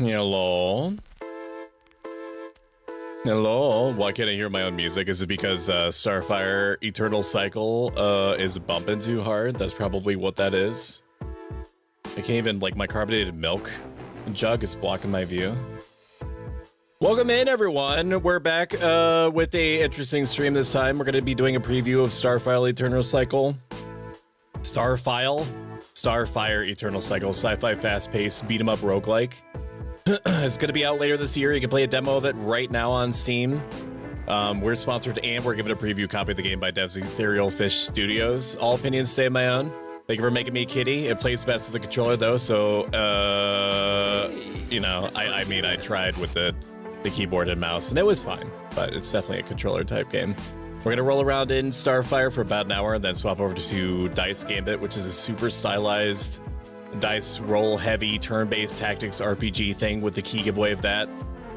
Hello. Hello. Why can't I hear my own music? Is it because Starfire Eternal Cycle is bumping too hard? That's probably what that is. I can't even, like, my carbonated milk jug is blocking my view. Welcome in, everyone. We're back with a interesting stream this time. We're going to be doing a preview of Starfire Eternal Cycle. Starfire Eternal Cycle, sci-fi fast-paced beat-em-up roguelike. It's going to be out later this year. You can play a demo of it right now on Steam. We're sponsored and we're giving a preview copy of the game by Devs Ethereal Fish Studios. All opinions stay my own. Thank you for making me a kitty. It plays best with the controller though, so you know, I mean, I tried with the keyboard and mouse and it was fine, but it's definitely a controller type game. We're gonna roll around in Starfire for about an hour and then swap over to Dice Gambit, which is a super stylized dice roll heavy turn-based tactics RPG thing with the key giveaway of that,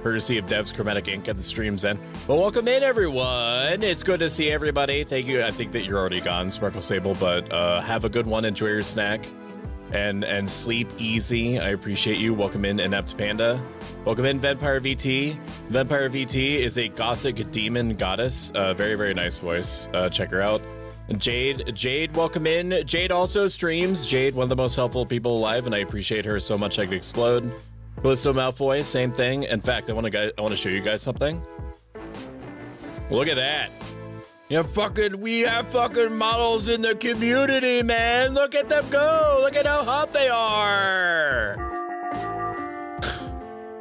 courtesy of Dev's Chromatic Ink at the stream's end. But welcome in, everyone. It's good to see everybody. Thank you. I think that you're already gone, Sparkle Sable, but have a good one. Enjoy your snack and sleep easy. I appreciate you. Welcome in, Inept Panda. Welcome in, Vampire VT. Vampire VT is a gothic demon goddess. Very, very nice voice. Check her out. Jade, welcome in. Jade also streams. Jade, one of the most helpful people alive, and I appreciate her so much I could explode. Callisto Malfoy, same thing. In fact, I want to show you guys something. Look at that. We have fucking models in the community, man. Look at them go. Look at how hot they are.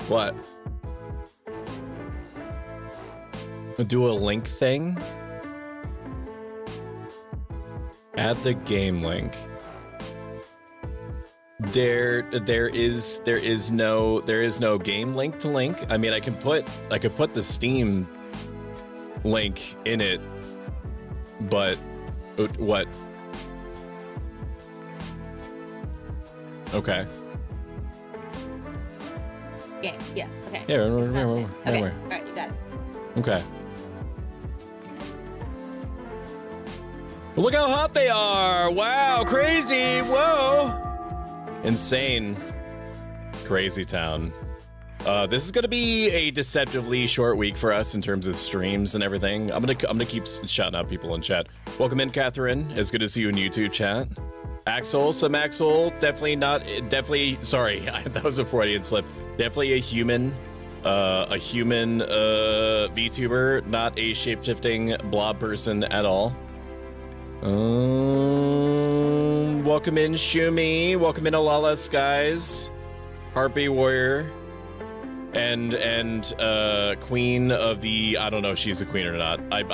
What? Do a link thing? Add the game link. There is no game link to link. I mean, I could put the Steam link in it, but what? Okay. Game. Yeah. Okay. Yeah. Okay. All right. You got it. Okay. Look how hot they are! Wow, crazy! Whoa! Insane. Crazy town. This is gonna be a deceptively short week for us in terms of streams and everything. I'm gonna keep shouting out people in chat. Welcome in, Catherine. It's good to see you in YouTube chat. Axel, definitely, sorry, that was a Freudian slip. Definitely a human VTuber, not a shape-shifting blob person at all. Welcome in, Shumi. Welcome in, Alala Skies, Harpy Warrior, and Queen of the. I don't know if she's a queen or not. I'm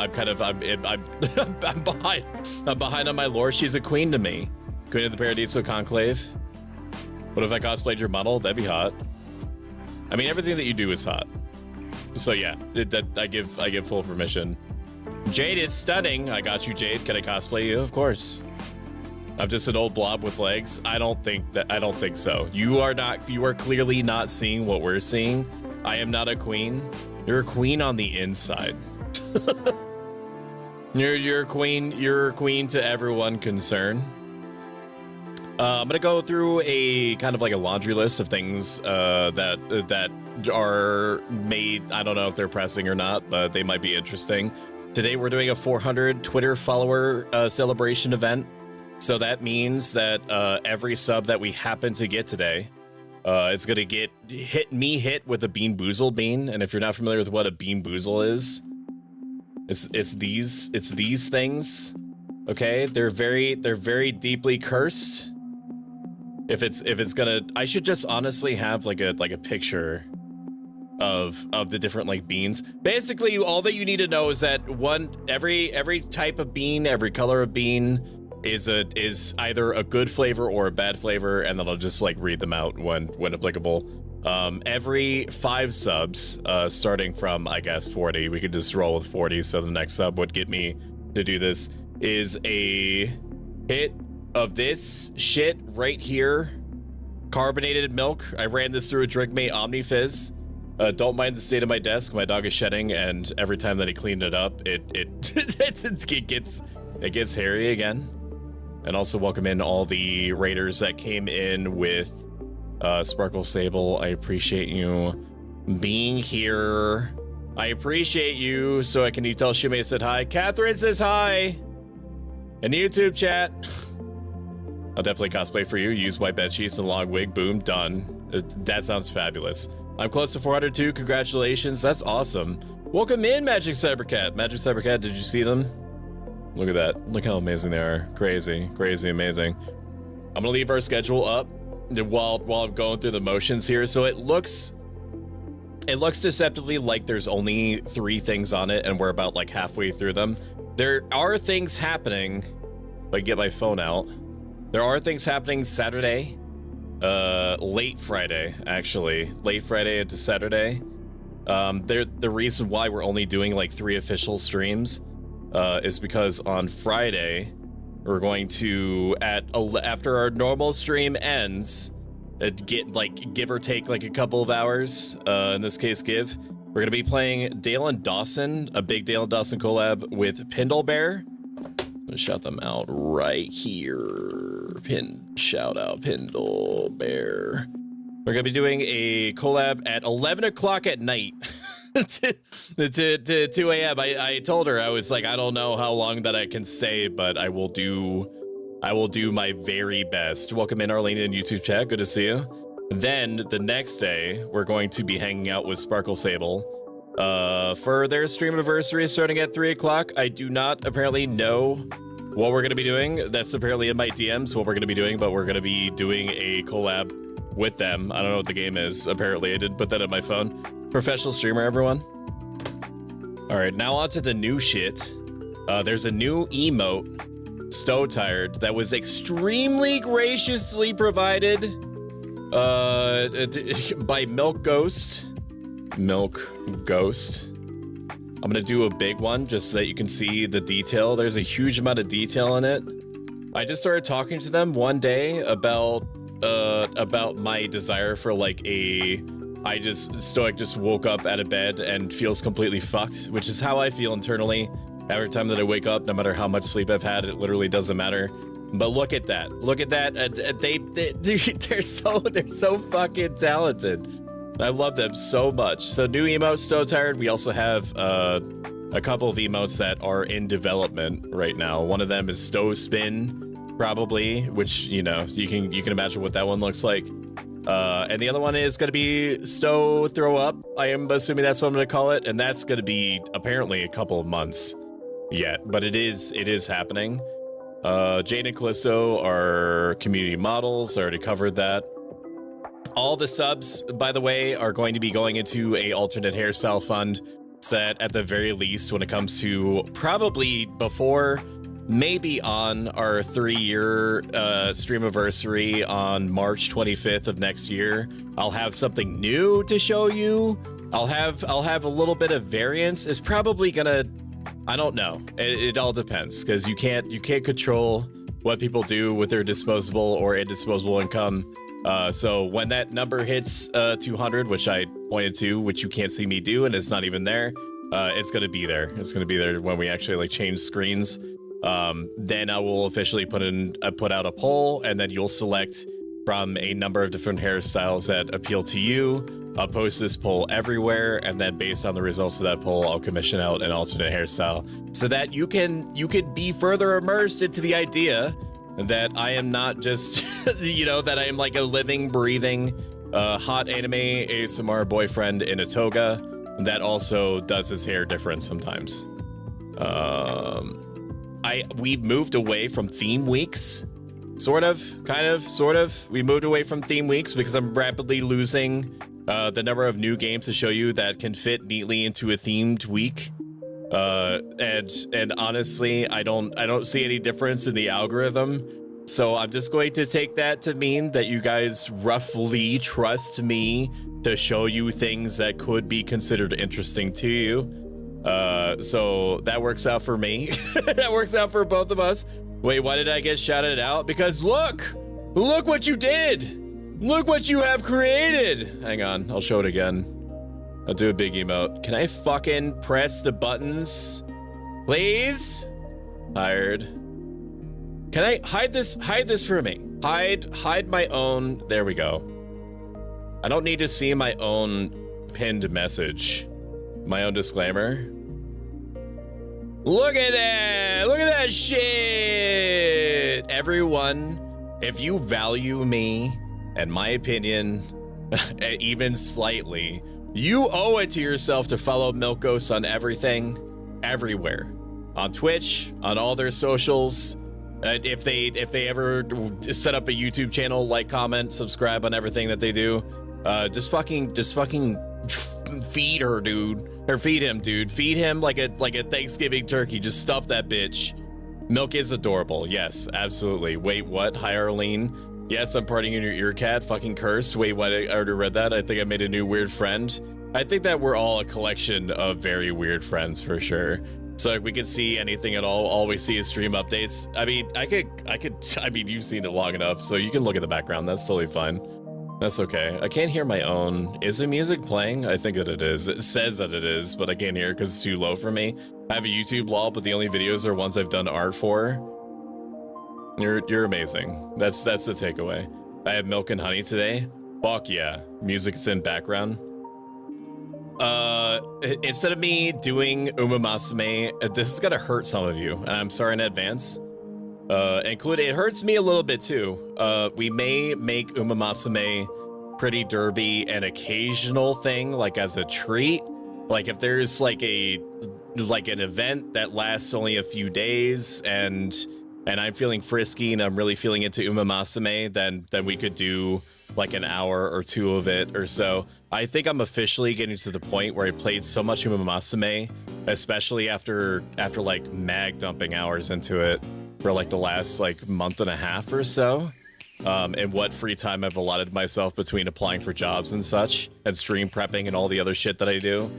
behind. I'm behind on my lore. She's a queen to me. Queen of the Paradiso Conclave. What if I cosplayed your model? That'd be hot. I mean, everything that you do is hot. So yeah, I give full permission. Jade is stunning. I got you, Jade. Can I cosplay you? Of course. I'm just an old blob with legs. I don't think so. You are clearly not seeing what we're seeing. I am not a queen. You're a queen on the inside. You're a queen to everyone concerned. I'm gonna go through a kind of like a laundry list of things that are made. I don't know if they're pressing or not, but they might be interesting. Today we're doing a 400 Twitter follower celebration event. So that means that every sub that we happen to get today is gonna get hit with a Bean Boozled bean. And if you're not familiar with what a Bean Boozle is, it's these things. Okay, they're very deeply cursed. If it's gonna, I should just honestly have like a picture of the different like beans. Basically, all that you need to know is that every type of bean, every color of bean is either a good flavor or a bad flavor, and then I'll just like read them out when applicable. Every 5 subs, starting from I guess 40, we could just roll with 40. So the next sub would get me to do this is a hit of this shit right here. Carbonated milk. I ran this through a DrinkMate OmniFizz. Don't mind the state of my desk. My dog is shedding, and every time that he cleaned it up, it gets hairy again. And also welcome in all the raiders that came in with Sparkle Sable, I appreciate you being here. I appreciate you. So can you tell Shumei said hi? Catherine says hi in the YouTube chat. I'll definitely cosplay for you. Use white bed sheets and a long wig. Boom, done. That sounds fabulous. I'm close to 400 too. Congratulations. That's awesome. Welcome in, Magic Cybercat. Magic Cybercat, did you see them? Look at that. Look how amazing they are. Crazy, crazy, amazing. I'm gonna leave our schedule up while I'm going through the motions here. So it looks deceptively like there's only 3 things on it, and we're about like halfway through them. There are things happening. If I get my phone out, there are things happening Saturday, late Friday, actually, late Friday into Saturday. The reason why we're only doing like 3 official streams is because on Friday we're going to after our normal stream ends, give or take like a couple of hours. In this case, we're gonna be playing Dale and Dawson, a big Dale and Dawson collab with Pindle Bear. Let's shout them out right here. Shout out Pindle Bear. We're gonna be doing a collab at 11 o'clock at night to 2 a.m. I told her, I was like, I don't know how long that I can stay, but I will do my very best. Welcome in, Arlene, in YouTube chat. Good to see you. Then the next day, we're going to be hanging out with Sparkle Sable for their stream anniversary starting at 3 o'clock. I do not apparently know what we're going to be doing. That's apparently in my DMs what we're going to be doing, but we're going to be doing a collab with them. I don't know what the game is. Apparently, I didn't put that on my phone. Professional streamer, everyone. All right, now on to the new shit. There's a new emote, Stow Tired, that was extremely graciously provided by Milk Ghost. Milk Ghost. I'm gonna do a big one just so that you can see the detail. There's a huge amount of detail in it. I just started talking to them one day about my desire for like Stoic just woke up out of bed and feels completely fucked, which is how I feel internally every time that I wake up, no matter how much sleep I've had. It literally doesn't matter. But look at that. Look at that. They're so fucking talented. I love them so much. So new emotes, Stow Tired. We also have a couple of emotes that are in development right now. One of them is Stow Spin, probably, which, you know, you can imagine what that one looks like. And the other one is going to be Stow Throw Up. I am assuming that's what I'm going to call it, and that's going to be apparently a couple of months yet, but it is happening. Jade and Callisto are community models. I already covered that. All the subs, by the way, are going to be going into a alternate hairstyle fund set at the very least when it comes to probably before, maybe on our 3-year stream anniversary on March 25th of next year. I'll have something new to show you. I'll have a little bit of variance. It's probably gonna, I don't know. It all depends, because you can't control what people do with their disposable or indisposable income. So when that number hits 200, which I pointed to, which you can't see me do, and it's not even there, it's gonna be there. It's gonna be there when we actually like change screens. Then I will officially put out a poll, and then you'll select from a number of different hairstyles that appeal to you. I'll post this poll everywhere, and then based on the results of that poll, I'll commission out an alternate hairstyle so that you can be further immersed into the idea that I am not just, you know, that I am like a living, breathing, hot anime ASMR boyfriend in a toga that also does his hair different sometimes. We've moved away from theme weeks, sort of. We moved away from theme weeks because I'm rapidly losing the number of new games to show you that can fit neatly into a themed week. And honestly, I don't see any difference in the algorithm. So I'm just going to take that to mean that you guys roughly trust me to show you things that could be considered interesting to you. So that works out for me. That works out for both of us. Wait, why did I get shouted out? Because look what you did. Look what you have created. Hang on, I'll show it again. I'll do a big emote. Can I fucking press the buttons? Please? Tired. Can I hide this for me? Hide my own. There we go. I don't need to see my own pinned message. My own disclaimer. Look at that! Look at that shit! Everyone, if you value me and my opinion, even slightly, you owe it to yourself to follow Milk Ghost on everything, everywhere. On Twitch, on all their socials. If they ever set up a YouTube channel, like, comment, subscribe on everything that they do. Just fucking feed her, dude. Or feed him, dude. Feed him like a Thanksgiving turkey. Just stuff that bitch. Milk is adorable. Yes, absolutely. Wait, what? Hi, Arlene. Yes, I'm partying in your ear, cat. Fucking cursed. Wait, what? I already read that. I think I made a new weird friend. I think that we're all a collection of very weird friends for sure. So if we could see anything at all we see is stream updates. I mean, I mean, you've seen it long enough, so you can look at the background. That's totally fine. That's okay. I can't hear my own. Is the music playing? I think that it is. It says that it is, but I can't hear it because it's too low for me. I have a YouTube lol, but the only videos are ones I've done art for. You're amazing. That's the takeaway. I have milk and honey today. Fuck yeah. Music's in background. Instead of me doing Umamasume, this is gonna hurt some of you, and I'm sorry in advance. It hurts me a little bit too. We may make Umamasume Pretty Derby an occasional thing, like as a treat. Like if there's like an event that lasts only a few days and I'm feeling frisky and I'm really feeling into Umamasume, then we could do like an hour or two of it or so. I think I'm officially getting to the point where I played so much Umamasume, especially after like mag dumping hours into it for like the last like month and a half or so. And what free time I've allotted myself between applying for jobs and such, and stream prepping and all the other shit that I do.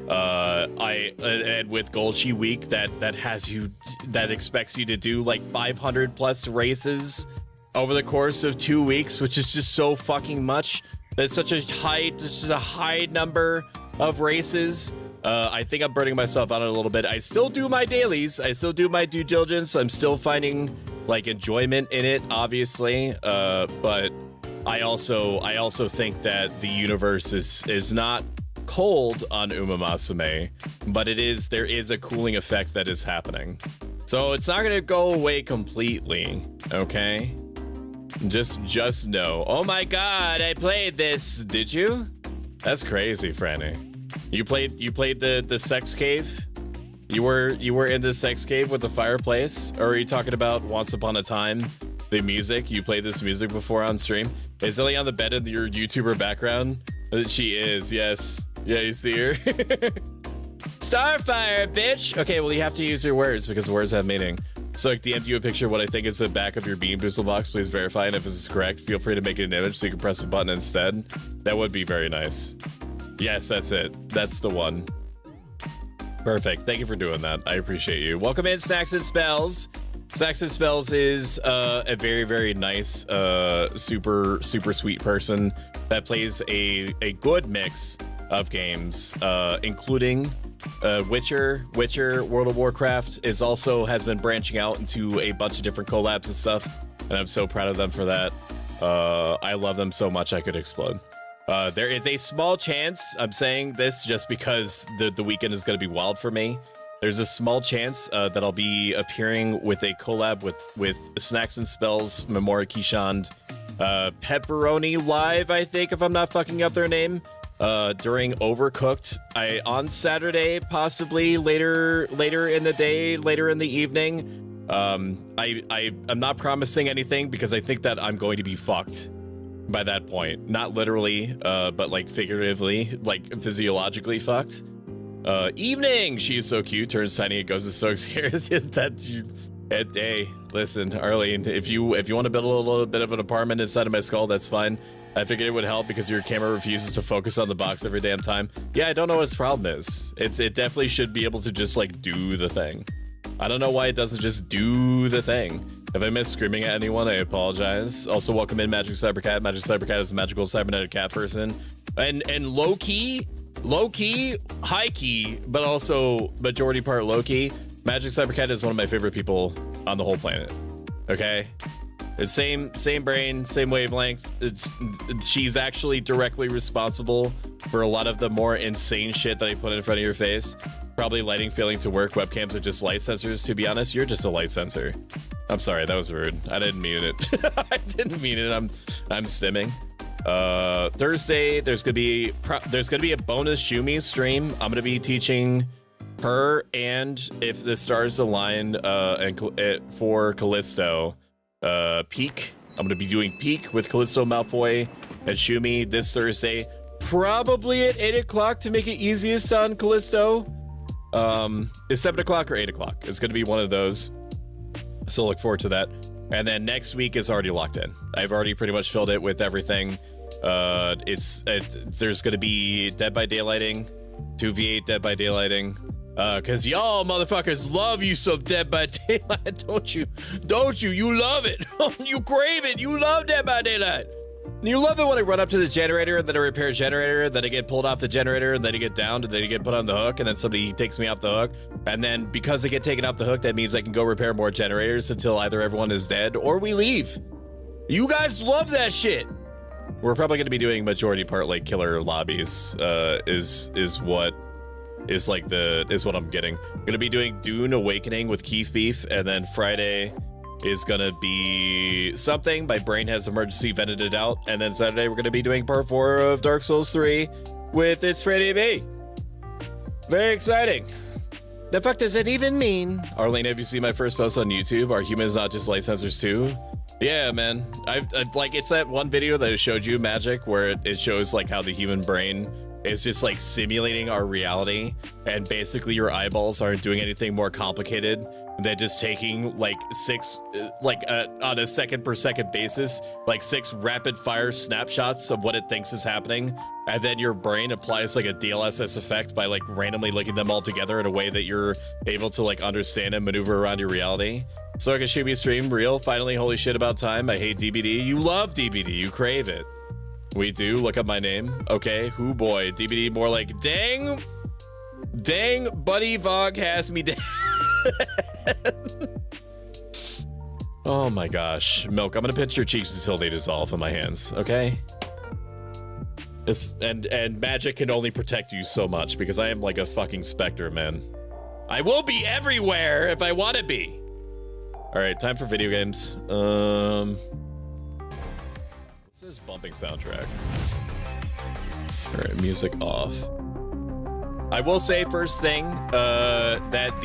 And with Golchi Week that expects you to do like 500 plus races over the course of 2 weeks, which is just so fucking much. That's such a high number of races. I think I'm burning myself out a little bit. I still do my dailies. I still do my due diligence. I'm still finding like enjoyment in it, obviously. But I also think that the universe is not cold on Umamasume, but there is a cooling effect that is happening. So it's not gonna go away completely, okay? Just know. Oh my god, I played this. Did you? That's crazy, Franny. You played the sex cave? You were in the sex cave with the fireplace? Or are you talking about Once Upon a Time, the music? You played this music before on stream? Is Lily on the bed in your YouTuber background? She is, yes. Yeah, you see her? Starfire, bitch! Okay, well you have to use your words because words have meaning. So I DM'd you a picture of what I think is the back of your Beam Boozle box. Please verify, and if this is correct, feel free to make it an image so you can press the button instead. That would be very nice. Yes, that's it. That's the one. Perfect. Thank you for doing that. I appreciate you. Welcome in, Snacks and Spells. Snacks and Spells is a very, very nice, super sweet person that plays a good mix of games, including Witcher, World of Warcraft has been branching out into a bunch of different collabs and stuff, and I'm so proud of them for that. I love them so much I could explode. There is a small chance, I'm saying this just because the weekend is going to be wild for me. There's a small chance that I'll be appearing with a collab with Snacks and Spells, Memora Kishand, Pepperoni Live, I think, if I'm not fucking up their name. During Overcooked, on Saturday, possibly later in the day, later in the evening. I'm not promising anything because I think that I'm going to be fucked by that point. Not literally, but like figuratively, like physiologically fucked. Evening, she's so cute, turns tiny, it goes to so scared. Hey, listen, Arlene, if you want to build a little bit of an apartment inside of my skull, that's fine. I figured it would help because your camera refuses to focus on the box every damn time. Yeah, I don't know what its problem is. It definitely should be able to just like do the thing. I don't know why it doesn't just do the thing. If I missed screaming at anyone, I apologize. Also, welcome in Magic Cybercat. Magic Cybercat is a magical cybernetic cat person. And low key, high key, but also majority part low key. Magic Cybercat is one of my favorite people on the whole planet. Okay? Same brain, same wavelength. She's actually directly responsible for a lot of the more insane shit that I put in front of your face. Probably lighting failing to work. Webcams are just light sensors. To be honest, you're just a light sensor. I'm sorry, that was rude. I didn't mean it. I didn't mean it. I'm stimming. Thursday, there's gonna be a bonus Shumi stream. I'm gonna be teaching her, and if the stars align, for Callisto, Peak. I'm gonna be doing Peak with Callisto, Malfoy, and Shumi this Thursday, probably at 8 o'clock to make it easiest on Callisto. It's 7 o'clock or 8 o'clock. It's gonna be one of those. So look forward to that. And then next week is already locked in. I've already pretty much filled it with everything. There's gonna be Dead by Daylighting, 2v8 Dead by Daylighting. Cause y'all motherfuckers love you some Dead by Daylight, don't you? Don't you? You love it. You crave it. You love Dead by Daylight. You love it when I run up to the generator, and then I repair a generator, then I get pulled off the generator, and then I get downed, and then I get put on the hook, and then somebody takes me off the hook. And then because I get taken off the hook, that means I can go repair more generators until either everyone is dead or we leave. You guys love that shit. We're probably going to be doing majority part like killer lobbies, is what I'm getting. I'm gonna be doing Dune Awakening with Keith Beef, and then Friday is gonna be something. My brain has emergency vented it out, and then Saturday we're gonna be doing part 4 of Dark Souls 3 with It's Freddy B. Very exciting. The fuck does it even mean? Arlene, have you seen my first post on YouTube? Are humans not just light sensors too? Yeah, man. I've like, it's that one video that I showed you, Magic, where it shows like how the human brain is just like simulating our reality, and basically your eyeballs aren't doing anything more complicated than just taking like on a second per second basis, like 6 rapid fire snapshots of what it thinks is happening, and then your brain applies like a DLSS effect by like randomly linking them all together in a way that you're able to like understand and maneuver around your reality. So I can shoot me stream real. Finally, holy shit, about time. I hate DBD. You love DBD. You crave it. We do. Look up my name. Okay. Who boy. DBD more like dang, buddy Vog has me down. Oh my gosh. Milk, I'm gonna pinch your cheeks until they dissolve in my hands, okay? And magic can only protect you so much because I am like a fucking specter, man. I will be everywhere if I want to be. All right, time for video games. This is bumping soundtrack. All right, music off. I will say first thing that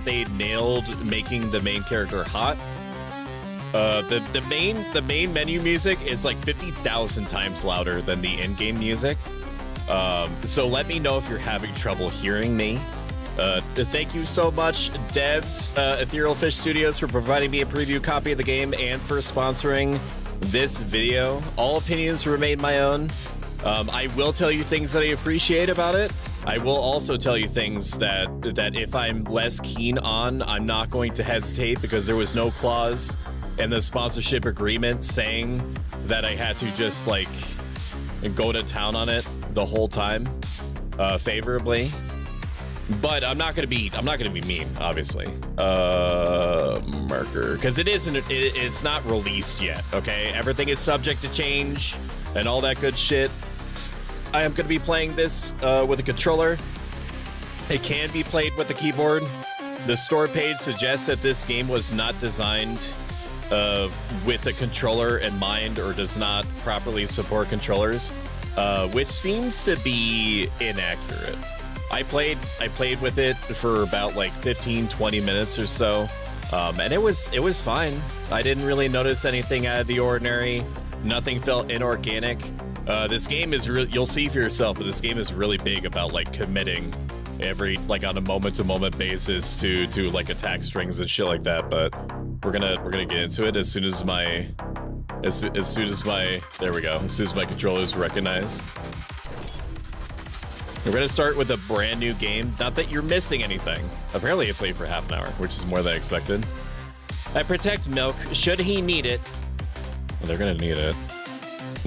they nailed making the main character hot. The main menu music is like 50,000 times louder than the in-game music. So let me know if you're having trouble hearing me. Thank you so much, Devs, Ethereal Fish Studios, for providing me a preview copy of the game and for sponsoring this video. All opinions remain my own. I will tell you things that I appreciate about it. I will also tell you things that if I'm less keen on, I'm not going to hesitate, because there was no clause in the sponsorship agreement saying that I had to just like go to town on it the whole time, favorably. But I'm not gonna be mean, obviously. Marker, because it's not released yet. Okay, everything is subject to change and all that good shit. I am gonna be playing this with a controller. It can be played with a keyboard. The store page suggests that this game was not designed with a controller in mind, or does not properly support controllers, which seems to be inaccurate. I played with it for about like 15-20 minutes or so, and it was fine. I didn't really notice anything out of the ordinary. Nothing felt inorganic. This game is you'll see for yourself, but this game is really big about like committing like on a moment-to-moment basis to like attack strings and shit like that. But we're gonna get into it as soon as my there we go. As soon as my controller is recognized. We're gonna start with a brand new game. Not that you're missing anything. Apparently I played for half an hour, which is more than I expected. I protect Milk should he need it. Well, they're gonna need it.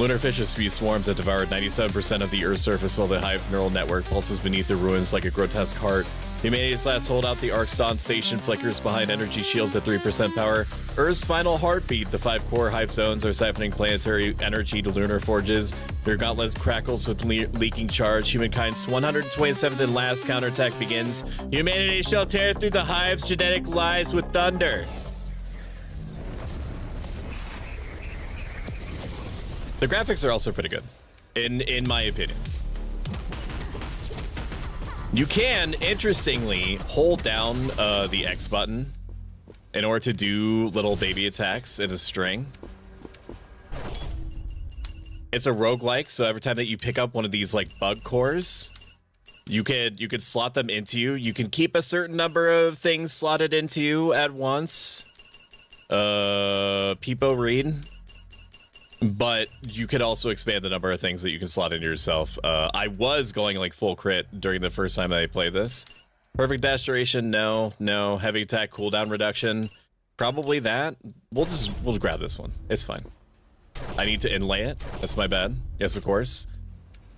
Lunar fishes spew swarms that devoured 97% of the Earth's surface while the hive neural network pulses beneath the ruins like a grotesque heart. Humanity's last holdout, the Arkston station, flickers behind energy shields at 3% power. Earth's final heartbeat, the 5 core hive zones are siphoning planetary energy to lunar forges. Their gauntlet crackles with leaking charge. Humankind's 127th and last counterattack begins. Humanity shall tear through the hive's genetic lies with thunder. The graphics are also pretty good, in my opinion. You can, interestingly, hold down the X button in order to do little baby attacks in a string. It's a roguelike, so every time that you pick up one of these like bug cores, you could slot them into you. You can keep a certain number of things slotted into you at once. Peepo read. But you could also expand the number of things that you can slot into yourself. I was going like full crit during the first time that I played this. Perfect dash duration, no. Heavy attack cooldown reduction, probably that. We'll grab this one. It's fine. I need to inlay it. That's my bad. Yes, of course.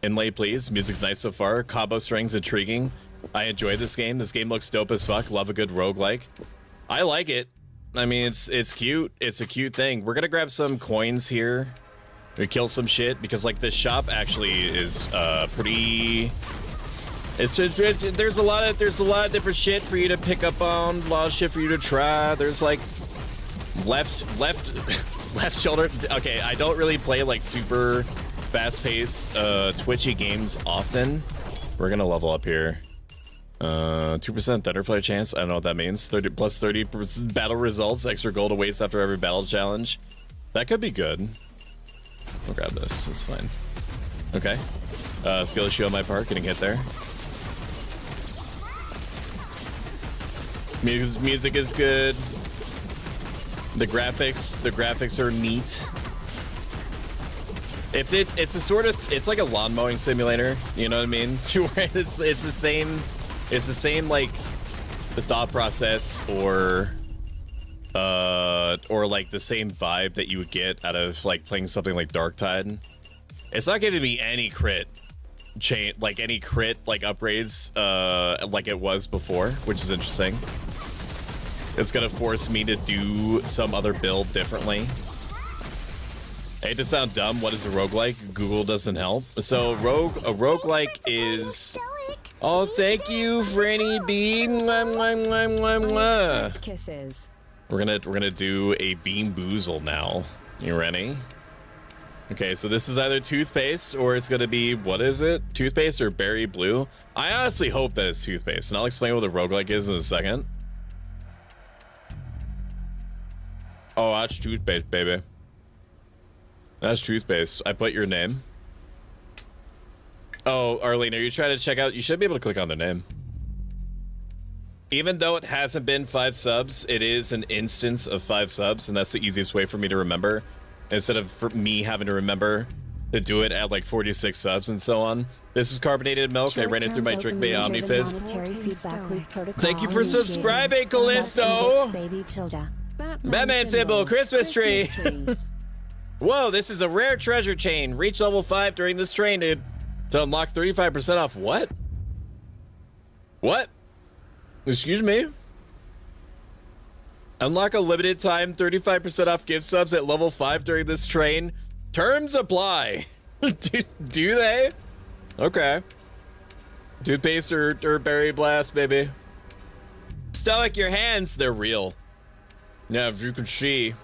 Inlay, please. Music's nice so far. Combo strings intriguing. I enjoy this game. This game looks dope as fuck. Love a good roguelike. I like it. I mean, it's cute. It's a cute thing. We're gonna grab some coins here. We kill some shit because like this shop actually is pretty. It's just, there's a lot of different shit for you to pick up on. A lot of shit for you to try. There's like left shoulder. Okay, I don't really play like super fast-paced, twitchy games often. We're gonna level up here. 2% Thunderflare chance. I don't know what that means. 30 plus 30% battle results. Extra gold awaits after every battle challenge. That could be good. We'll grab this. It's fine. Okay. Skill issue on my part. Getting hit there. Music is good. The graphics are neat. If it's a sort of, it's like a lawn mowing simulator. You know what I mean? It's the same like the thought process or like the same vibe that you would get out of like playing something like Darktide. It's not giving me any crit upgrades like it was before, which is interesting. It's gonna force me to do some other build differently. I hate to sound dumb. What is a roguelike? Google doesn't help. So a roguelike is. Oh, thank you, Franny B. Mwah, mwah, mwah, mwah, mwah. Kisses. We're gonna do a Bean Boozle now. You ready? Okay, so this is either toothpaste or it's gonna be, what is it? Toothpaste or berry blue? I honestly hope that it's toothpaste, and I'll explain what a roguelike is in a second. Oh, that's toothpaste, baby. That's toothpaste. I put your name. Oh, Arlene, are you trying to check out? You should be able to click on their name. Even though it hasn't been 5 subs, it is an instance of 5 subs, and that's the easiest way for me to remember. Instead of me having to remember to do it at like 46 subs and so on. This is carbonated milk. I ran it through my Drink Bay Omnifizz. Thank you for subscribing, Callisto! Batman symbol, Christmas tree! Whoa, this is a rare treasure chain. Reach level 5 during this train, dude. To unlock 35% off what? What? Excuse me? Unlock a limited time 35% off gift subs at level 5 during this train. Terms apply. Do they? Okay. Toothpaste or berry blast, baby. Stoic your hands, they're real. Yeah, as you can see.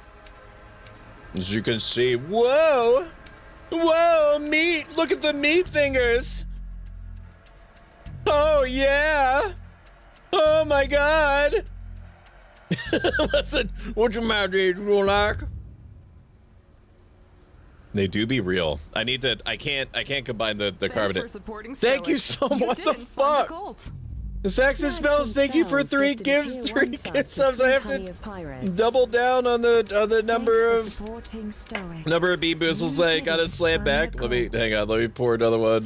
As you can see. Whoa! Whoa, meat! Look at the meat fingers! Oh, yeah! Oh my god! What's the matter, dude? You like? They do be real. I can't combine the carbonate. Thank you so much. What the fuck? The Saxon spells, thank you for 3 gifts, 3 gift subs. I have to double down on the number of Bean Boozles I gotta slam back. Hang on, let me pour another one.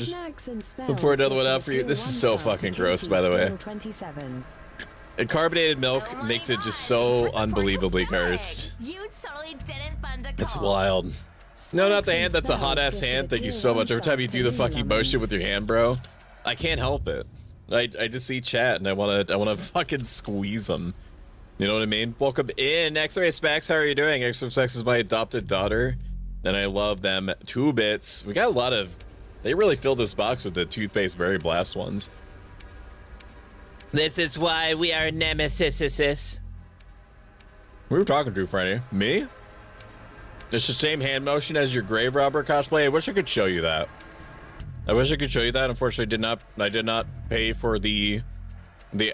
We'll pour another one out for you. This is so fucking gross, by the way. And carbonated milk makes it just so unbelievably cursed. It's wild. No, not the hand. That's a hot ass hand. Thank you so much. Every time you do the fucking motion with your hand, bro, I can't help it. I just see chat and I wanna fucking squeeze them. You know what I mean? Welcome in, X-Ray Specs. How are you doing? X-Ray Specs is my adopted daughter, and I love them 2 bits. We got a lot of. They really filled this box with the toothpaste berry blast ones. This is why we are nemesis. Who are you talking to, Franny? Me? It's the same hand motion as your grave robber cosplay. I wish I could show you that. Unfortunately, I did not pay for the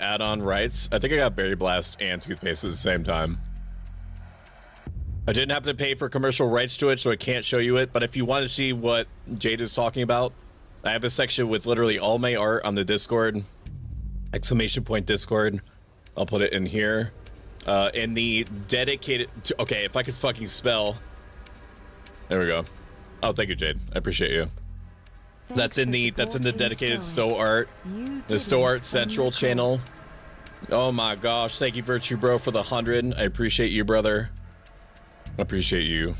add-on rights. I think I got berry blast and toothpaste at the same time. I didn't have to pay for commercial rights to it, so I can't show you it. But if you want to see what Jade is talking about, I have a section with literally all my art on the Discord. Exclamation point Discord. I'll put it in here. In the dedicated. Okay, if I could fucking spell. There we go. Oh, thank you, Jade. I appreciate you. That's in the dedicated Stow Art, the Stow Art Central channel. Oh my gosh, thank you, Virtue Bro, for the 100. I appreciate you, brother. I appreciate you.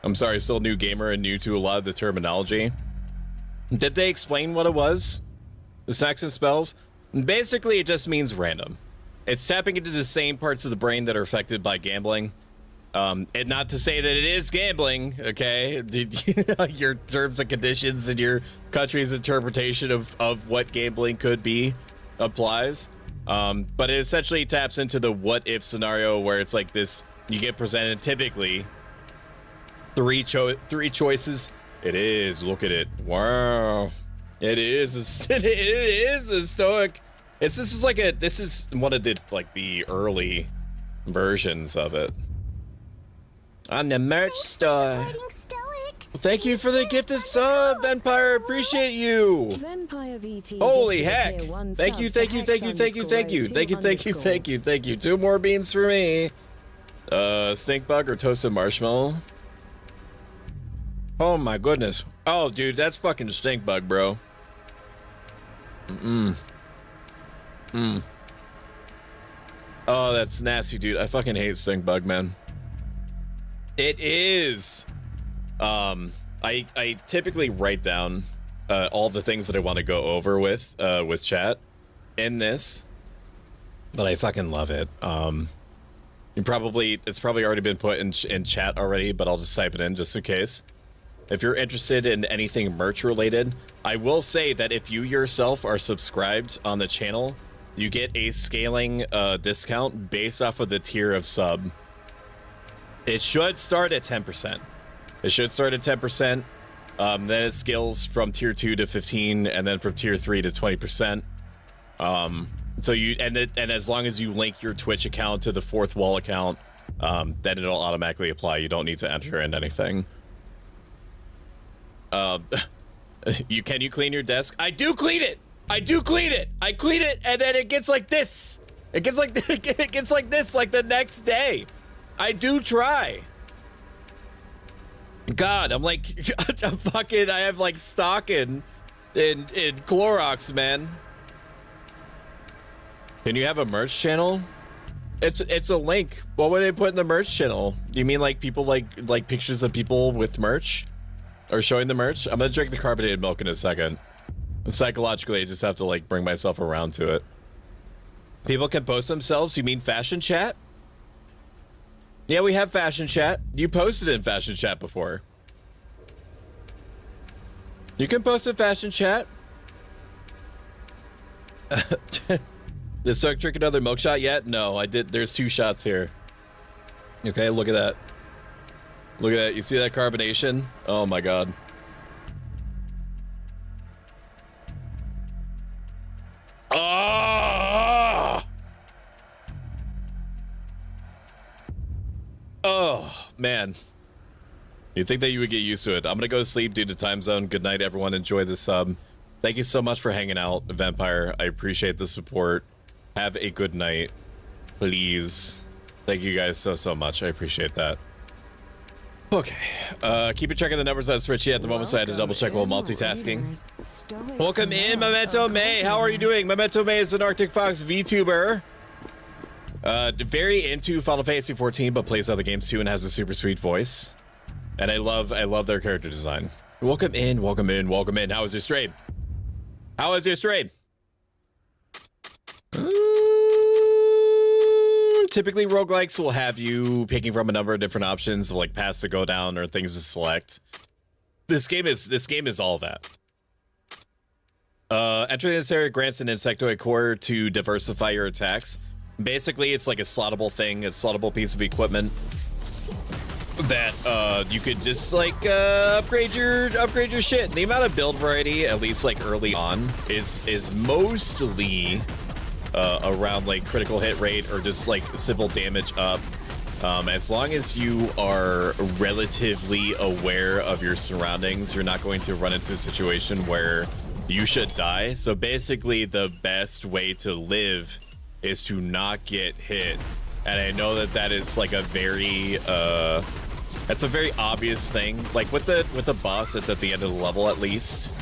I'm sorry, still a new gamer and new to a lot of the terminology. Did they explain what it was? The Saxon spells? Basically, it just means random. It's tapping into the same parts of the brain that are affected by gambling. And not to say that it is gambling, okay? Your terms and conditions and your country's interpretation of what gambling could be applies. But it essentially taps into the what if scenario where it's like this, you get presented typically three choices. It is, look at it. Wow. It is a stoic. This is one of the early versions of it. On the merch store. Thank you for the gifted sub, Vampire. Appreciate you. Holy heck. Thank you. 2 more beans for me. Stink bug or toasted marshmallow? Oh my goodness. Oh, dude, that's fucking stink bug, bro. Oh, that's nasty, dude. I fucking hate stink bug, man. It is. I typically write down all the things that I want to go over with chat in this, but I fucking love it. It's probably already been put in chat already, but I'll just type it in just in case. If you're interested in anything merch related, I will say that if you yourself are subscribed on the channel, you get a scaling discount based off of the tier of sub. It should start at 10%. Then it scales from tier 2 to 15, and then from tier 3 to 20%. So and as long as you link your Twitch account to the 4th wall account, then it'll automatically apply. You don't need to enter in anything. You clean your desk? I do clean it. I clean it, and then it gets like this. It gets like this, like the next day. I do try. God, I'm like, I have like stock in Clorox, man. Can you have a merch channel? It's a link. What would they put in the merch channel? You mean like people like pictures of people with merch? Or showing the merch? I'm gonna drink the carbonated milk in a second. And psychologically, I just have to like bring myself around to it. People can post themselves? You mean fashion chat? Yeah, we have fashion chat. You posted in fashion chat before. You can post in fashion chat. Did Stark drink another milk shot yet? No, I did. There's 2 shots here. Okay, look at that. Look at that. You see that carbonation? Oh my god. Oh! Oh, man. You'd think that you would get used to it. I'm gonna go to sleep due to time zone. Good night, everyone. Enjoy the sub. Thank you so much for hanging out, Vampire. I appreciate the support. Have a good night. Please. Thank you guys so much. I appreciate that. Okay. Keep checking the numbers on the spreadsheet at the moment, so I had to double check while multitasking. Welcome in, Memento May. How are you doing? Memento May is an Arctic Fox VTuber. Very into Final Fantasy 14, but plays other games too and has a super sweet voice. And I love their character design. Welcome in, welcome in, welcome in. How was your stream? How was your stream? Typically, roguelikes will have you picking from a number of different options of like paths to go down or things to select. This game is all that. Entering this area grants an insectoid core to diversify your attacks. Basically, it's like a slottable thing, a slottable piece of equipment that you could just like upgrade your shit. The amount of build variety, at least like early on, is mostly around like critical hit rate or just like simple damage up. As long as you are relatively aware of your surroundings, you're not going to run into a situation where you should die. So basically, the best way to live is to not get hit. And I know that is like a very that's a very obvious thing. Like with the boss that's at the end of the level, at least,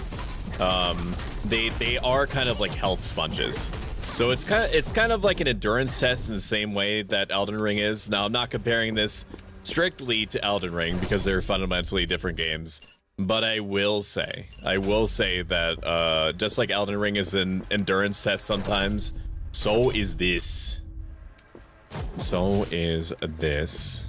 they are kind of like health sponges. So it's kind of like an endurance test in the same way that Elden Ring is. Now, I'm not comparing this strictly to Elden Ring because they're fundamentally different games. But I will say that just like Elden Ring is an endurance test sometimes, so is this. So is this.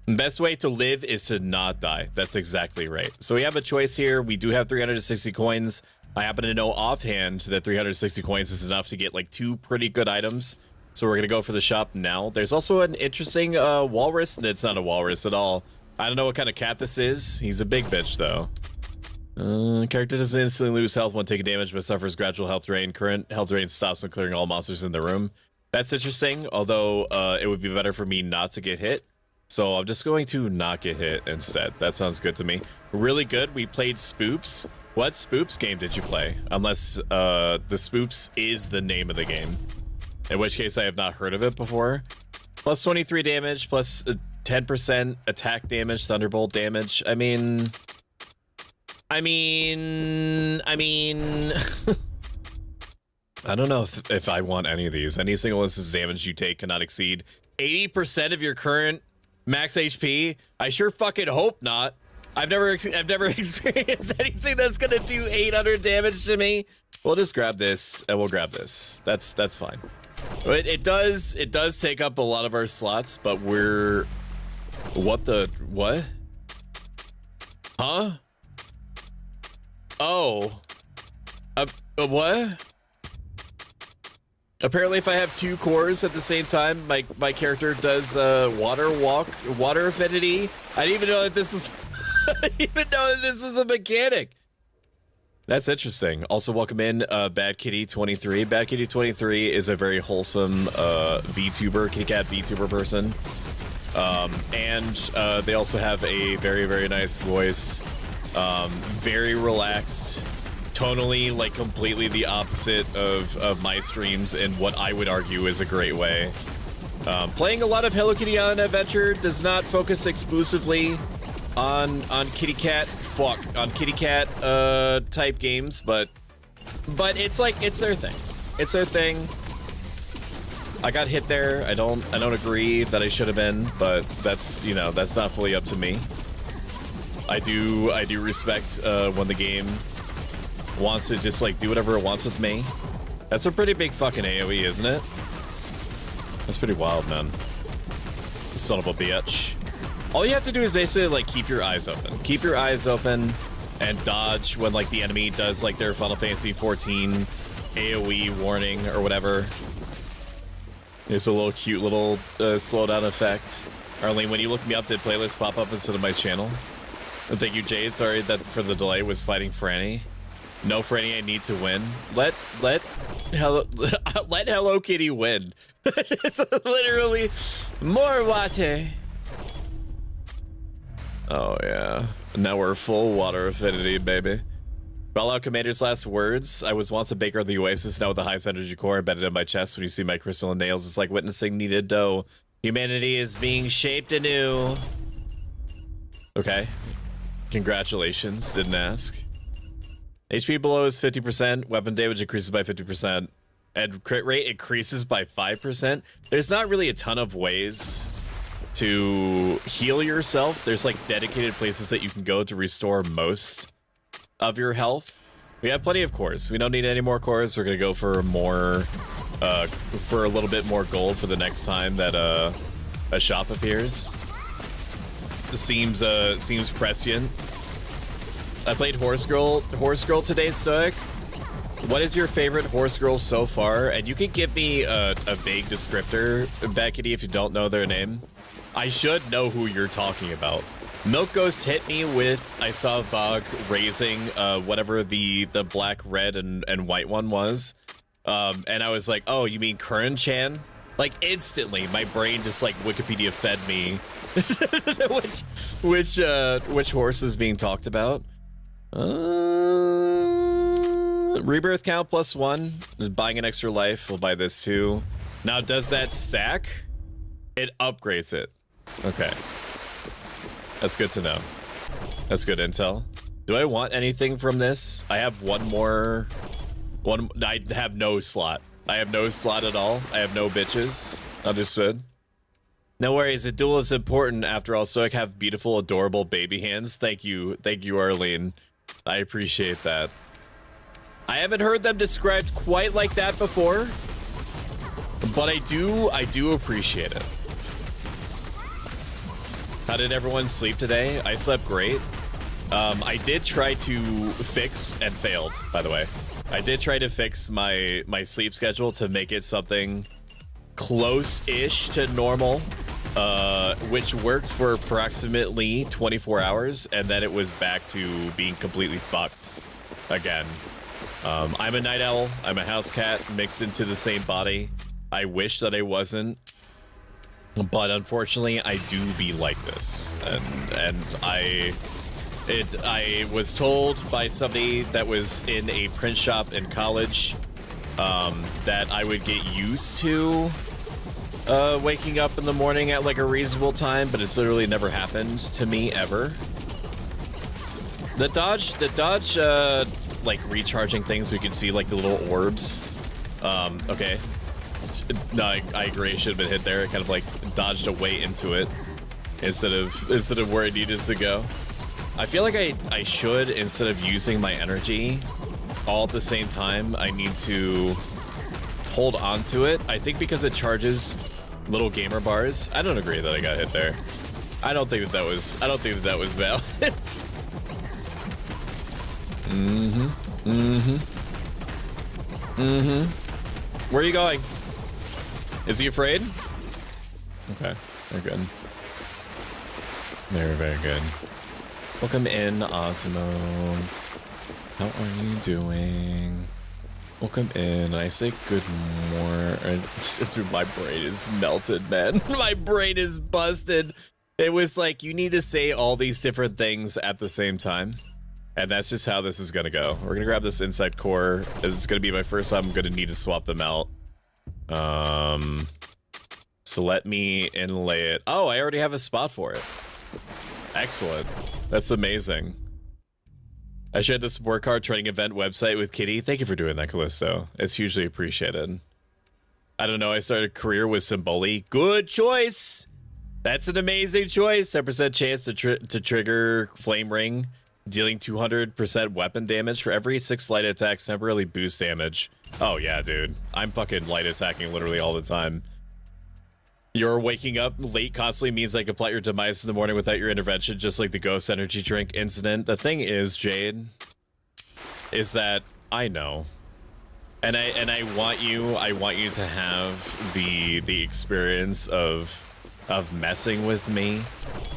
The best way to live is to not die. That's exactly right. So we have a choice here. We do have 360 coins. I happen to know offhand that 360 coins is enough to get like 2 pretty good items. So we're gonna go for the shop now. There's also an interesting walrus. It's not a walrus at all. I don't know what kind of cat this is. He's a big bitch though. Character doesn't instantly lose health when taking damage, but suffers gradual health drain. Current health drain stops when clearing all monsters in the room. That's interesting, although it would be better for me not to get hit. So I'm just going to not get hit instead. That sounds good to me. Really good. We played Spoops. What Spoops game did you play? Unless the Spoops is the name of the game. In which case I have not heard of it before. Plus 23 damage, plus 10% attack damage, thunderbolt damage. I mean... I don't know if I want any of these. Any single instance damage you take cannot exceed 80% of your current max HP. I sure fucking hope not. I've never experienced anything that's gonna do 800 damage to me. We'll just grab this and we'll grab this. That's fine. But it does take up a lot of our slots, but we're what? Huh? Oh. What? Apparently, if I have 2 cores at the same time, my character does water affinity. I didn't even know that this is. I didn't even know that this is a mechanic. That's interesting. Also, welcome in, Bad Kitty 23. Bad Kitty 23 is a very wholesome Vtuber, kitty cat Vtuber person, and they also have a very, very nice voice. Very relaxed. Tonally, like, completely the opposite of my streams in what I would argue is a great way. Playing a lot of Hello Kitty on Adventure does not focus exclusively on kitty cat type games, but it's like it's their thing. It's their thing. I got hit there. I don't agree that I should have been, but that's, you know, that's not fully up to me. I do respect when the game wants to just like do whatever it wants with me. That's a pretty big fucking AoE, isn't it? That's pretty wild, man. Son of a bitch. All you have to do is basically like keep your eyes open. Keep your eyes open and dodge when like the enemy does like their Final Fantasy 14 AoE warning or whatever. It's a little cute little slowdown effect. Arlene, when you look me up, did playlists pop up instead of my channel? And thank you, Jade. Sorry that for the delay. Was fighting Franny. No, Franny, I need to win. Let Hello Kitty win. It's literally more water. Oh yeah. Now we're full water affinity, baby. Fallout Commander's last words. I was once a baker of the Oasis, now with the highest energy core embedded in my chest. When you see my crystalline nails, it's like witnessing kneaded dough. Humanity is being shaped anew. Okay. Congratulations. Didn't ask. HP below is 50%. Weapon damage increases by 50%. And crit rate increases by 5%. There's not really a ton of ways to heal yourself. There's like dedicated places that you can go to restore most of your health. We have plenty of cores. We don't need any more cores. We're gonna go for more, for a little bit more gold for the next time that a shop appears. Seems prescient. I played Horse Girl today, Stoic. What is your favorite Horse Girl so far? And you can give me a vague descriptor, Beckety, if you don't know their name. I should know who you're talking about. Milk Ghost hit me with, I saw Vogue raising whatever the black, red, and white one was. And I was like, oh, you mean Curran-chan? Like, instantly, my brain just, like, Wikipedia fed me which horse is being talked about. Rebirth count +1. Just buying an extra life. We'll buy this too. Now, does that stack? It upgrades it. Okay. That's good to know. That's good intel. Do I want anything from this? I have one more. I have no slot. I have no slot at all. I have no bitches. Understood. No worries. A duel is important after all. So I have beautiful, adorable baby hands. Thank you, Arlene. I appreciate that. I haven't heard them described quite like that before, but I do appreciate it. How did everyone sleep today? I slept great. I did try to fix and failed, by the way. I did try to fix my sleep schedule to make it something close-ish to normal, which worked for approximately 24 hours, and then it was back to being completely fucked again. I'm a night owl. I'm a house cat mixed into the same body. I wish that I wasn't, but unfortunately, I do be like this, and I was told by somebody that was in a print shop in college that I would get used to waking up in the morning at like a reasonable time, but it's literally never happened to me ever. The dodge, like recharging things, we can see like the little orbs. Okay. No, I agree. It should have been hit there. It kind of like dodged away into it instead of where it needed to go. I feel like I should, instead of using my energy all at the same time, I need to hold on to it. I think because it charges little gamer bars. I don't agree that I got hit there. I don't think that was valid. Where are you going? Is he afraid? Okay, very good. Very, very good. Welcome in, Osmo. How are you doing? Welcome in. I say good morning. Dude, my brain is melted, man. My brain is busted. It was like, you need to say all these different things at the same time. And that's just how this is gonna go. We're gonna grab this inside core. It's gonna be my first time. I'm gonna need to swap them out. So let me inlay it. Oh, I already have a spot for it. Excellent. That's amazing. I shared the support card training event website with Kitty. Thank you for doing that, Callisto. It's hugely appreciated. I don't know. I started a career with Symboli. Good choice. That's an amazing choice. 10% chance to trigger Flame Ring, dealing 200% weapon damage for every 6 light attacks. Temporarily boost damage. Oh yeah, dude. I'm fucking light attacking literally all the time. Your waking up late constantly means I can plot your demise in the morning without your intervention, just like the ghost energy drink incident. The thing is, Jade, is that I know, and I want you to have the experience of messing with me.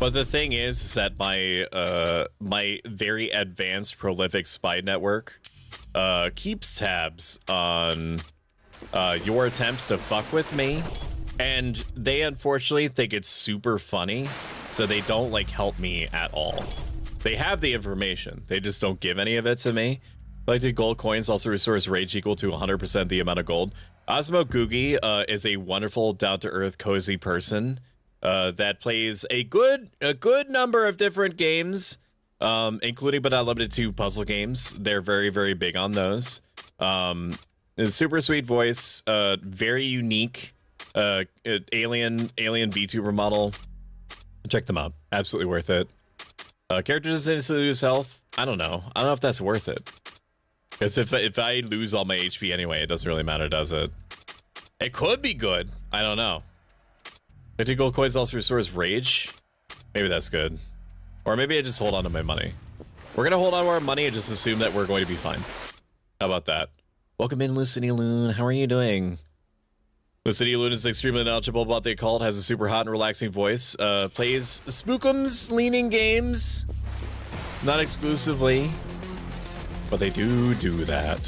But the thing is that my very advanced prolific spy network keeps tabs on your attempts to fuck with me. And they unfortunately think it's super funny, so they don't like help me at all. They have the information, they just don't give any of it to me. Collected gold coins also restores rage equal to 100% the amount of gold. Osmo Googie is a wonderful, down-to-earth, cozy person that plays a good number of different games, including but not limited to puzzle games. They're very, very big on those. A super sweet voice, very unique. Alien VTuber model. Check them out. Absolutely worth it. Character doesn't instantly lose health. I don't know. I don't know if that's worth it. Because if I lose all my HP anyway, it doesn't really matter, does it? It could be good. I don't know. 50 gold coins also restores rage. Maybe that's good. Or maybe I just hold on to my money. We're going to hold on to our money and just assume that we're going to be fine. How about that? Welcome in, Lucity Loon. How are you doing? Lucity Loon is extremely knowledgeable about the occult, has a super hot and relaxing voice, plays spookums leaning games. Not exclusively, but they do that.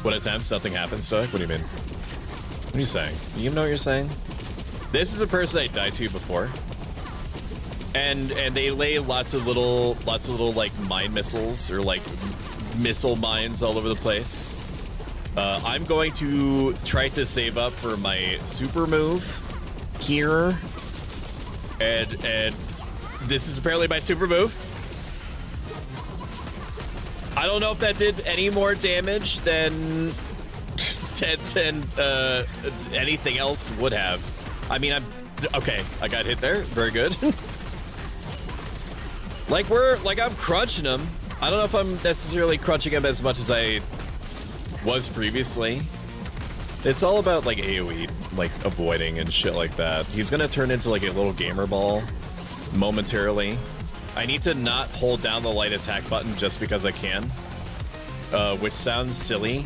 When attempts, nothing happens, Stoic? What do you mean? What are you saying? Do you even know what you're saying? This is a person I died to before. And they lay lots of little like mine missiles or like missile mines all over the place. I'm going to try to save up for my super move here. And this is apparently my super move. I don't know if that did any more damage than anything else would have. I mean, okay, I got hit there. Very good. I'm crunching him. I don't know if I'm necessarily crunching him as much as I was previously. It's all about like AoE, like avoiding and shit like that. He's gonna turn into like a little gamer ball momentarily. I need to not hold down the light attack button just because I can, which sounds silly,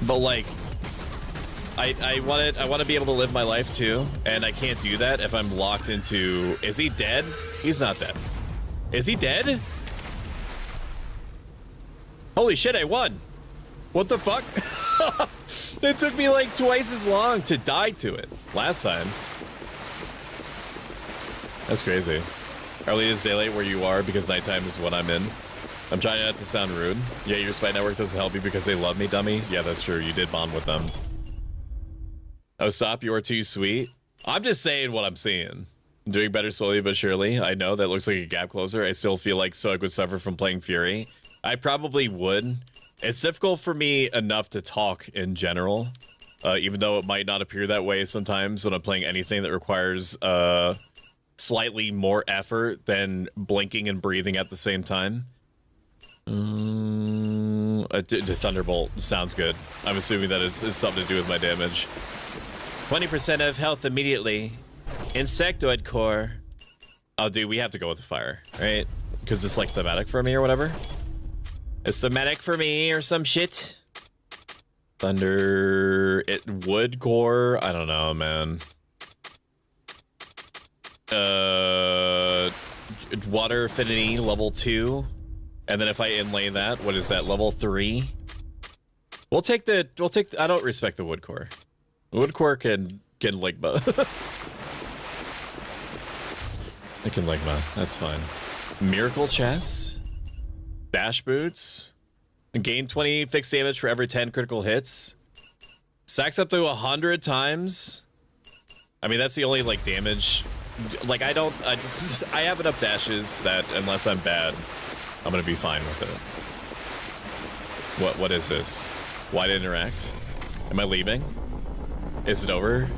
but like I want to be able to live my life too, and I can't do that if I'm locked into. Is he dead? He's not dead. Is he dead? Holy shit, I won. What the fuck? It took me like twice as long to die to it last time. That's crazy. Early is daylight where you are because nighttime is what I'm in. I'm trying not to sound rude. Yeah, your spy network doesn't help you because they love me, dummy. Yeah, that's true. You did bond with them. Oh, stop. You're too sweet. I'm just saying what I'm seeing. I'm doing better slowly but surely. I know that looks like a gap closer. I still feel like Stoic would suffer from playing Fury. I probably would. It's difficult for me enough to talk in general, even though it might not appear that way sometimes when I'm playing anything that requires slightly more effort than blinking and breathing at the same time. The Thunderbolt sounds good. I'm assuming that it's something to do with my damage. 20% of health immediately. Insectoid core. Oh, dude, we have to go with the fire, right? Because it's like thematic for me or whatever. It's thematic for me or some shit. Thunder. Wood core. I don't know, man. Water affinity level 2. And then if I inlay that, what is that? Level 3. We'll take the I don't respect the wood core. Wood core can ligma. It can ligma. That's fine. Miracle chest. Dash boots. Gain 20 fixed damage for every 10 critical hits. Stacks up to 100 times. I mean, that's the only like damage. Like I have enough dashes that unless I'm bad, I'm gonna be fine with it. What is this? Why to interact? Am I leaving? Is it over?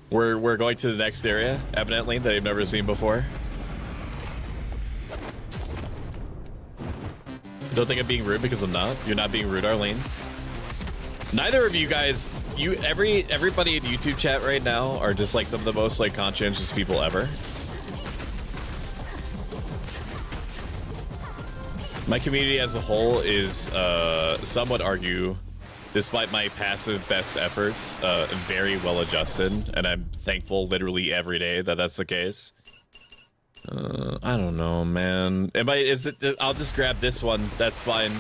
We're going to the next area, evidently, that I've never seen before. Don't think I'm being rude because I'm not. You're not being rude, Arlene. Neither of you guys, everybody in YouTube chat right now are just like some of the most like conscientious people ever. My community as a whole is, some would argue, despite my passive best efforts, very well adjusted, and I'm thankful literally every day that that's the case. I don't know, man. I'll just grab this one. That's fine.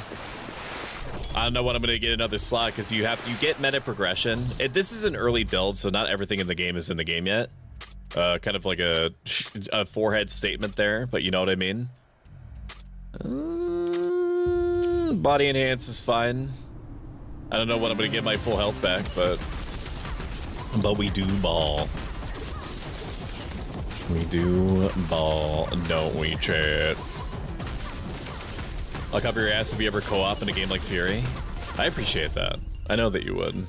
I don't know when I'm gonna get another slot because you get meta progression. This is an early build, so not everything in the game is in the game yet. Kind of like a forehead statement there, but you know what I mean. Body enhance is fine. I don't know when I'm gonna get my full health back, but we do ball. We do ball, don't we, chat? I'll cover your ass if you ever co-op in a game like Fury. I appreciate that. I know that you would.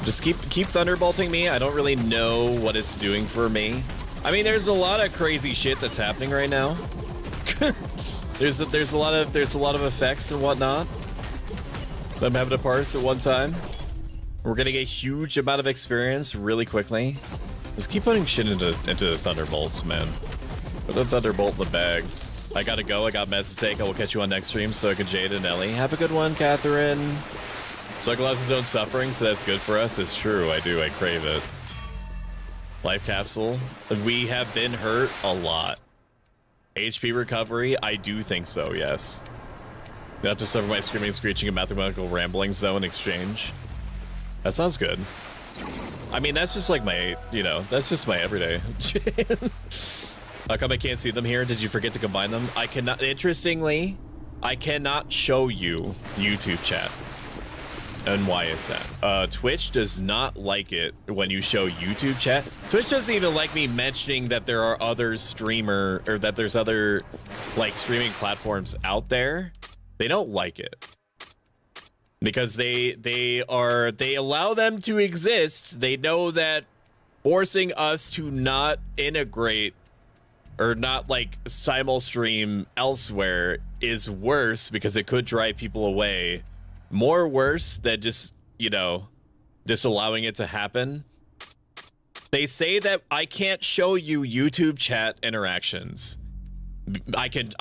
Just keep thunderbolting me. I don't really know what it's doing for me. I mean, there's a lot of crazy shit that's happening right now. there's a lot of effects and whatnot that I'm having to parse at one time. We're getting a huge amount of experience really quickly. Just keep putting shit into thunderbolts, man. Put a thunderbolt in the bag. I gotta go. I got meds to take. I will catch you on next stream. So I can Jade and Ellie. Have a good one, Catherine. Cycle has his own suffering, so that's good for us. It's true. I do. I crave it. Life capsule. We have been hurt a lot. HP recovery. I do think so. Yes. You have to suffer my screaming, screeching, and mathematical ramblings, though, in exchange. That sounds good. I mean, that's just like my, you know, that's just my everyday. How come I can't see them here? Did you forget to combine them? I cannot, interestingly, I cannot show you YouTube chat. And why is that? Twitch does not like it when you show YouTube chat. Twitch doesn't even like me mentioning that there are other that there's other, like, streaming platforms out there. They don't like it. Because they allow them to exist. They know that forcing us to not integrate or not like simul stream elsewhere is worse because it could drive people away. More worse than just, you know, just allowing it to happen. They say that I can't show you YouTube chat interactions. I can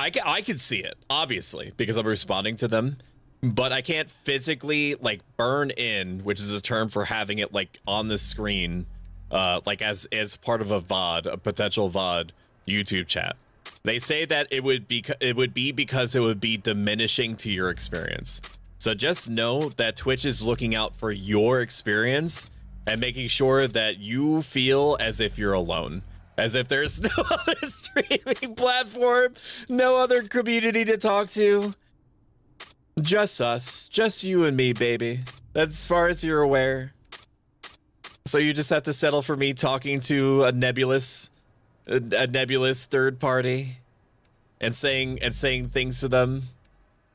see it, obviously, because I'm responding to them. But I can't physically, like, burn in, which is a term for having it, like, on the screen, like, as part of a VOD, a potential VOD YouTube chat. They say that it would be because it would be diminishing to your experience. So just know that Twitch is looking out for your experience and making sure that you feel as if you're alone. As if there's no other streaming platform, no other community to talk to. Just us. Just you and me, baby. That's as far as you're aware. So you just have to settle for me talking to a nebulous third party and saying things to them.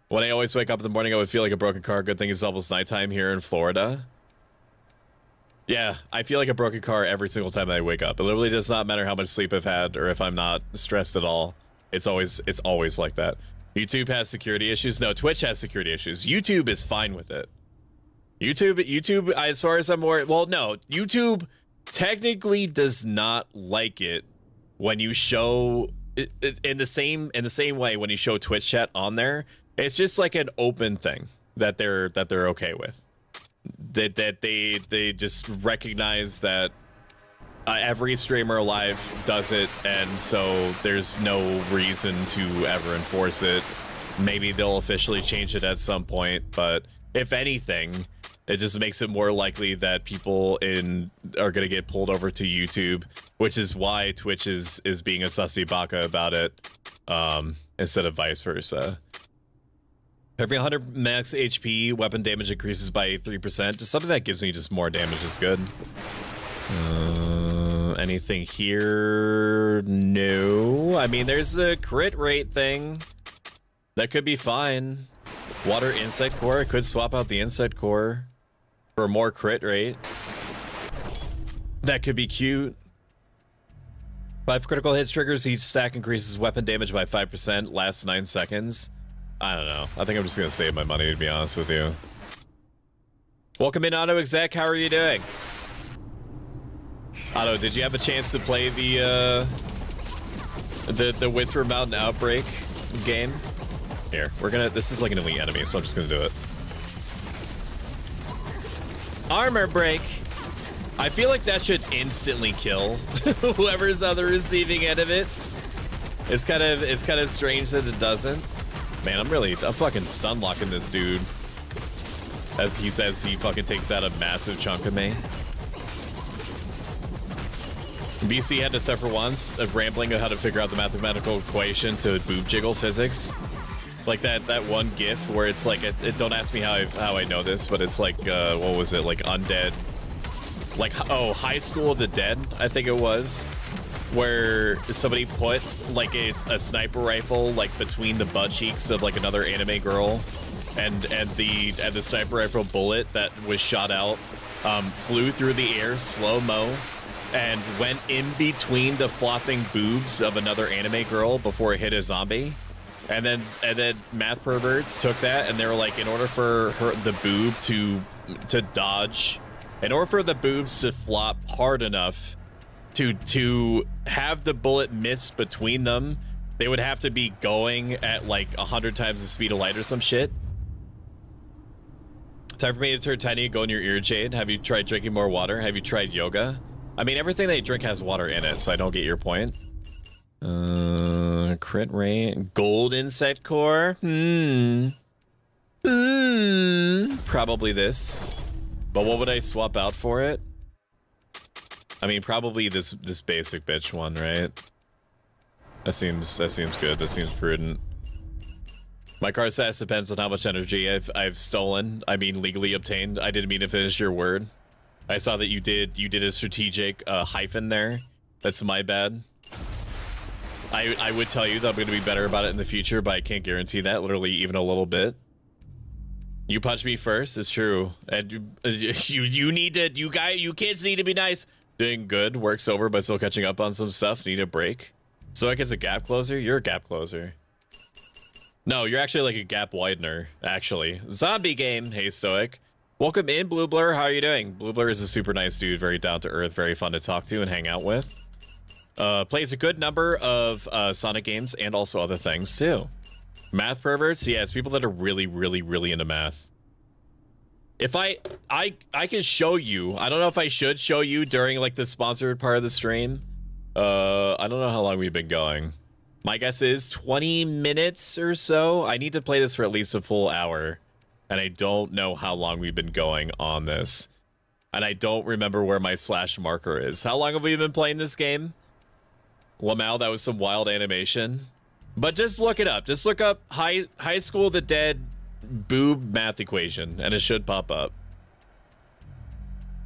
When I always wake up in the morning, I would feel like a broken car. Good thing it's almost nighttime here in Florida. Yeah, I feel like a broken car every single time I wake up. It literally does not matter how much sleep I've had or if I'm not stressed at all. It's always like that. YouTube has security issues. No, Twitch has security issues. YouTube is fine with it. YouTube, as far as I'm aware, well, no, YouTube technically does not like it when you show in the same way when you show Twitch chat on there. It's just like an open thing that they're okay with. That they just recognize that every streamer alive does it, and so there's no reason to ever enforce it. Maybe they'll officially change it at some point, but if anything, it just makes it more likely that people are going to get pulled over to YouTube, which is why Twitch is being a sussy baka about it, instead of vice versa. Every 100 max HP, weapon damage increases by 3%. Just something that gives me just more damage is good. Anything here? No. I mean, there's the crit rate thing. That could be fine. Water insect core. I could swap out the insect core for more crit rate. That could be cute. 5 critical hits triggers. Each stack increases weapon damage by 5%. Lasts 9 seconds. I don't know. I think I'm just going to save my money, to be honest with you. Welcome in, Otto Exec. How are you doing? Otto, did you have a chance to play the Whisper Mountain Outbreak game? Here, this is like an elite enemy, so I'm just gonna do it. Armor break. I feel like that should instantly kill whoever's on the receiving end of it. It's kind of strange that it doesn't. Man, I'm fucking stun locking this dude. As he says he fucking takes out a massive chunk of me. BC had to suffer once of rambling on how to figure out the mathematical equation to boob jiggle physics. Like that one gif where it's like, don't ask me how I know this, but it's like, what was it? Like undead, like, oh, High School of the Dead, I think it was, where somebody put like a sniper rifle like between the butt cheeks of like another anime girl, and the sniper rifle bullet that was shot out flew through the air slow-mo and went in between the flopping boobs of another anime girl before it hit a zombie. And then math perverts took that and they were like, in order for the boob to dodge, in order for the boobs to flop hard enough to have the bullet miss between them, they would have to be going at like 100 times the speed of light or some shit. Time for me to turn tiny and go in your ear, Jade. Have you tried drinking more water? Have you tried yoga? I mean, everything they drink has water in it, so I don't get your point. Crit rate. Gold insect core. Probably this. But what would I swap out for it? I mean, probably this basic bitch one, right? That seems good. That seems prudent. My card stats depends on how much energy I've stolen. I mean, legally obtained. I didn't mean to finish your word. I saw that you did a strategic hyphen there. That's my bad. I would tell you that I'm going to be better about it in the future, but I can't guarantee that, literally even a little bit. You punched me first, it's true. And you kids need to be nice. Doing good, work's over, but still catching up on some stuff. Need a break. Stoic is a gap closer? You're a gap closer. No, you're actually like a gap widener, actually. Zombie game. Hey, Stoic. Welcome in, Blue Blur. How are you doing? Blue Blur is a super nice dude, very down to earth, very fun to talk to and hang out with. Plays a good number of Sonic games and also other things too. Math perverts, yeah, it's people that are really, really, really into math. If I can show you, I don't know if I should show you during like the sponsored part of the stream. I don't know how long we've been going. My guess is 20 minutes or so. I need to play this for at least a full hour. And I don't know how long we've been going on this. And I don't remember where my slash marker is. How long have we been playing this game? Lamau, that was some wild animation. But just look it up. Just look up High School the Dead boob math equation, and it should pop up.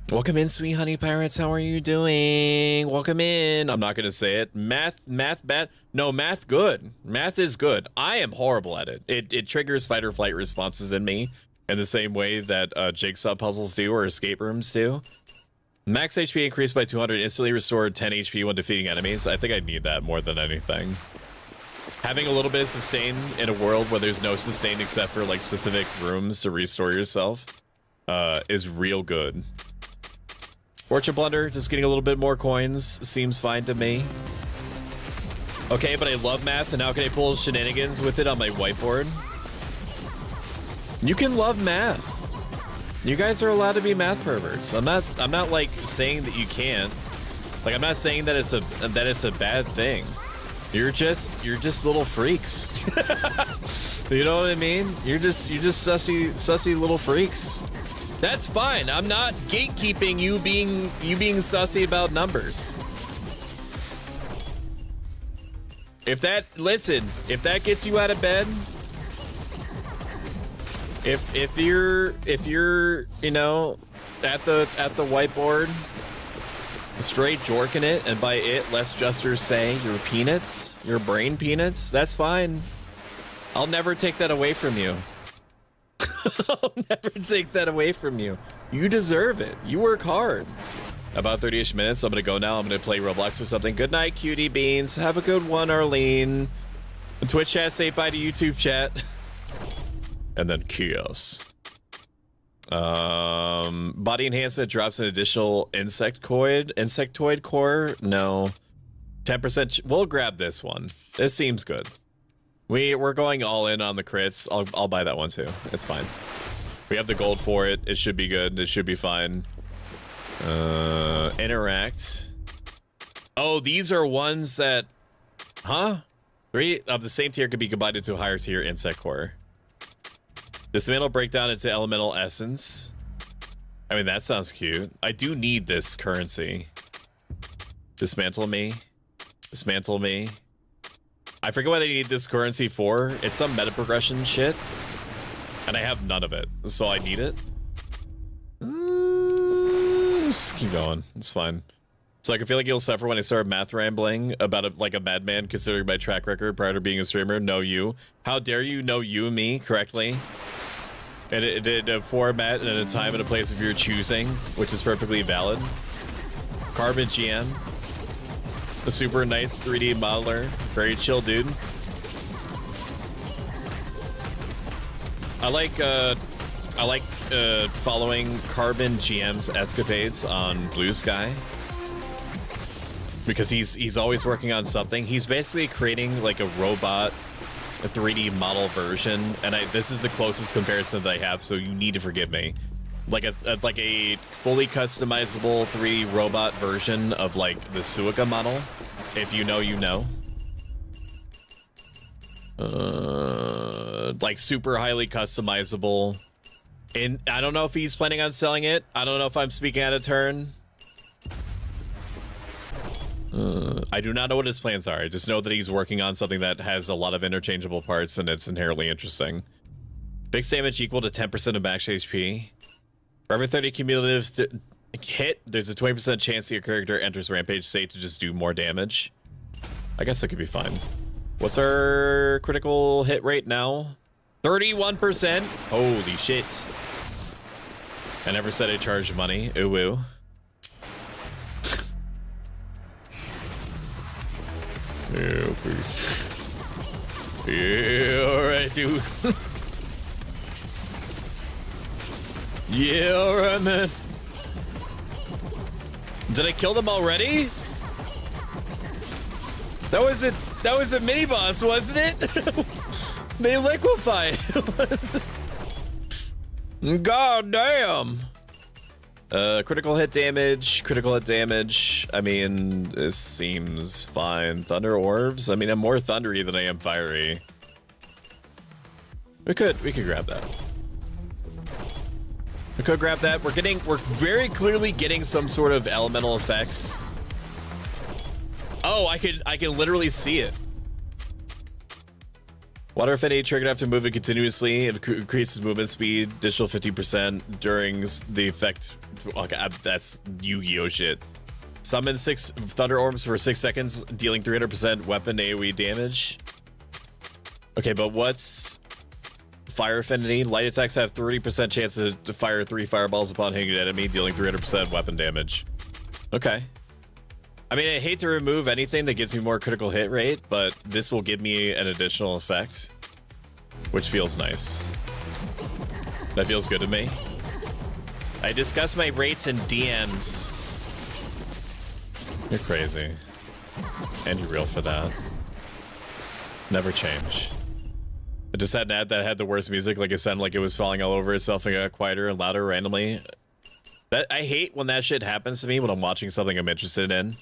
Welcome in, sweet honey pirates. How are you doing? Welcome in. I'm not gonna say it. Math bad? No, math good. Math is good. I am horrible at it. It triggers fight or flight responses in me in the same way that jigsaw puzzles do or escape rooms do. Max HP increased by 200, instantly restored 10 HP when defeating enemies. I think I need that more than anything. Having a little bit of sustain in a world where there's no sustain except for like specific rooms to restore yourself is real good. Fortune Blunder, just getting a little bit more coins seems fine to me. Okay, but I love math, and how can I pull shenanigans with it on my whiteboard? You can love math. You guys are allowed to be math perverts. I'm not like saying that you can't. Like, I'm not saying that it's a bad thing. You're just little freaks. You know what I mean? You're just sussy little freaks. That's fine. I'm not gatekeeping you being sussy about numbers. If that gets you out of bed, if you're you know at the whiteboard straight jorking it, and by it let's just say your peanuts, your brain peanuts, that's fine. I'll never take that away from you. I'll never take that away from you. You deserve it. You work hard. About 30-ish minutes. I'm gonna go now. I'm gonna play Roblox or something. Good night, cutie beans. Have a good one, Arlene. Twitch chat, say bye to YouTube chat. And then chaos. Body enhancement drops an additional insectoid core. No. 10%. We'll grab this one. This seems good. We're going all in on the crits. I'll buy that one too. It's fine. We have the gold for it. It should be good. It should be fine. Interact. Oh, these are ones that, huh? 3 of the same tier could be combined into a higher tier insect core. Dismantle breakdown into elemental essence. I mean, that sounds cute. I do need this currency. Dismantle me. Dismantle me. I forget what I need this currency for. It's some meta progression shit. And I have none of it, so I need it. Just keep going. It's fine. So I can feel like you'll suffer when I start math rambling about like a madman, considering my track record prior to being a streamer. Know you. How dare you know you me correctly? And it did a format and a time and a place of your choosing, which is perfectly valid. Carbon GM. A super nice 3D modeler. Very chill dude. I like following Carbon GM's escapades on Blue Sky. Because he's always working on something. He's basically creating like a robot, a 3D model version, and this is the closest comparison that I have, so you need to forgive me. Like a fully customizable 3D robot version of like the Suica model. If you know, you know. Like super highly customizable. And I don't know if he's planning on selling it. I don't know if I'm speaking out of turn. I do not know what his plans are. I just know that he's working on something that has a lot of interchangeable parts and it's inherently interesting. Fixed damage equal to 10% of max HP. For every 30 cumulative hit, there's a 20% chance that your character enters rampage state to just do more damage. I guess that could be fine. What's our critical hit rate now? 31%? Holy shit. I never said I charged money. Ooh, ooh. Yeah, please. Yeah, alright, dude. Yeah, alright, man. Did I kill them already? That was a mini boss, wasn't it? They liquefy. God damn. Critical hit damage, I mean, this seems fine. Thunder orbs, I mean, I'm more thundery than I am fiery. We could grab that. We could grab that. We're very clearly getting some sort of elemental effects. Oh, I can literally see it. Water affinity triggered after moving continuously. It increases movement speed, additional 50% during the effect. Okay, that's Yu-Gi-Oh shit. Summon 6 thunder orbs for 6 seconds, dealing 300% weapon AoE damage. Okay, but what's fire affinity? Light attacks have 30% chance to fire 3 fireballs upon hitting an enemy, dealing 300% weapon damage. Okay. I mean, I hate to remove anything that gives me more critical hit rate, but this will give me an additional effect, which feels nice. That feels good to me. I discuss my rates in DMs. You're crazy. And you're real for that. Never change. I just had an ad that had the worst music, like it sounded like it was falling all over itself and got quieter and louder randomly. I hate when that shit happens to me when I'm watching something I'm interested in.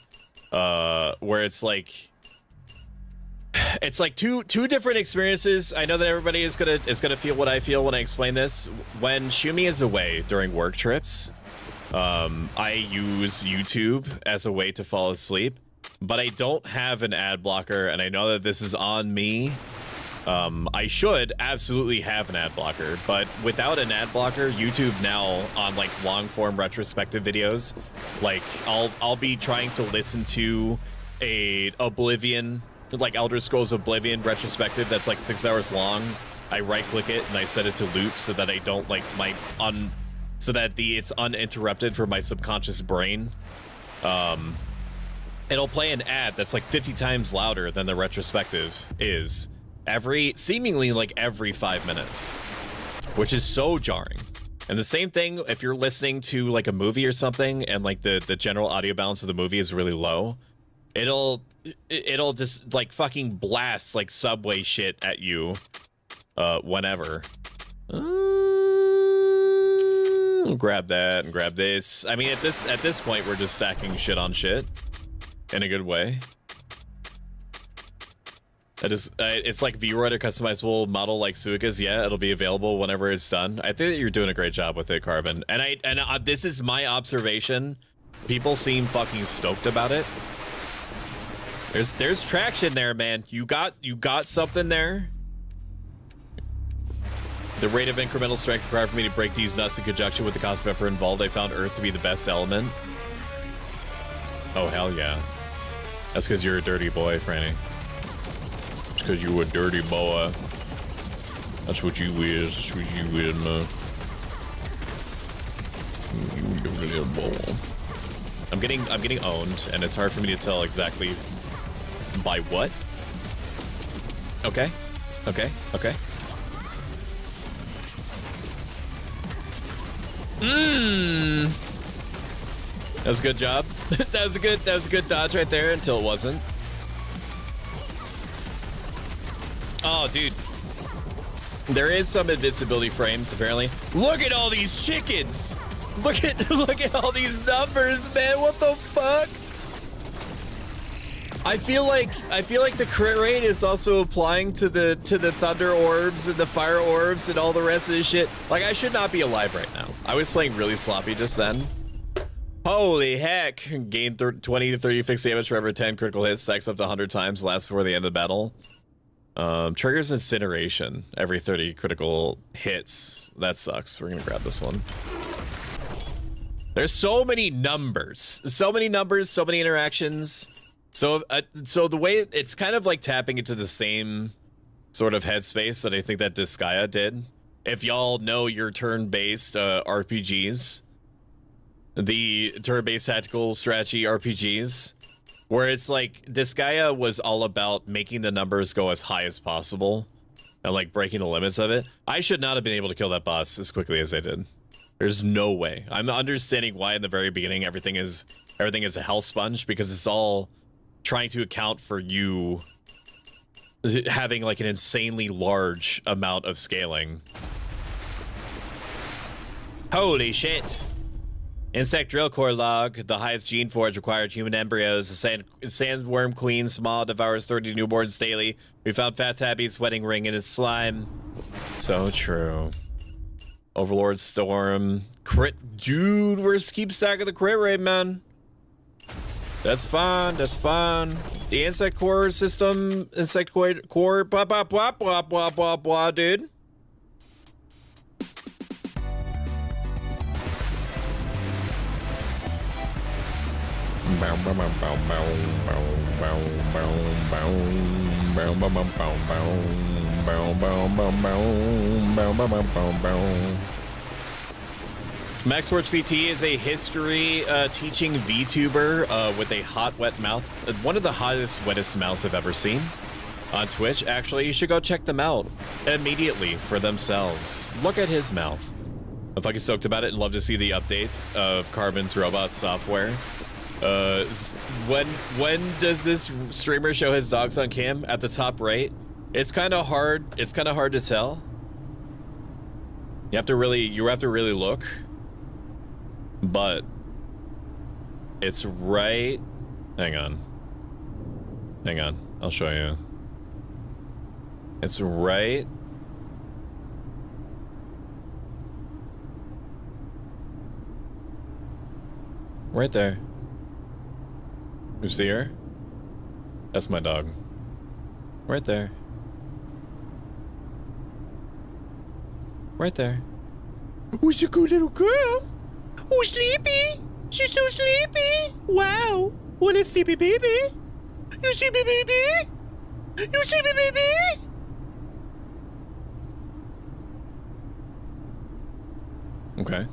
Where it's like two different experiences. I know that everybody is gonna feel what I feel when I explain this. When Shumi is away during work trips, I use YouTube as a way to fall asleep, but I don't have an ad blocker, and I know that this is on me. I should absolutely have an ad blocker, but without an ad blocker, YouTube now on like long form retrospective videos, like I'll be trying to listen to a Oblivion, like Elder Scrolls Oblivion retrospective that's like 6 hours long. I right click it and I set it to loop so that I don't like so that it's uninterrupted for my subconscious brain. It'll play an ad that's like 50 times louder than the retrospective is. Seemingly like every 5 minutes, which is so jarring. And the same thing if you're listening to like a movie or something and like the general audio balance of the movie is really low, it'll just like fucking blast like subway shit at you whenever. Grab that and grab this. I mean, at this point we're just stacking shit on shit in a good way. It's like V-Roid, a customizable model like Suika's. Yeah, it'll be available whenever it's done. I think that you're doing a great job with it, Carbon. And this is my observation. People seem fucking stoked about it. There's traction there, man. You got something there. The rate of incremental strength required for me to break these nuts in conjunction with the cost of effort involved, I found Earth to be the best element. Oh, hell yeah. That's because you're a dirty boy, Franny. Because you a dirty boy. That's what you is. That's what you is, man. I'm getting owned, and it's hard for me to tell exactly by what. Okay. Okay. Okay. That was a good job. that was a good dodge right there until it wasn't. Oh, dude. There is some invisibility frames, apparently. Look at all these chickens! Look at all these numbers, man. What the fuck? I feel like the crit rate is also applying to the thunder orbs and the fire orbs and all the rest of this shit. Like, I should not be alive right now. I was playing really sloppy just then. Holy heck. Gain 20 to 30 fixed damage for every 10 critical hits, stacks up to 100 times, lasts before the end of the battle. Triggers incineration every 30 critical hits. That sucks. We're gonna grab this one. There's so many numbers, so many interactions. So the way it's kind of like tapping into the same sort of headspace that I think that Disgaea did. If y'all know your turn-based RPGs, the turn-based tactical strategy RPGs, where it's like Disgaea was all about making the numbers go as high as possible and like breaking the limits of it. I should not have been able to kill that boss as quickly as I did. There's no way. I'm understanding why in the very beginning everything is a hell sponge, because it's all trying to account for you having like an insanely large amount of scaling. Holy shit. Insect drill core log. The hive's gene forge required human embryos. The sandworm queen small devours 30 newborns daily. We found Fat Tabby's wedding ring in its slime. So true. Overlord Storm. Crit. Dude, we're just keep stacking the crit rate, man. That's fine. That's fine. The insect core system. Insect core. Blah, blah, blah, blah, blah, blah, blah, dude. Maxforge VT is a history teaching VTuber with a hot, wet mouth. One of the hottest, wettest mouths I've ever seen on Twitch. Actually, you should go check them out immediately for themselves. Look at his mouth. I'm fucking stoked about it and love to see the updates of Carbon's robot software. When does this streamer show his dogs on cam? At the top right. It's kind of hard. It's kind of hard to tell. You have to really look. But it's right. Hang on. I'll show you. It's right. Right there. You see her? That's my dog. Right there. Right there. Who's a good little girl? Who's sleepy? She's so sleepy. Wow. What a sleepy baby. You sleepy baby? You sleepy baby? Okay.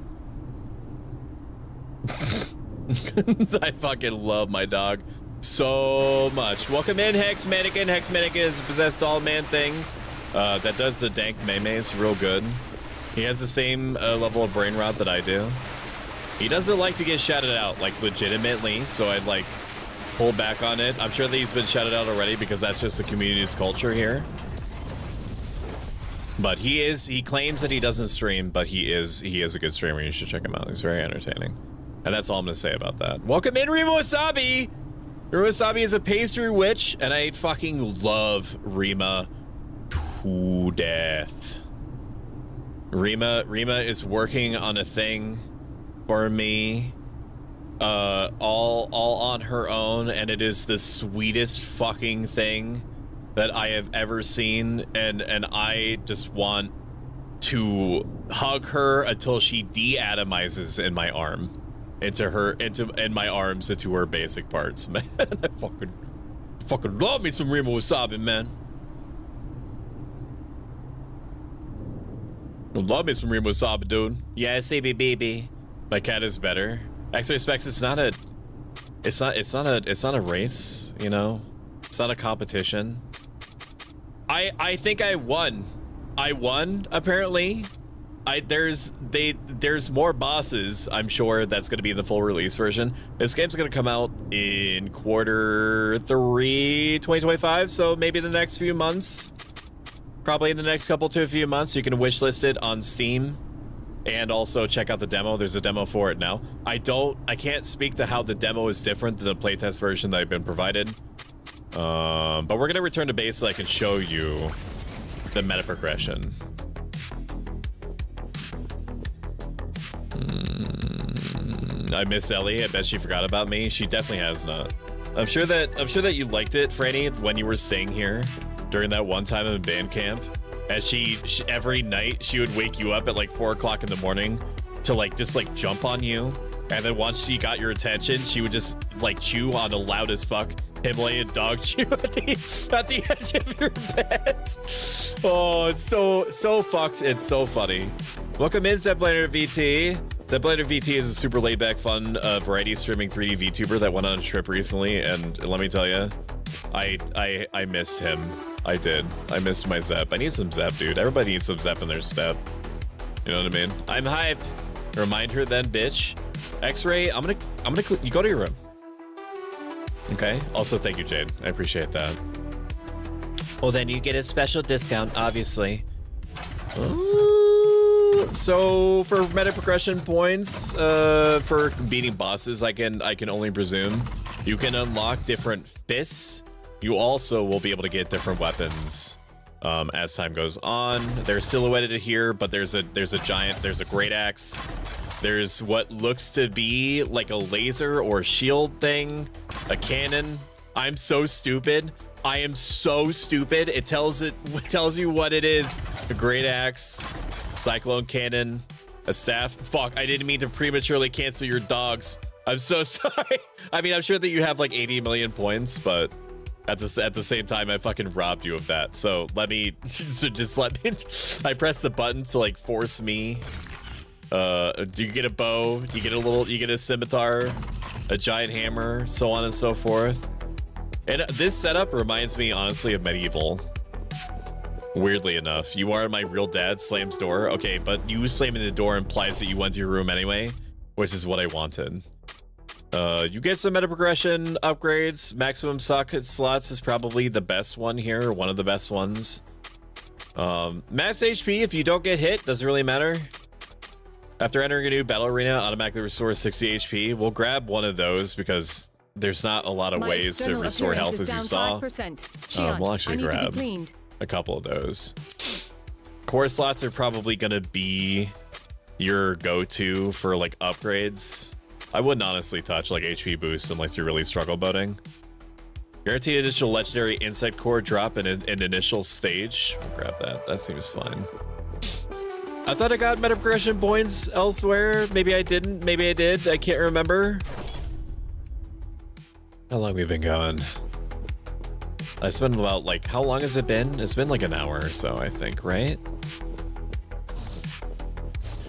I fucking love my dog so much. Welcome in, Hex Mannequin. Hex Mannequin is a possessed doll man thing that does the dank memes real good. He has the same level of brain rot that I do. He doesn't like to get shouted out, like, legitimately, so I'd, like, pull back on it. I'm sure that he's been shouted out already because that's just the community's culture here. But he claims that he doesn't stream, but he is a good streamer. You should check him out. He's very entertaining. And that's all I'm gonna say about that. Welcome in, Rima Wasabi! Rima Wasabi is a pastry witch, and I fucking love Rima to death. Rima is working on a thing for me, all on her own, and it is the sweetest fucking thing that I have ever seen, and I just want to hug her until she de-atomizes in my arm, in my arms, into her basic parts. Man, I fucking love me some Rima Wasabi, man. Love me some Remo Saba, dude. Yeah, CBBB. My cat is better. X-ray specs. It's not a race. You know, it's not a competition. I think I won. I won apparently. There's more bosses, I'm sure, that's going to be the full release version. This game's going to come out in Q3 2025, so maybe the next few months. Probably in the next couple to a few months. You can wishlist it on Steam and also check out the demo. There's a demo for it now. I can't speak to how the demo is different than the playtest version that I've been provided. But we're going to return to base so I can show you the meta progression. I miss Ellie. I bet she forgot about me. She definitely has not. I'm sure that you liked it, Franny, when you were staying here during that one time in band camp. And she every night she would wake you up at like 4 o'clock in the morning to like just like jump on you. And then once she got your attention, she would just like chew on the loud as fuck Himalayan dog chew at the edge of your bed. Oh, it's so fucked. It's so funny. Welcome in, Zeblander VT. Zeblander VT is a super laid-back, fun variety streaming 3D VTuber that went on a trip recently, and let me tell you, I missed him. I did. I missed my Zep. I need some Zep, dude. Everybody needs some Zep in their step. You know what I mean? I'm hype. Remind her then, bitch. X-Ray, I'm gonna you go to your room. Okay. Also, thank you, Jade. I appreciate that. Well, then you get a special discount, obviously. So for meta progression points, for beating bosses, I can only presume you can unlock different fists. You also will be able to get different weapons as time goes on. They're silhouetted here, but there's a giant, there's a great axe. There's what looks to be like a laser or shield thing, a cannon. I'm so stupid. I am so stupid. It tells you what it is. A great axe, cyclone cannon, a staff. Fuck, I didn't mean to prematurely cancel your dogs. I'm so sorry. I mean, I'm sure that you have like 80 million points, but at the same time, I fucking robbed you of that. So just let me. I pressed the button to like force me. You get a bow, you get a scimitar, a giant hammer, so on and so forth. And this setup reminds me, honestly, of Medieval. Weirdly enough, you are my real dad slams door. Okay, but you slamming the door implies that you went to your room anyway, which is what I wanted. You get some meta progression upgrades. Maximum socket slots is probably the best one here, or one of the best ones. Max HP, if you don't get hit, doesn't really matter. After entering a new battle arena, automatically restores 60 HP. We'll grab one of those because there's not a lot of ways to restore health, as you saw. We'll actually grab a couple of those. Core slots are probably going to be your go-to for like upgrades. I wouldn't honestly touch like HP boosts unless you're really struggle boating. Guaranteed additional legendary insect core drop in an initial stage. We'll grab that. That seems fine. I thought I got meta progression points elsewhere. Maybe I didn't. Maybe I did. I can't remember. How long we've been going? It's been about like, how long has it been? It's been like an hour or so, I think, right?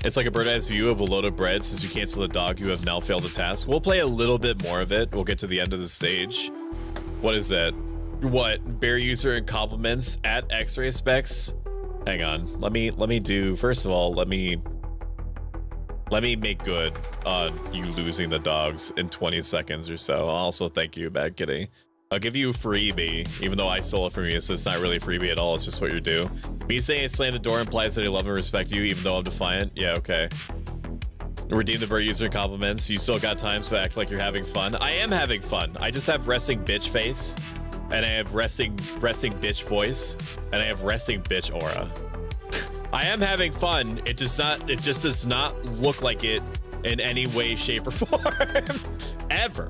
It's like a bird's view of a load of bread. Since you cancel the dog, you have now failed the task. We'll play a little bit more of it. We'll get to the end of the stage. What is that? What? Bear user and compliments at X-ray specs? Hang on. Let me do, first of all, let me make good on you losing the dogs in 20 seconds or so. Also, thank you, Bad Kitty. I'll give you a freebie, even though I stole it from you, so it's not really a freebie at all. It's just what you're due. Me saying I slammed the door implies that I love and respect you, even though I'm defiant. Yeah, okay. Redeem the bird user compliments. You still got time, so act like you're having fun. I am having fun. I just have resting bitch face, and I have resting bitch voice, and I have resting bitch aura. I am having fun. It just does not look like it in any way, shape, or form. Ever.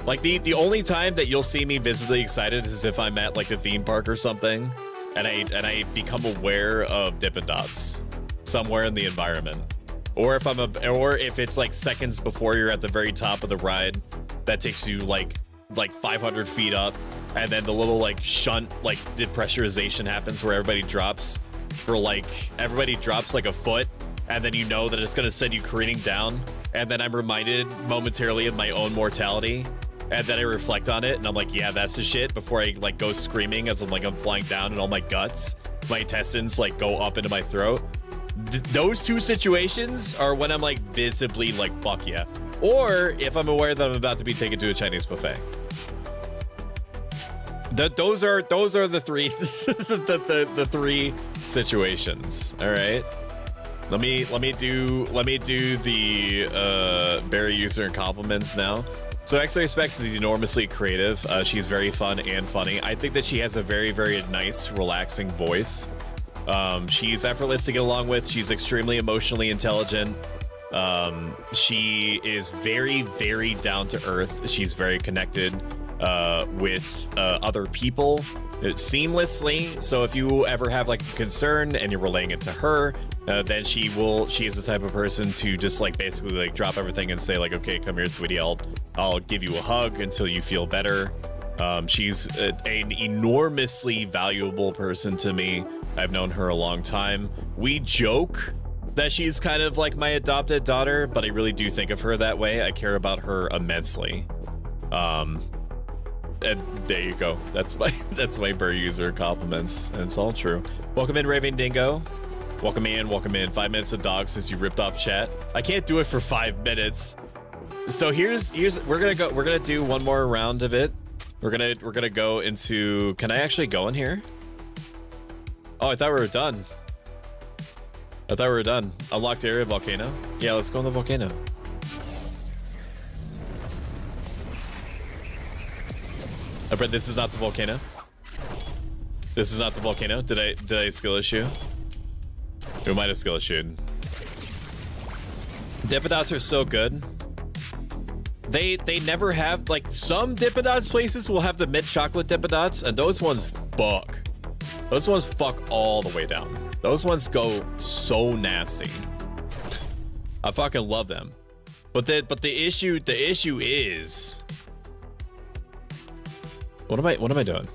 Like the only time that you'll see me visibly excited is if I'm at like a theme park or something, and I become aware of Dippin' Dots somewhere in the environment, or if it's like seconds before you're at the very top of the ride, that takes you like 500 feet up, and then the little like shunt like depressurization happens where everybody drops for like everybody drops like a foot, and then you know that it's gonna send you careening down, and then I'm reminded momentarily of my own mortality, and then I reflect on it, and I'm like, yeah, that's the shit, before I like go screaming as I'm flying down, and all my guts, my intestines like go up into my throat. Those two situations are when I'm like visibly like, fuck yeah. Or if I'm aware that I'm about to be taken to a Chinese buffet. Those are the three the three situations. All right. Let me do the Barry user and compliments now. So X-Ray Specs is enormously creative. She's very fun and funny. I think that she has a very, very nice, relaxing voice. She's effortless to get along with. She's extremely emotionally intelligent. She is very, very down to earth. She's very connected with other people seamlessly. So if you ever have like a concern and you're relaying it to her, then she is the type of person to just like basically like drop everything and say like, okay, come here, sweetie, I'll give you a hug until you feel better. She's an enormously valuable person to me. I've known her a long time. We joke that she's kind of like my adopted daughter, but I really do think of her that way. I care about her immensely. And there you go. That's my Burr user compliments, and it's all true. Welcome in, Raving Dingo. Welcome in, welcome in. 5 minutes of dog since you ripped off chat. I can't do it for 5 minutes. So here's we're gonna do one more round of it. We're gonna go into. Can I actually go in here? Oh, I thought we were done. Unlocked area, volcano. Yeah, let's go in the volcano. I bet this is not the volcano. This is not the volcano. Did I skill issue? We might have skill issued. Dippin' are so good. They never have, like, some Dippin' places will have the mint chocolate Dippin', and those ones fuck. Those ones fuck all the way down. Those ones go so nasty. I fucking love them. But the issue is, what am I doing?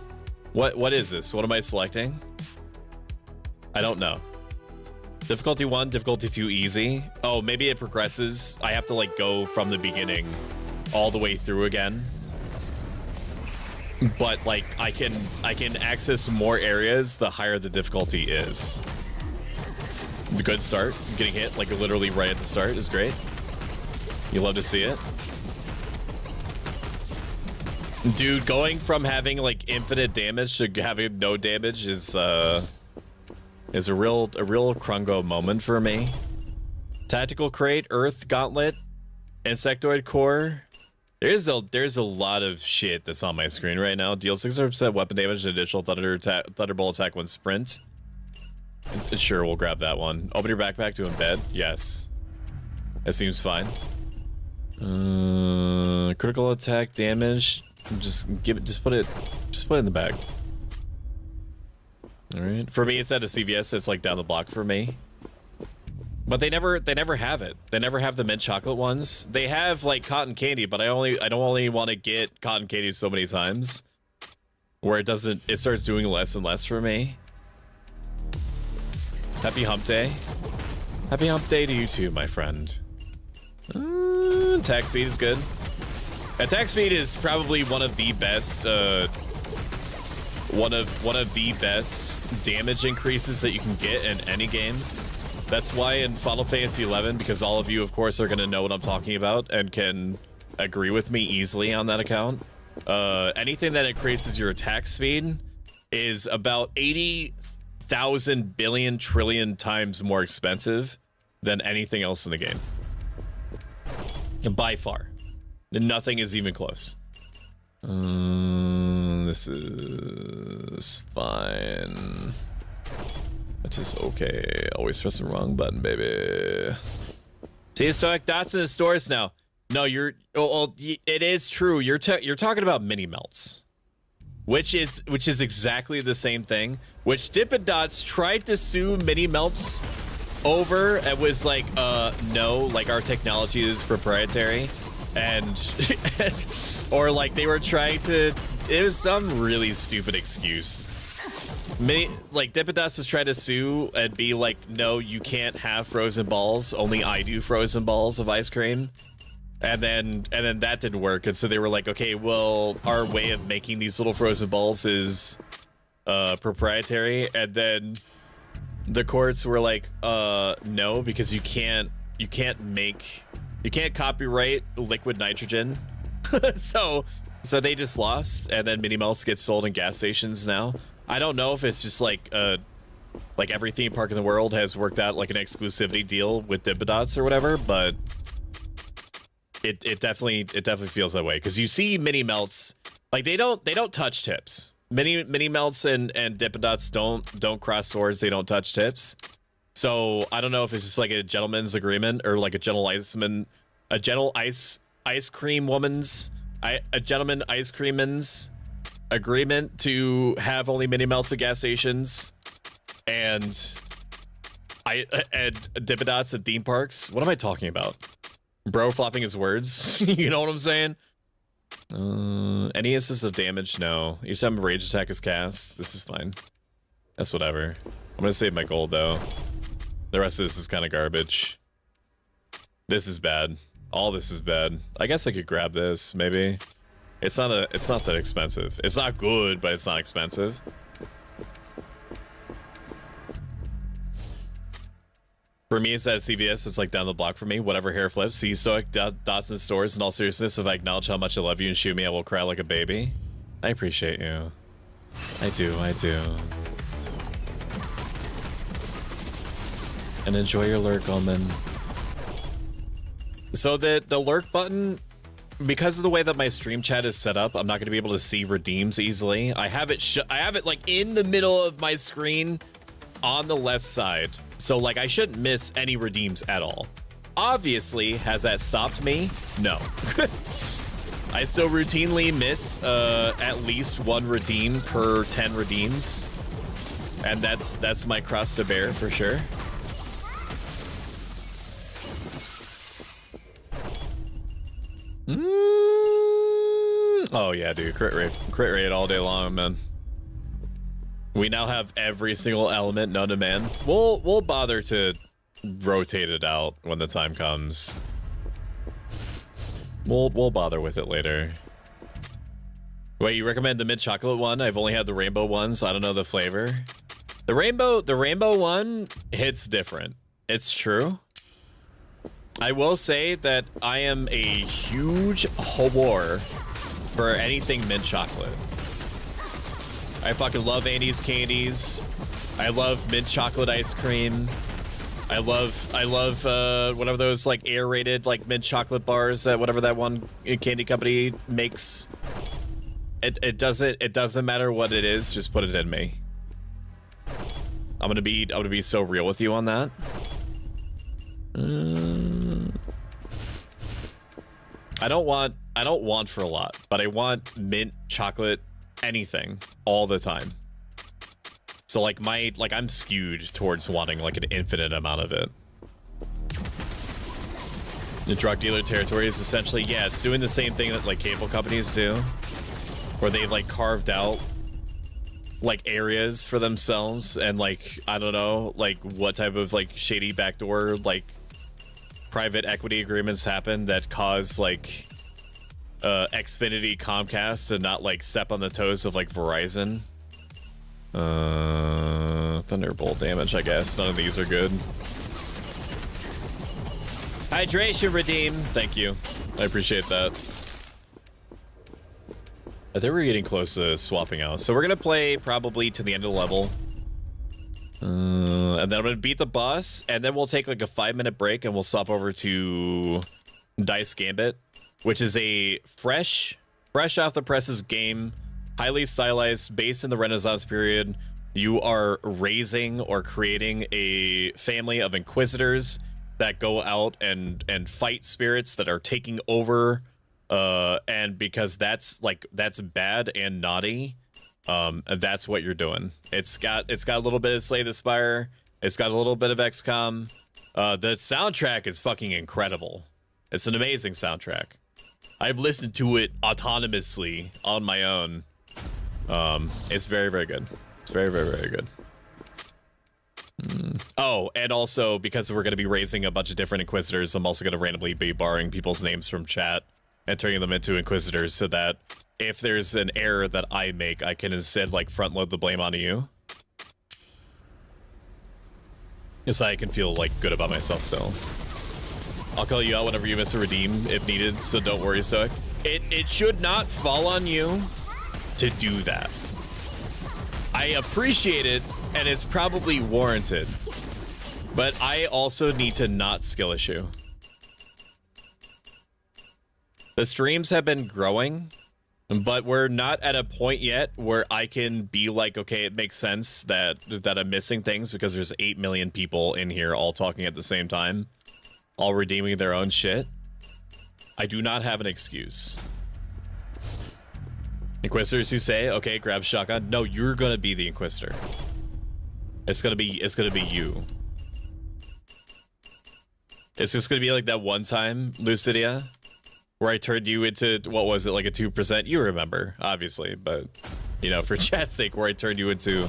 What is this? What am I selecting? I don't know. Difficulty 1, difficulty 2, easy. Oh, maybe it progresses. I have to like go from the beginning all the way through again. But like I can access more areas the higher the difficulty is. The good start, getting hit like literally right at the start is great. You love to see it. Dude, going from having like infinite damage to having no damage is a real Krungo moment for me. Tactical crate, Earth Gauntlet, Insectoid Core. There's a lot of shit that's on my screen right now. Deal 600% weapon damage and additional thunderbolt attack when sprint. Sure, we'll grab that one. Open your backpack to embed. Yes, that seems fine. Critical attack damage. Just put it in the bag. All right. For me, it's at a CVS. It's like down the block for me. But they never have it. They never have the mint chocolate ones. They have like cotton candy, but I don't only want to get cotton candy so many times where it starts doing less and less for me. Happy hump day. Happy hump day to you too, my friend. Attack speed is good. Attack speed is probably one of the best one of the best damage increases that you can get in any game. That's why in Final Fantasy XI, because all of you, of course, are going to know what I'm talking about and can agree with me easily on that account. Anything that increases your attack speed is about 80,000 billion trillion times more expensive than anything else in the game. By far. Nothing is even close. This is fine. That is okay. Always press the wrong button, baby. See, Stoic Dots in the stores now. No, it is true. You're talking about mini melts, which is exactly the same thing. Which Dippin' Dots tried to sue mini melts over and was like, no, like our technology is proprietary, and or like they were trying to. It was some really stupid excuse. Like Dipidas is trying to sue and be like, no, you can't have frozen balls. Only I do frozen balls of ice cream. And then that didn't work. And so they were like, okay, well, our way of making these little frozen balls is proprietary. And then the courts were like, no, because you can't copyright liquid nitrogen. so they just lost, and then Minnie Mouse gets sold in gas stations now. I don't know if it's just like every theme park in the world has worked out like an exclusivity deal with Dipidots or whatever, but it definitely feels that way because you see Mini Melts like they don't touch tips. Mini Melts and Dipidots don't cross swords. They don't touch tips. So I don't know if it's just like a gentleman's agreement or like a gentleman ice creamman's agreement to have only Mini Melts at gas stations and Dipidots at theme parks. What am I talking about? Bro flopping his words. You know what I'm saying? Any instance of damage? No. Each time a rage attack is cast. This is fine. That's whatever. I'm gonna save my gold though. The rest of this is kind of garbage. This is bad. All this is bad. I guess I could grab this, maybe. It's not that expensive. It's not good, but it's not expensive. For me, it's at CVS. It's like down the block for me. Whatever hair flips. See stoic dots in stores. In all seriousness, if I acknowledge how much I love you and shoot me, I will cry like a baby. I appreciate you. I do. And enjoy your lurk, Omen. So the lurk button, because of the way that my stream chat is set up, I'm not going to be able to see redeems easily. I have it like in the middle of my screen on the left side. So like I shouldn't miss any redeems at all. Obviously, has that stopped me? No. I still routinely miss at least one redeem per 10 redeems. And that's my cross to bear for sure. Oh yeah, dude, crit rate all day long, man. We now have every single element known to man. We'll bother to rotate it out when the time comes. We'll bother with it later. Wait, you recommend the mint chocolate one? I've only had the rainbow one, so I don't know the flavor. The rainbow one hits different. It's true. I will say that I am a huge whore for anything mint chocolate. I fucking love Annie's candies. I love mint chocolate ice cream. I love one of those like aerated like mint chocolate bars that whatever that one candy company makes. It doesn't matter what it is, just put it in me. I'm gonna be so real with you on that. I don't want for a lot, but I want mint chocolate anything all the time. So like I'm skewed towards wanting like an infinite amount of it. The drug dealer territory is essentially, yeah, it's doing the same thing that like cable companies do, where they've like carved out like areas for themselves and like, I don't know, like what type of like shady backdoor like private equity agreements happen that cause like Xfinity Comcast to not like step on the toes of like Verizon. Thunderbolt damage, I guess. None of these are good. Hydration redeem. Thank you. I appreciate that. I think we're getting close to swapping out. So we're gonna play probably to the end of the level. And then I'm gonna beat the boss, and then we'll take like a 5-minute break and we'll swap over to Dice Gambit, which is a fresh off the presses game, highly stylized, based in the Renaissance period. You are raising or creating a family of inquisitors that go out and fight spirits that are taking over, and because that's bad and naughty. That's what you're doing. It's got a little bit of Slay the Spire. It's got a little bit of XCOM. The soundtrack is fucking incredible. It's an amazing soundtrack. I've listened to it autonomously on my own. It's very, very good. It's very, very, very good. Oh, and also, because we're going to be raising a bunch of different Inquisitors, I'm also going to randomly be borrowing people's names from chat and turning them into Inquisitors so that if there's an error that I make, I can instead, like, front-load the blame onto you. So I can feel, like, good about myself still. I'll call you out whenever you miss a redeem if needed, so don't worry, Stoic. It should not fall on you to do that. I appreciate it, and it's probably warranted. But I also need to not skill issue. The streams have been growing, but we're not at a point yet where I can be like, okay, it makes sense that I'm missing things because there's 8 million people in here all talking at the same time, all redeeming their own shit. I do not have an excuse. Inquisitors who say, okay, grab shotgun. No, you're gonna be the Inquisitor. It's gonna be you. It's just gonna be like that one time, Lucidia, where I turned you into, what was it, like a 2%? You remember, obviously, but, you know, for chat's sake, where I turned you into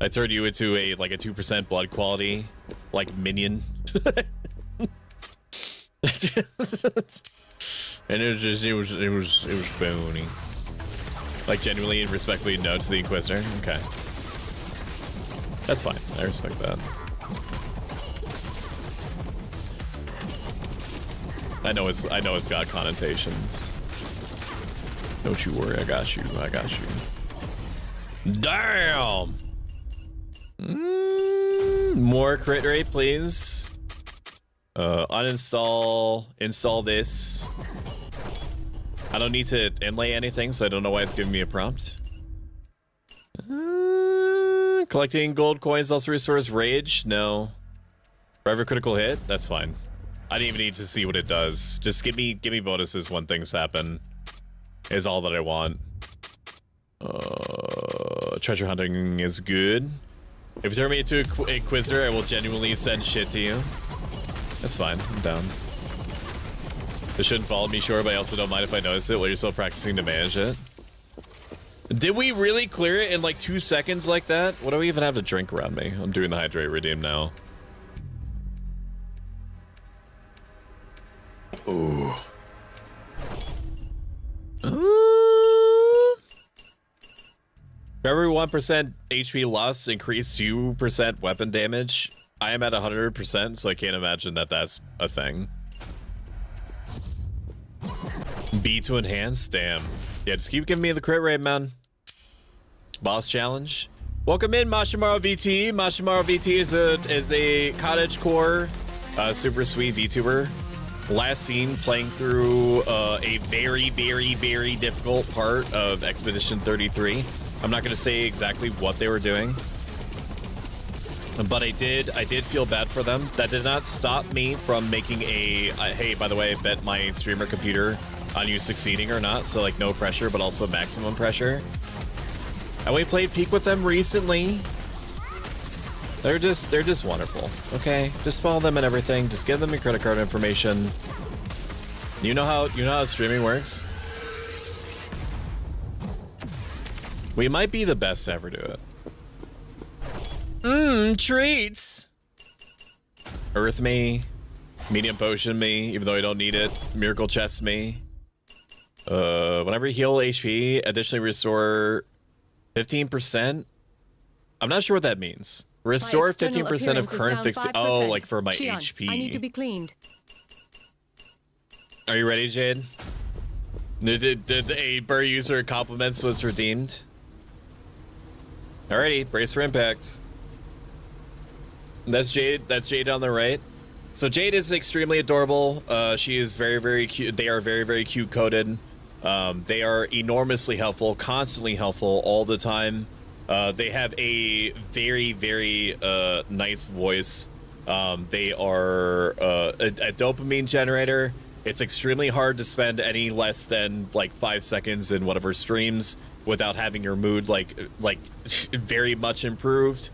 a, like a 2% blood quality, like, minion. And it was phony. Like, genuinely and respectfully no to the Inquisitor? Okay. That's fine, I respect that. I know it's got connotations. Don't you worry, I got you. Damn! More crit rate, please. Uninstall, install this. I don't need to inlay anything, so I don't know why it's giving me a prompt. Collecting gold coins also restores rage? No. Forever critical hit? That's fine. I didn't even need to see what it does. Just give me bonuses when things happen. Is all that I want. Treasure hunting is good. If you turn me into a Inquisitor, I will genuinely send shit to you. That's fine. I'm down. This shouldn't follow me, sure, but I also don't mind if I notice it while you're still practicing to manage it. Did we really clear it in like 2 seconds like that? What do we even have to drink around me? I'm doing the hydrate redeem now. Ooh. For every 1% HP loss, increase 2% weapon damage. I am at 100%, so I can't imagine that that's a thing. B to enhance? Damn. Yeah, just keep giving me the crit rate, man. Boss challenge. Welcome in, Mashimaru VT. Mashimaru VT is a cottage core, super sweet VTuber. Last seen playing through a very, very, very difficult part of Expedition 33. I'm not going to say exactly what they were doing, but I did feel bad for them. That did not stop me from making a hey, by the way, I bet my streamer computer on you succeeding or not, so like no pressure, but also maximum pressure. And we played Peak with them recently. They're just wonderful. Okay, just follow them and everything. Just give them your credit card information. You know how streaming works. We might be the best to ever do it. Treats. Earth me, medium potion me, even though I don't need it. Miracle chest me. Whenever you heal HP, additionally restore 15%. I'm not sure what that means. Restore 15% of current fixed. Oh, like for my Shion, HP. I need to be cleaned. Are you ready, Jade? Did a Burr user compliments was redeemed? Alrighty, brace for impact. That's Jade. That's Jade on the right. So Jade is extremely adorable. She is very, very cute. They are very, very cute coded. They are enormously helpful, constantly helpful all the time. They have a very, very nice voice. They are a dopamine generator. It's extremely hard to spend any less than like 5 seconds in whatever streams without having your mood like very much improved.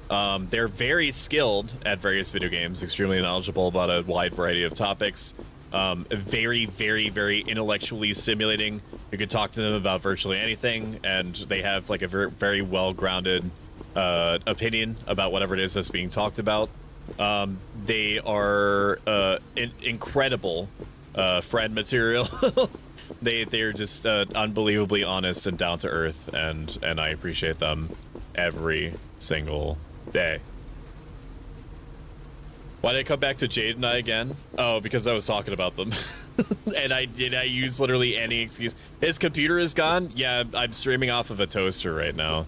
They're very skilled at various video games, extremely knowledgeable about a wide variety of topics. Very, very, very intellectually stimulating. You can talk to them about virtually anything, and they have like a very, very well-grounded opinion about whatever it is that's being talked about. They are incredible friend material. They're just unbelievably honest and down to earth, and I appreciate them every single day. Why did I come back to Jade and I again? Oh, because I was talking about them. And I use literally any excuse. His computer is gone? Yeah, I'm streaming off of a toaster right now.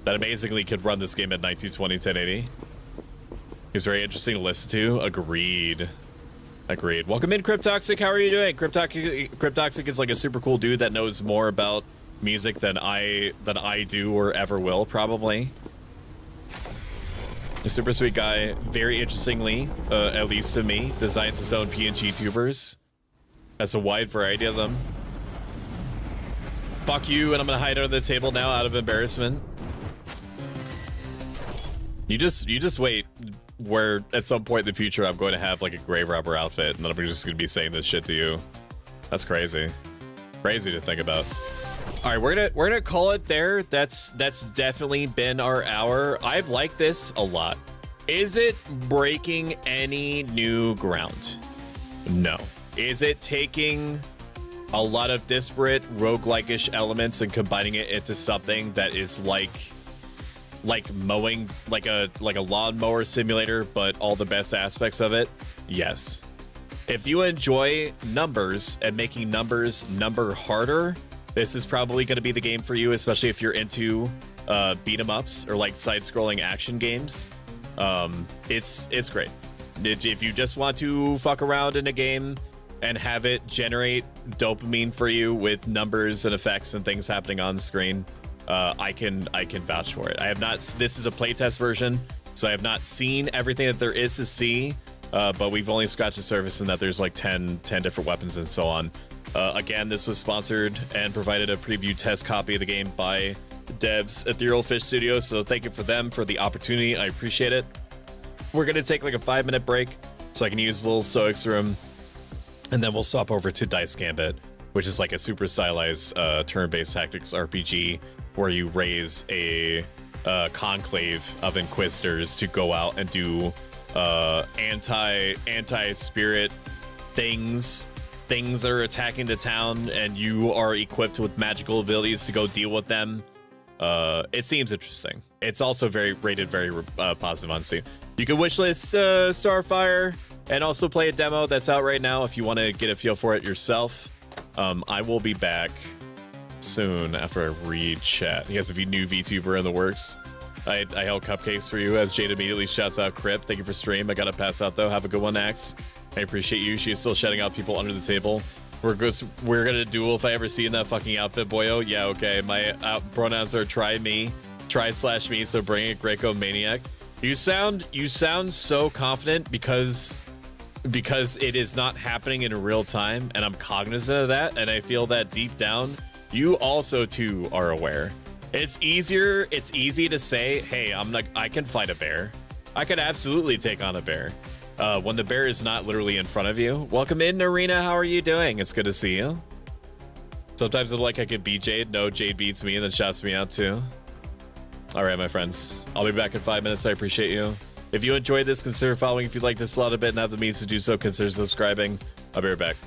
That amazingly could run this game at 1920, 1080. He's very interesting to listen to. Agreed. Agreed. Welcome in, Cryptoxic. How are you doing? Cryptoxic is like a super cool dude that knows more about music than I do or ever will, probably. A super sweet guy. Very interestingly, at least to me, designs his own PNG tubers. Has a wide variety of them. Fuck you, and I'm gonna hide under the table now out of embarrassment. You just wait. Where at some point in the future I'm going to have like a grave robber outfit, and then I'm just going to be saying this shit to you. That's crazy. Crazy to think about. All right, we're gonna call it there. That's definitely been our hour. I've liked this a lot. Is it breaking any new ground? No. Is it taking a lot of disparate roguelike-ish elements and combining it into something that is like mowing, like a lawnmower simulator, but all the best aspects of it? Yes. If you enjoy numbers and making numbers number harder, this is probably going to be the game for you, especially if you're into beat 'em ups or like side-scrolling action games. It's great. If you just want to fuck around in a game and have it generate dopamine for you with numbers and effects and things happening on the screen, I can vouch for it. I have not. This is a playtest version, so I have not seen everything that there is to see. But we've only scratched the surface in that there's like 10 different weapons and so on. Again, this was sponsored and provided a preview test copy of the game by the devs at the Earl Fish Studio. So thank you for them for the opportunity. I appreciate it. We're gonna take like a 5-minute break so I can use a little Stoics room, and then we'll swap over to Dice Gambit, which is like a super stylized turn-based tactics RPG where you raise a conclave of inquisitors to go out and do anti-spirit things that are attacking the town, and you are equipped with magical abilities to go deal with them. It seems interesting. It's also rated very positive on Steam. You can wishlist Starfire and also play a demo that's out right now if you want to get a feel for it yourself. I will be back soon after I read chat. He has a new VTuber in the works. I held cupcakes for you as Jade immediately shouts out Crip. Thank you for stream. I gotta pass out though. Have a good one, Axe. I appreciate you. She is still shouting out people under the table. We're gonna duel if I ever see you in that fucking outfit, boyo. Yeah, okay. My pronouns are try me, try/me. So bring it, Greco Maniac. You sound so confident because it is not happening in real time, and I'm cognizant of that, and I feel that deep down you also too are aware. It's easy to say, hey, I can fight a bear. I could absolutely take on a bear. When the bear is not literally in front of you. Welcome in, Arena. How are you doing? It's good to see you. Sometimes I'm like I could beat Jade. No, Jade beats me and then shouts me out too. All right, my friends. I'll be back in 5 minutes. I appreciate you. If you enjoyed this, consider following. If you'd like this a lot a bit and have the means to do so, consider subscribing. I'll be right back.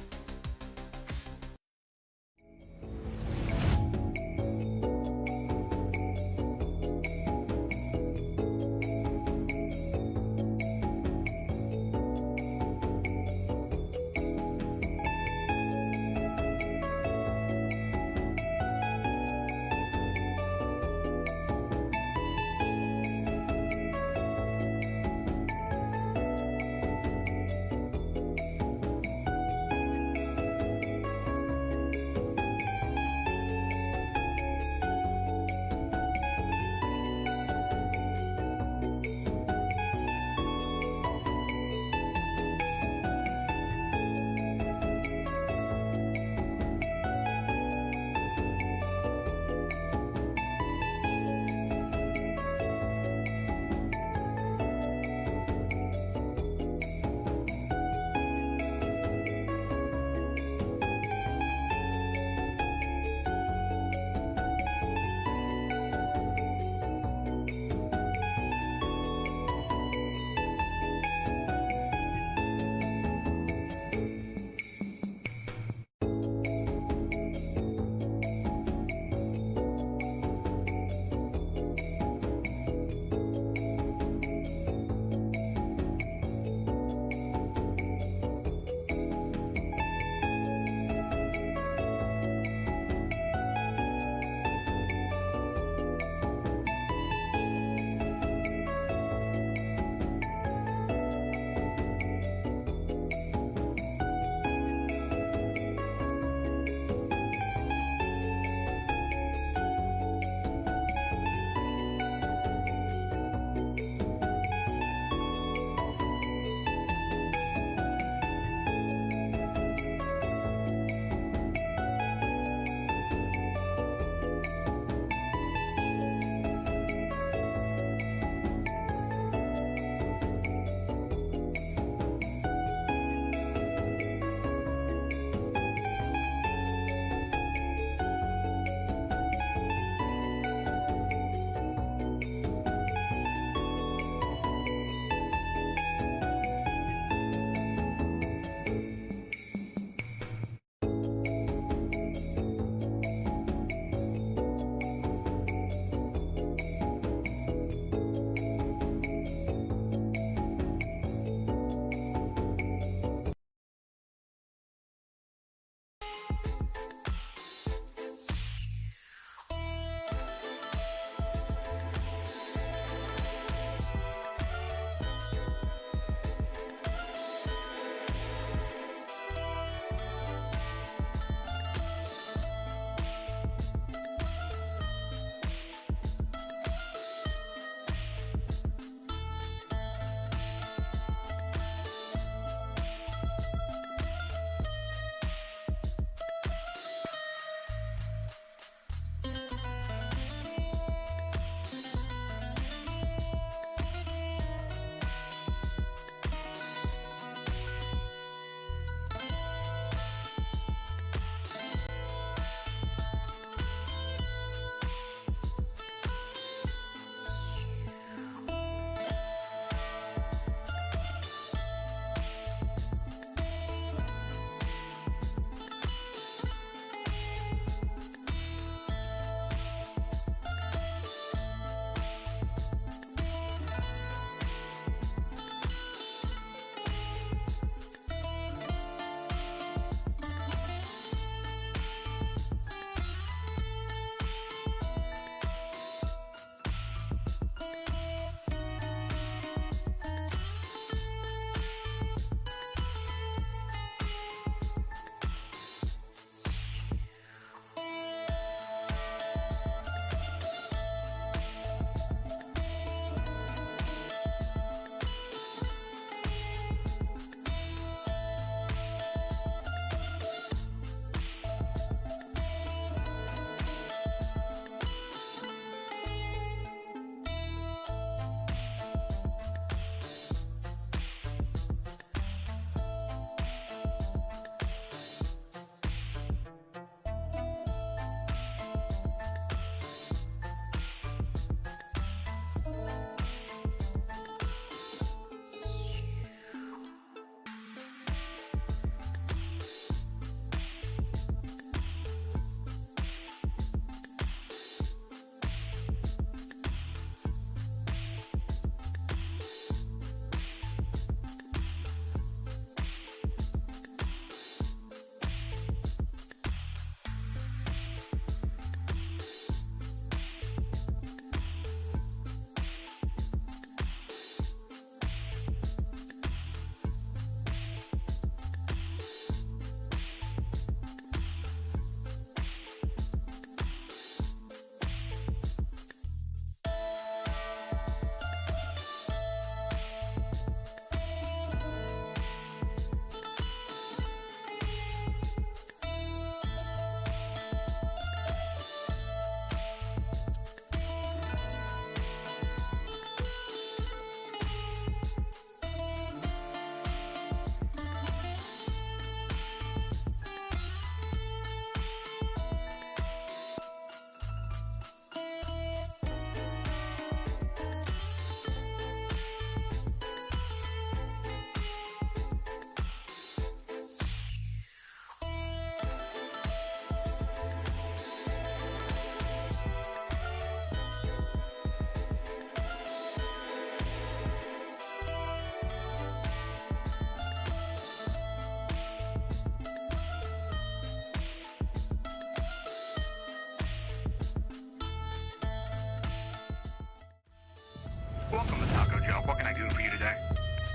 Welcome to Taco Joe. What can I do for you today?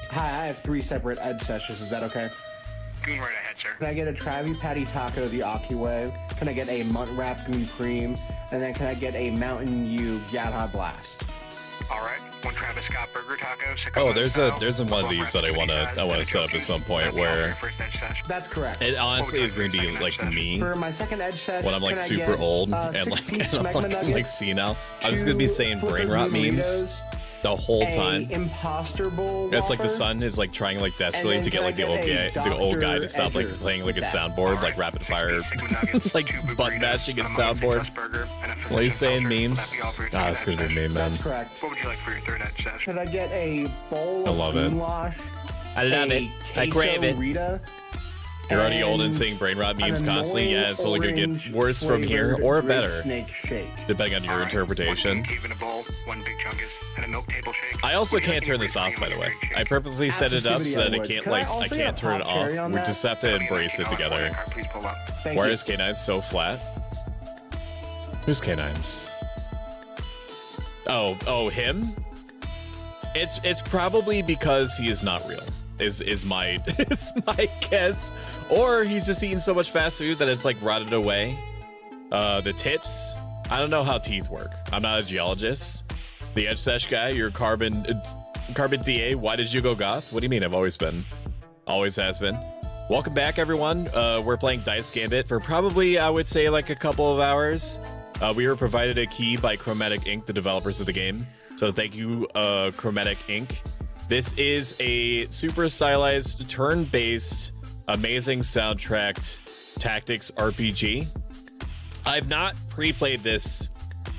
Hi, I have 3 separate edge sessions. Is that okay? Going right ahead, sir. Can I get a Travi Patty Taco the Aki way? Can I get a Mutt Wrap Goon Cream? And then can I get a Mountain Dew Yadha Blast? All right. 1 Travis Scott Burger Taco. Oh, there's one of these that I wanna set up at some point where That's correct. it honestly is gonna be like me For my second edge session, when I'm like can I super get, old and 6 like piece I'm Smegma like Nuggets, senile. I'm just gonna be 2 saying brain Flipper rot Blue memes Doritos, the whole a time. Imposter Bowl It's like the Whopper, son is like trying like desperately and to then get like can I get the old guy Dr. to stop like Edger playing like a with that? soundboard, like rapid fire, like butt mashing his soundboard while he's saying memes. Ah, it's gonna be a meme, man. That's correct. What would you like for your third edge session? Could I get a bowl I of love it. goulash? I love it. I crave it. Rita, You're already old and and saying brain rot memes an constantly. Yeah, it's only gonna get orange worse from here or flavored better, Snake shake. depending on your interpretation. 1 cave in a bowl, 1 big chungus, and a milk table shake. I also Would you can't like turn any this off, cream by on the your way. drink shake? I purposely set it up so that it Absolutely, can't I like would. I Could I can't turn it also get a off. hot cherry on We that? just have to embrace it together. Please pull up. Thank Why you. is K9 so flat? Who's K9's? Oh, him? It's probably because he is not real. Is my is my guess, or he's just eating so much fast food that it's like rotted away. The tips. I don't know how teeth work. I'm not a geologist. The edge sesh guy, you're carbon DA. Why did you go goth? What do you mean? I've always been, always has been. Welcome back, everyone. We're playing Dice Gambit for probably, I would say, like a couple of hours. We were provided a key by Chromatic Ink, the developers of the game. So thank you, Chromatic Ink. This is a super stylized, turn-based, amazing soundtracked tactics RPG. I've not pre-played this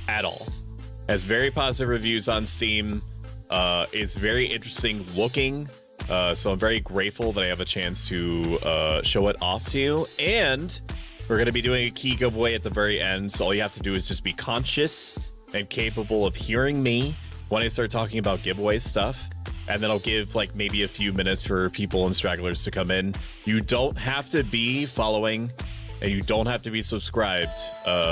at all. Has very positive reviews on Steam. Is very interesting looking. So I'm very grateful that I have a chance to show it off to you. And we're going to be doing a key giveaway at the very end. So all you have to do is just be conscious and capable of hearing me when I start talking about giveaway stuff. And then I'll give like maybe a few minutes for people and stragglers to come in. You don't have to be following and you don't have to be subscribed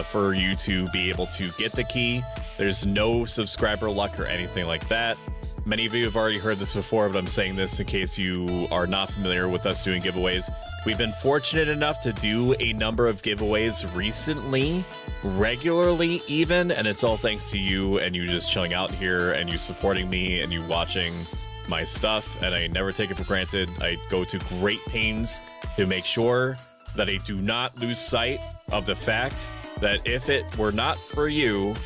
for you to be able to get the key. There's no subscriber luck or anything like that. Many of you have already heard this before, but I'm saying this in case you are not familiar with us doing giveaways. We've been fortunate enough to do a number of giveaways recently, regularly even, and it's all thanks to you and you just chilling out here and you supporting me and you watching my stuff, and I never take it for granted. I go to great pains to make sure that I do not lose sight of the fact that if it were not for you,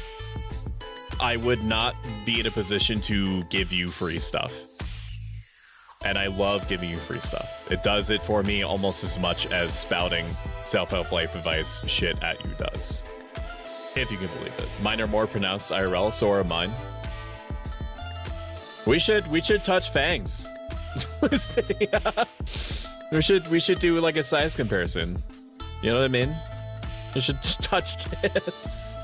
I would not be in a position to give you free stuff. And I love giving you free stuff. It does it for me almost as much as spouting self-help life advice shit at you does. If you can believe it. Mine are more pronounced IRL, so are mine. We should touch fangs. we should do like a size comparison. You know what I mean? We should touch tips.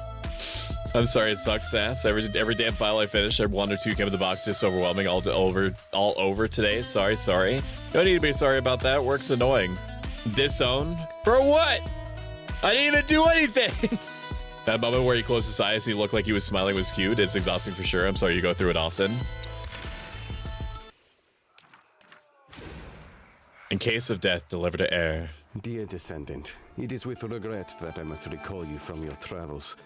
I'm sorry, it sucks, Sass. Every damn file I finish, one or two came in the box, just overwhelming, all over today. Sorry. Don't need to be sorry about that. Work's annoying. Disowned? For what? I didn't even do anything. That moment where he closed his eyes and he looked like he was smiling was cute. It's exhausting for sure. I'm sorry you go through it often. In case of death, deliver to air. Dear descendant, it is with regret that I must recall you from your travels.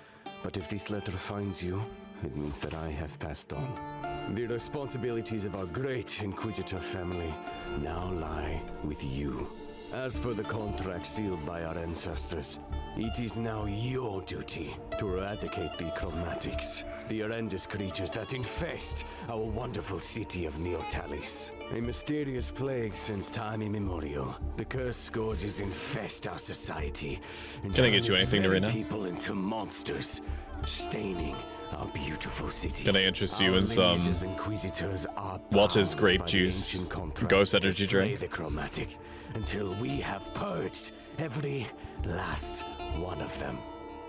But if this letter finds you, it means that I have passed on. The responsibilities of our great Inquisitor family now lie with you. As per the contract sealed by our ancestors, it is now your duty to eradicate the Chromatics, the horrendous creatures that infest our wonderful city of Neotalis. A mysterious plague since time immemorial. The cursed scourges infest our society. And Can I get you turn its anything, very Narina? people into monsters, staining our beautiful city. Can I interest you Our in some lineage as Inquisitors are Walter's bound grape by the juice, ancient contract ghost to energy slay drink? the Chromatic until we have purged every last one of them.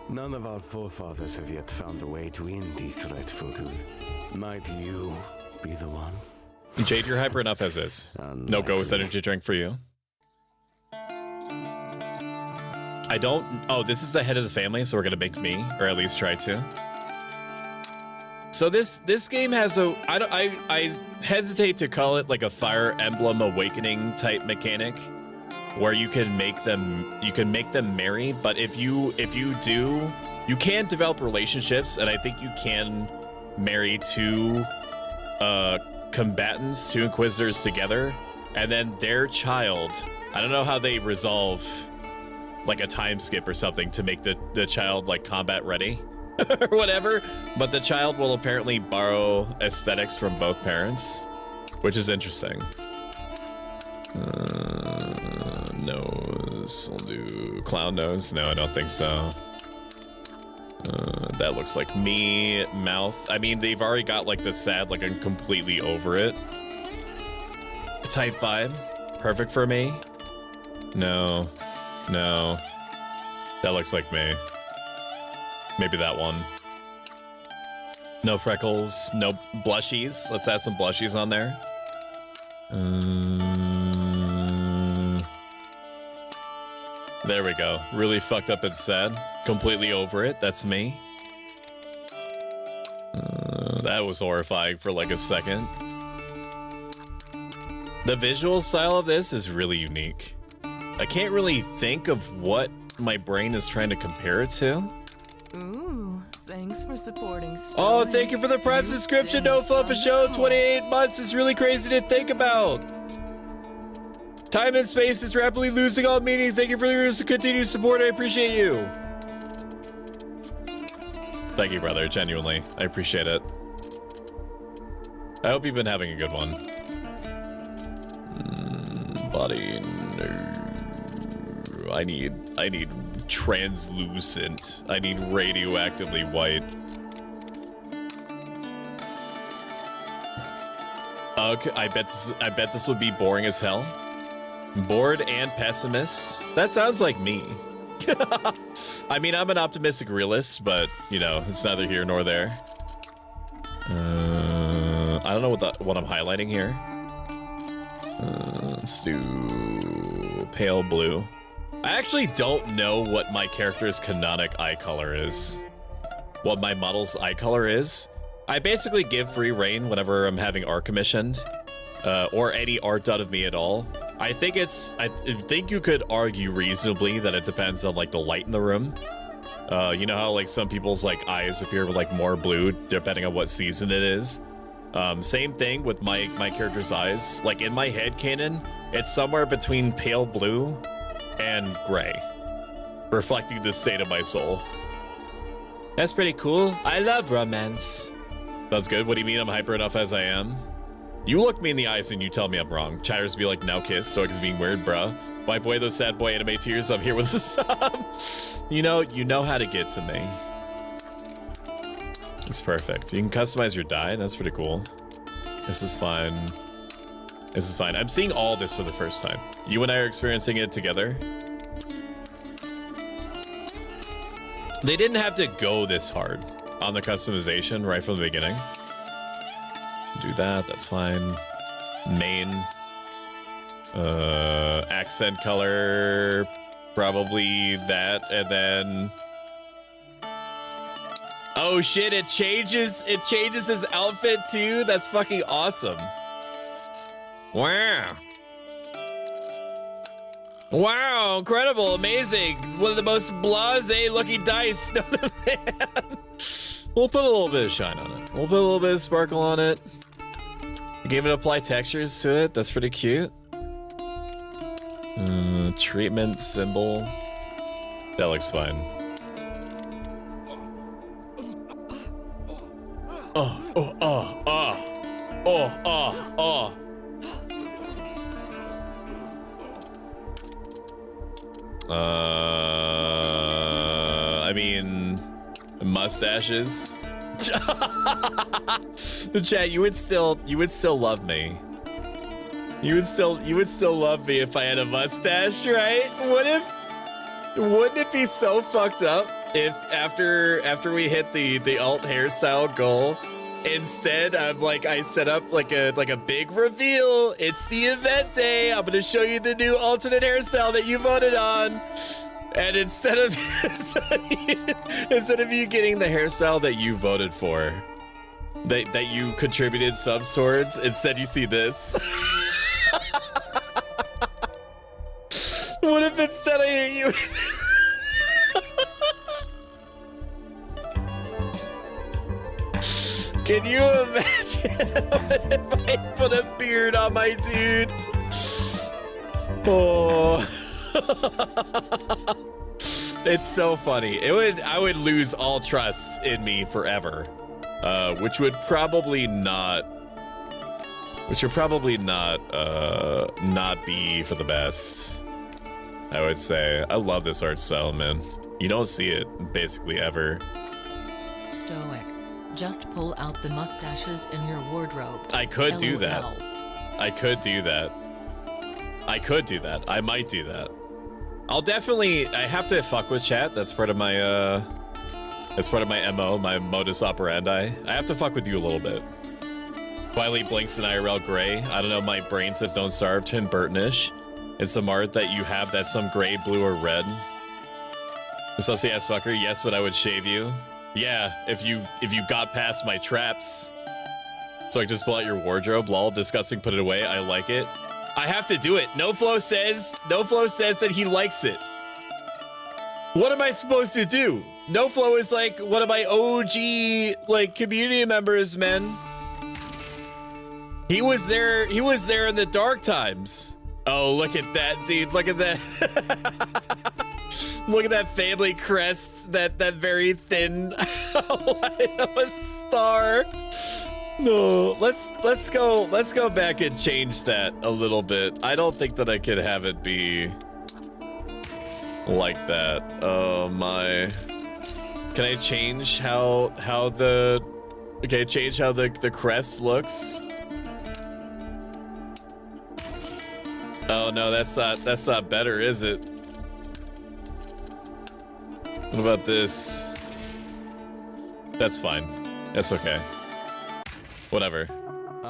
None of our forefathers have yet found a way to end this threat for good. Might you be the one? Jade, you're hyper enough as is. No ghost energy drink for you. I don't... Oh, this is the head of the family, so we're gonna make me, or at least try to. So this game has a I hesitate to call it like a Fire Emblem Awakening type mechanic, where you can make them marry. But if you do, you can develop relationships, and I think you can marry two combatants, two Inquisitors together, and then their child. I don't know how they resolve like a time skip or something to make the child like combat ready or whatever, but the child will apparently borrow aesthetics from both parents, which is interesting. Nose, we'll do clown nose. No, I don't think so. That looks like me. Mouth. I mean, they've already got like the sad, like I'm completely over it type vibe. Perfect for me. No. That looks like me. Maybe that one. No freckles, no blushies. Let's add some blushies on there. There we go. Really fucked up and sad. Completely over it. That's me. That was horrifying for like a second. The visual style of this is really unique. I can't really think of what my brain is trying to compare it to. Ooh, thanks for supporting. Oh, thank you for the Prime subscription. No fun for show. 28 months is really crazy to think about. Time and space is rapidly losing all meaning. Thank you for your continued support. I appreciate you. Thank you, brother. Genuinely, I appreciate it. I hope you've been having a good one. Body. No. I need translucent. I need radioactively white. Okay, I bet this would be boring as hell. Bored and pessimist. That sounds like me. I mean, I'm an optimistic realist, but you know, it's neither here nor there. I don't know what I'm highlighting here. Let's do pale blue. I actually don't know what my character's canonic eye color is. What my model's eye color is. I basically give free reign whenever I'm having art commissioned, or any art done of me at all. I think you could argue reasonably that it depends on like the light in the room. You know how like some people's like eyes appear with like more blue depending on what season it is. Same thing with my character's eyes. Like in my head canon, it's somewhere between pale blue and gray, reflecting the state of my soul. That's pretty cool. I love romance. That's good. What do you mean I'm hyper enough as I am? You look me in the eyes and you tell me I'm wrong. Chatters be like, now kiss. Stoic is being weird, bruh. Wipe away those sad boy anime tears. I'm here with the sub. You know how to get to me. It's perfect. You can customize your dye. That's pretty cool. This is fine. This is fine. I'm seeing all this for the first time. You and I are experiencing it together. They didn't have to go this hard on the customization right from the beginning. Do that. That's fine. Main. Accent color. Probably that. And then... Oh shit, it changes his outfit too? That's fucking awesome. Wow. Wow, incredible, amazing. One of the most blasé looking dice known to man. We'll put a little bit of shine on it. We'll put a little bit of sparkle on it. I gave it apply textures to it. That's pretty cute. Treatment symbol. That looks fine. I mean, mustaches. The chat, you would still love me. You would still love me if I had a mustache, right? Wouldn't it be so fucked up if after we hit the alt hairstyle goal, instead I set up like a big reveal. It's the event day. I'm gonna show you the new alternate hairstyle that you voted on. And instead of you getting the hairstyle that you voted for, that you contributed some swords. Instead, you see this. What if instead I hit you? Can you imagine if I put a beard on my dude? Oh. It's so funny. I would lose all trust in me forever. Which would probably not be for the best. I would say. I love this art style, man. You don't see it basically ever. Stoic. Just pull out the mustaches in your wardrobe. I could LOL. do that. I could do that. I could do that. I might do that. I'll definitely. I have to fuck with chat. That's part of my. That's part of my MO, my modus operandi. I have to fuck with you a little bit. Wiley blinks in IRL gray. I don't know. My brain says don't starve. Tim Burtonish. It's some art that you have that's some gray, blue, or red. Sussy ass fucker. Yes, but I would shave you. Yeah, if you got past my traps. So I just pull out your wardrobe. Lol, disgusting. Put it away. I like it. I have to do it. NoFlo says that he likes it. What am I supposed to do? NoFlo is like one of my OG like community members, man. He was there in the dark times. Oh, look at that, dude. Look at that. Look at that family crest, that very thin line of a star. No, let's go back and change that a little bit. I don't think that I could have it be like that. Oh my. Can I change how the crest looks? Oh no, that's not better, is it? What about this? That's fine. That's okay. Whatever.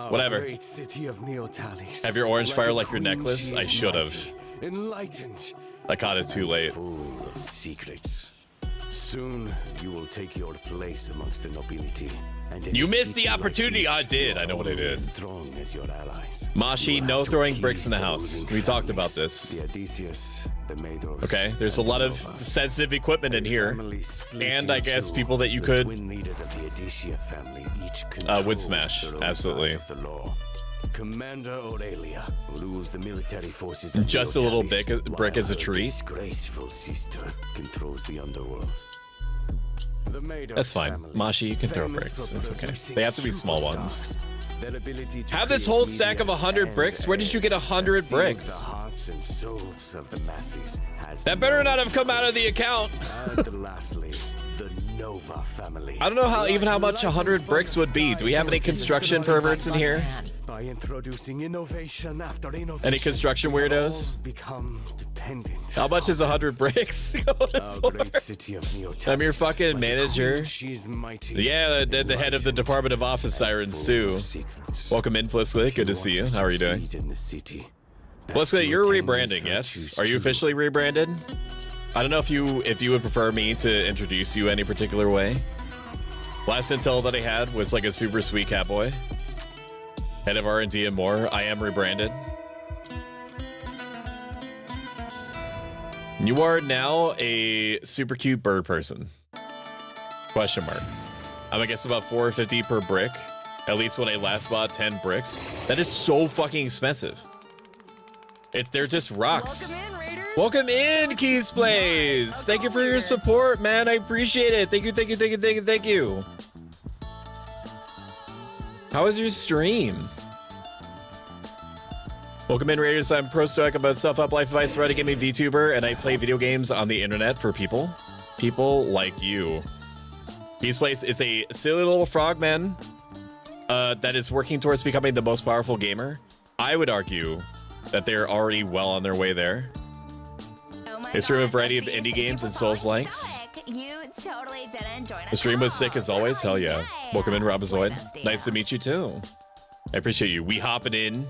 Whatever. Great city of Neotalis. Have your orange fire like your necklace? I should have. Enlightened. I caught it too late. Full of secrets. Soon you will take your place amongst the nobility. And you missed the opportunity. I did. I know what I did. Strong as your allies. Mashi, no throwing bricks in the house. We talked about this. Okay, there's a lot of sensitive equipment in here, and I guess people that you could would smash. Absolutely. Commander Aurelia rules the military forces. Just a little brick as a treat. Disgraceful sister controls the underworld. That's fine. Mashi, you can throw bricks. It's okay. They have to be small ones. Have this whole stack of 100 bricks? Where did you get 100 bricks? That better not have come out of the account. I don't know how much 100 bricks would be. Do we have any construction perverts in here? By introducing innovation after innovation, any construction weirdos? How much is 100 bricks? I'm your fucking manager. Yeah, the head of the Department of Office Sirens too. Welcome in, Fliskly. Good to see you. How are you doing? Fliskly, you're rebranding, yes? Are you officially rebranded? I don't know if you would prefer me to introduce you any particular way. Last intel that I had was like a super sweet catboy. Head of R&D and more. I am rebranded. You are now a super cute bird person. Question mark. I'm gonna guess about $4.50 per brick. At least when I last bought 10 bricks. That is so fucking expensive. They're just rocks. Welcome in, Raiders. Welcome in, Keys Plays. Thank you for your support, man. I appreciate it. Thank you. How was your stream? Welcome in, Raiders. I'm pro stoic about self-help life advice, writing gaming VTuber, and I play video games on the internet for people like you. Keys Plays is a silly little frogman that is working towards becoming the most powerful gamer. I would argue that they're already well on their way there. They stream a variety of indie games and Souls-likes. The stream was sick as always. Hell yeah. Welcome in, Robozoid. Nice to meet you too. I appreciate you. We hopping in.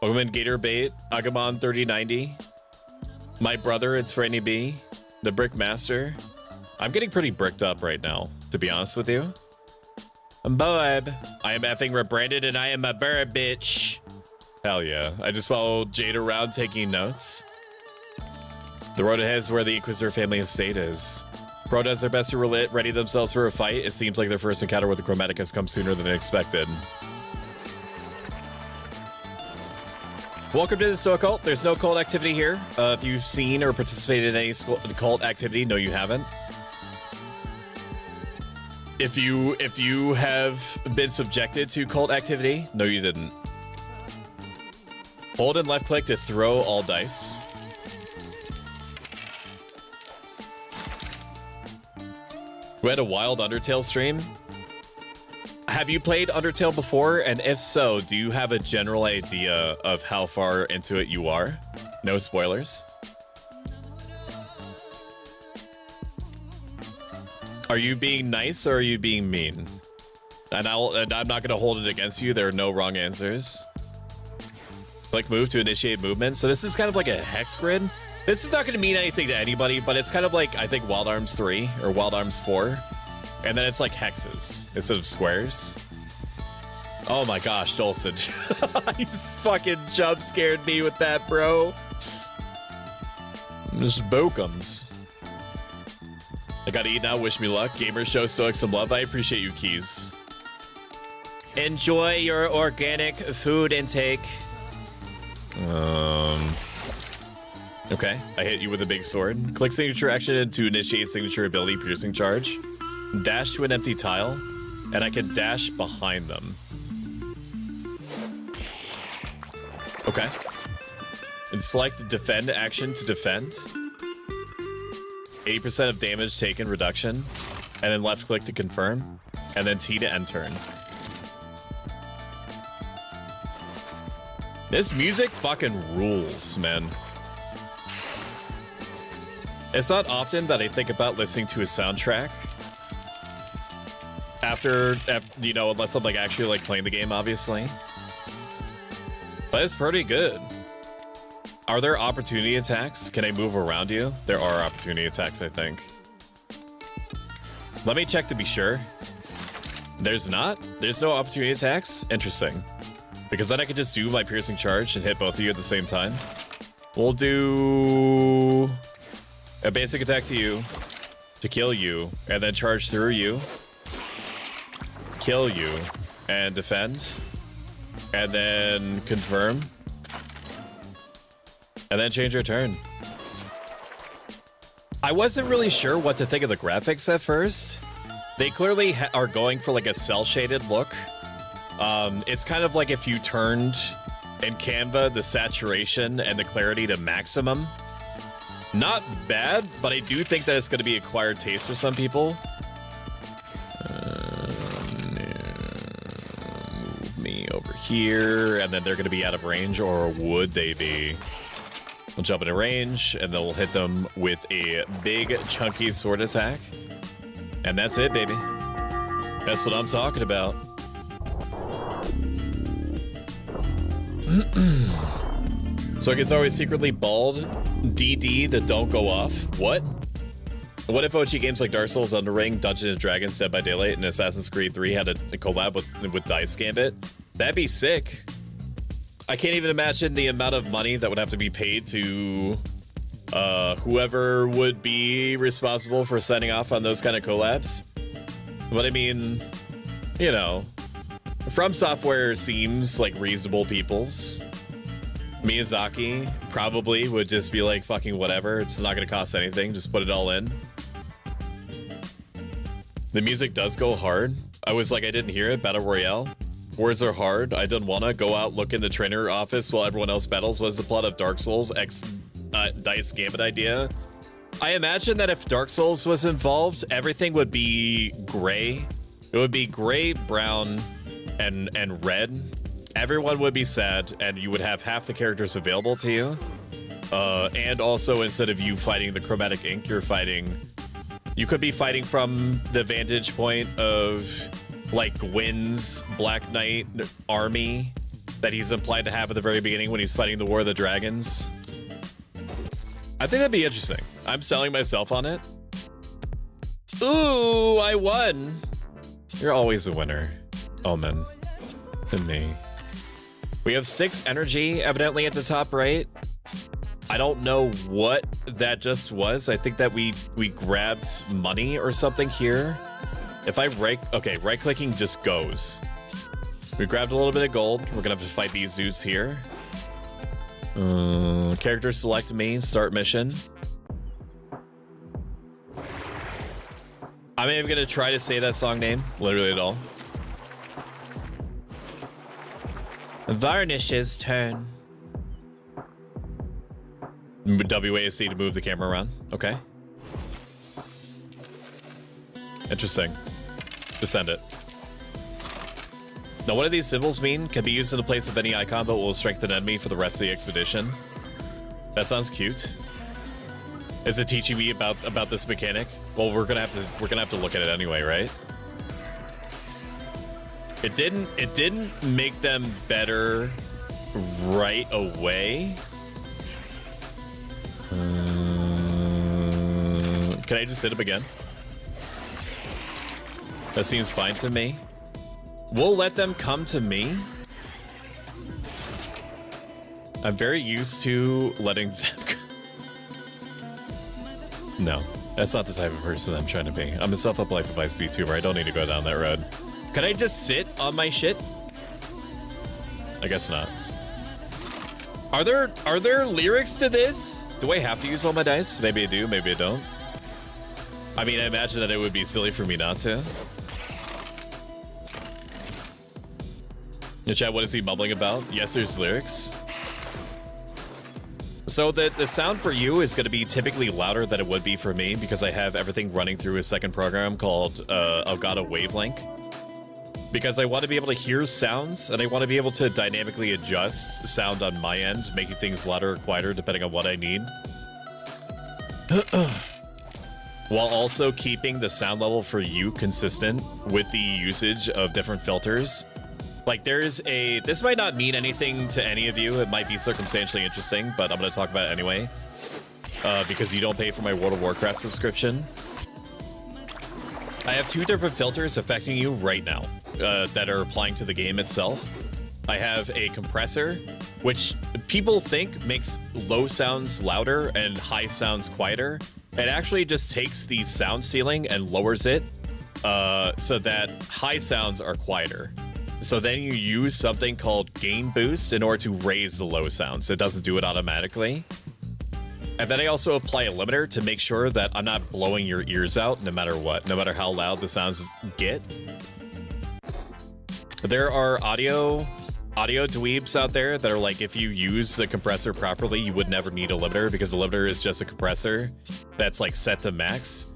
Welcome in, Gatorbait, Agamon 3090. My brother, it's Franny B. The Brick Master. I'm getting pretty bricked up right now, to be honest with you. Bob. I am effing rebranded and I am a bird bitch. Hell yeah. I just followed Jade around taking notes. The road ahead is where the Inquisitor family estate is. Pro does their best to ready themselves for a fight. It seems like their first encounter with the Chromatic has come sooner than expected. Welcome to the Stoic Cult. There's no cult activity here. If you've seen or participated in any cult activity, no, you haven't. If you have been subjected to cult activity, no, you didn't. Hold and left click to throw all dice. We had a wild Undertale stream. Have you played Undertale before? And if so, do you have a general idea of how far into it you are? No spoilers. Are you being nice or are you being mean? And I'm not going to hold it against you. There are no wrong answers. Click move to initiate movement. So this is kind of like a hex grid. This is not going to mean anything to anybody, but it's kind of like, I think, Wild Arms 3 or Wild Arms 4. And then it's like hexes instead of squares. Oh my gosh, Dolson. You fucking jump scared me with that, bro. Just bokums. I gotta eat now, wish me luck. Gamers show Stoic some love. I appreciate you, Keys. Enjoy your organic food intake. Okay, I hit you with a big sword. Click signature action to initiate signature ability piercing charge. Dash to an empty tile, and I can dash behind them. Okay. And select the defend action to defend. 80% of damage taken reduction, and then left click to confirm, and then T to end turn. This music fucking rules, man. It's not often that I think about listening to a soundtrack after you know, unless I'm like actually like playing the game, obviously. But it's pretty good. Are there opportunity attacks? Can I move around you? There are opportunity attacks, I think. Let me check to be sure. There's not? There's no opportunity attacks? Interesting. Because then I could just do my piercing charge and hit both of you at the same time. We'll do a basic attack to you to kill you, and then charge through you, kill you, and defend, and then confirm. And then change your turn. I wasn't really sure what to think of the graphics at first. They clearly are going for like a cel-shaded look. It's kind of like if you turned in Canva the saturation and the clarity to maximum. Not bad, but I do think that it's going to be acquired taste for some people. Move me over here, and then they're going to be out of range, or would they be? We'll jump into range, and then we'll hit them with a big, chunky sword attack. And that's it, baby. That's what I'm talking about. So I guess always secretly bald DD that don't go off. What? What if OG games like Dark Souls, Elden Ring, Dungeons & Dragons, Dead by Daylight, and Assassin's Creed 3 had a collab with Dice Gambit? That'd be sick. I can't even imagine the amount of money that would have to be paid to whoever would be responsible for signing off on those kind of collabs. But I mean, you know, From Software seems like reasonable peoples. Miyazaki probably would just be like, fucking whatever, it's not gonna cost anything, just put it all in. The music does go hard. I was like, I didn't hear it. Battle Royale. Words are hard. I didn't wanna go out, look in the trainer office while everyone else battles. What is the plot of Dark Souls X Dice Gambit idea? I imagine that if Dark Souls was involved, everything would be gray. It would be gray, brown, and red. Everyone would be sad, and you would have half the characters available to you. And also, instead of you fighting the Chromatic Ink, you could be fighting from the vantage point of like Gwyn's Black Knight army that he's implied to have at the very beginning when he's fighting the War of the Dragons. I think that'd be interesting. I'm selling myself on it. Ooh, I won. You're always a winner, Omen. To me. We have 6 energy, evidently, at the top right. I don't know what that just was. I think that we grabbed money or something here. If I right-clicking just goes. We grabbed a little bit of gold. We're gonna have to fight these dudes here. Character select me, start mission. I'm not even gonna try to say that song name, literally at all. Varnish's turn. WASD to move the camera around. Okay. Interesting. Descend it. Now, what do these symbols mean? Can be used in the place of any icon, but will strengthen enemy for the rest of the expedition. That sounds cute. Is it teaching me about this mechanic? Well, we're gonna have to look at it anyway, right? It didn't make them better right away. Can I just hit him again? That seems fine to me. We'll let them come to me. I'm very used to letting them go. No, that's not the type of person I'm trying to be. I'm a self-up life advice Vtuber. I don't need to go down that road. Can I just sit on my shit? I guess not. Are there lyrics to this? Do I have to use all my dice? Maybe I do, maybe I don't. I mean, I imagine that it would be silly for me not to. Chat, what is he mumbling about? Yes, there's lyrics. So the sound for you is going to be typically louder than it would be for me because I have everything running through a second program called Elgato Wavelink. Because I want to be able to hear sounds and I want to be able to dynamically adjust sound on my end, making things louder or quieter depending on what I need. While also keeping the sound level for you consistent with the usage of different filters. Like this might not mean anything to any of you. It might be circumstantially interesting, but I'm going to talk about it anyway. Because you don't pay for my World of Warcraft subscription. I have 2 different filters affecting you right now that are applying to the game itself. I have a compressor, which people think makes low sounds louder and high sounds quieter. It actually just takes the sound ceiling and lowers it so that high sounds are quieter. So then you use something called gain boost in order to raise the low sounds. It doesn't do it automatically. And then I also apply a limiter to make sure that I'm not blowing your ears out no matter what, no matter how loud the sounds get. There are audio dweebs out there that are like, if you use the compressor properly, you would never need a limiter because the limiter is just a compressor that's like set to max.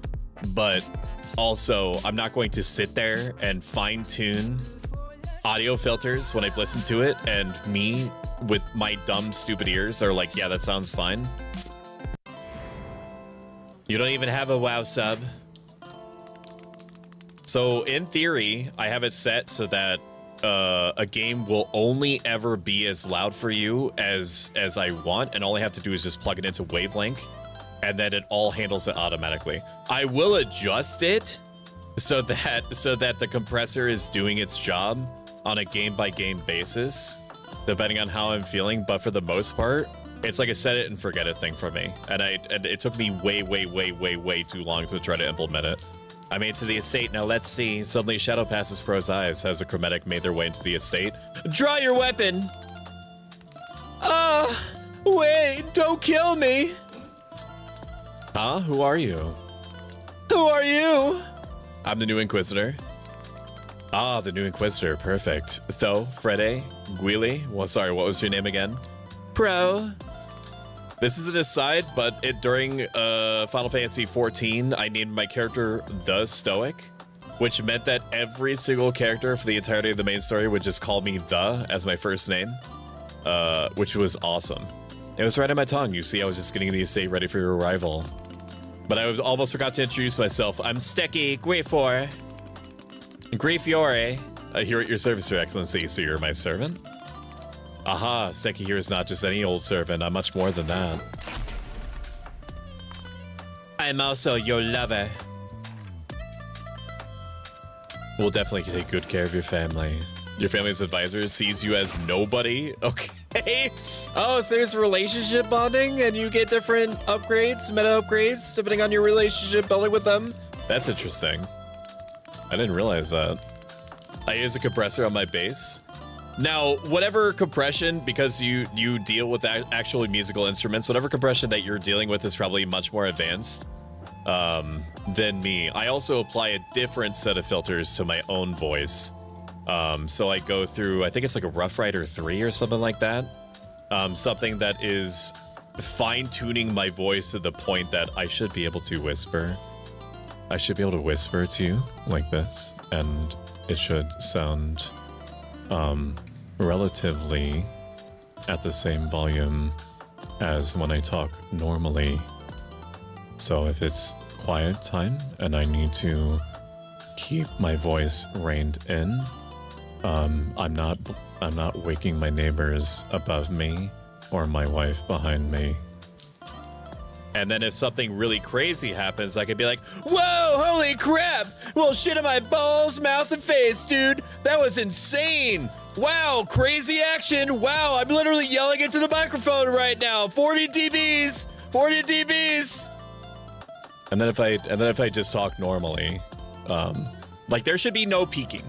But also, I'm not going to sit there and fine-tune audio filters when I've listened to it, and me with my dumb, stupid ears are like, yeah, that sounds fine. You don't even have a WoW sub. So in theory, I have it set so that a game will only ever be as loud for you as I want, and all I have to do is just plug it into Wavelink, and then it all handles it automatically. I will adjust it so that the compressor is doing its job on a game-by-game basis, depending on how I'm feeling, but for the most part, it's like a set it and forget it thing for me. And it took me way too long to try to implement it. I made it to the estate, now let's see. Suddenly Shadow passes Pro's eyes as the Chromatic made their way into the estate. Draw your weapon! Wait, don't kill me! Huh? Who are you? Who are you? I'm the new Inquisitor. Ah, the new Inquisitor, perfect. Tho, Frede, Guili, well, sorry, what was your name again? Pro. This is an aside, but during Final Fantasy XIV, I named my character The Stoic, which meant that every single character for the entirety of the main story would just call me The as my first name, which was awesome. It was right on my tongue. You see, I was just getting the estate ready for your arrival. But I almost forgot to introduce myself. I'm Steki Grifor. Grifiore. Here at your service, Your Excellency. So you're my servant? Aha, Steki here is not just any old servant. I'm much more than that. I'm also your lover. We'll definitely take good care of your family. Your family's advisor sees you as nobody. Okay. Oh, so there's relationship bonding and you get different upgrades, meta upgrades, depending on your relationship building with them. That's interesting. I didn't realize that. I use a compressor on my bass. Now, whatever compression, because you deal with actual musical instruments, whatever compression that you're dealing with is probably much more advanced than me. I also apply a different set of filters to my own voice. So I go through, I think it's like a Rough Rider 3 or something like that. Something that is fine-tuning my voice to the point that I should be able to whisper. I should be able to whisper to you like this, and it should sound relatively at the same volume as when I talk normally. So if it's quiet time and I need to keep my voice reined in, I'm not waking my neighbors above me or my wife behind me. And then if something really crazy happens, I could be like, whoa, holy crap! Well, shit in my balls, mouth, and face, dude! That was insane! Wow, crazy action! Wow, I'm literally yelling into the microphone right now! 40 dBs! 40 dBs! And then if I just talk normally, like there should be no peaking.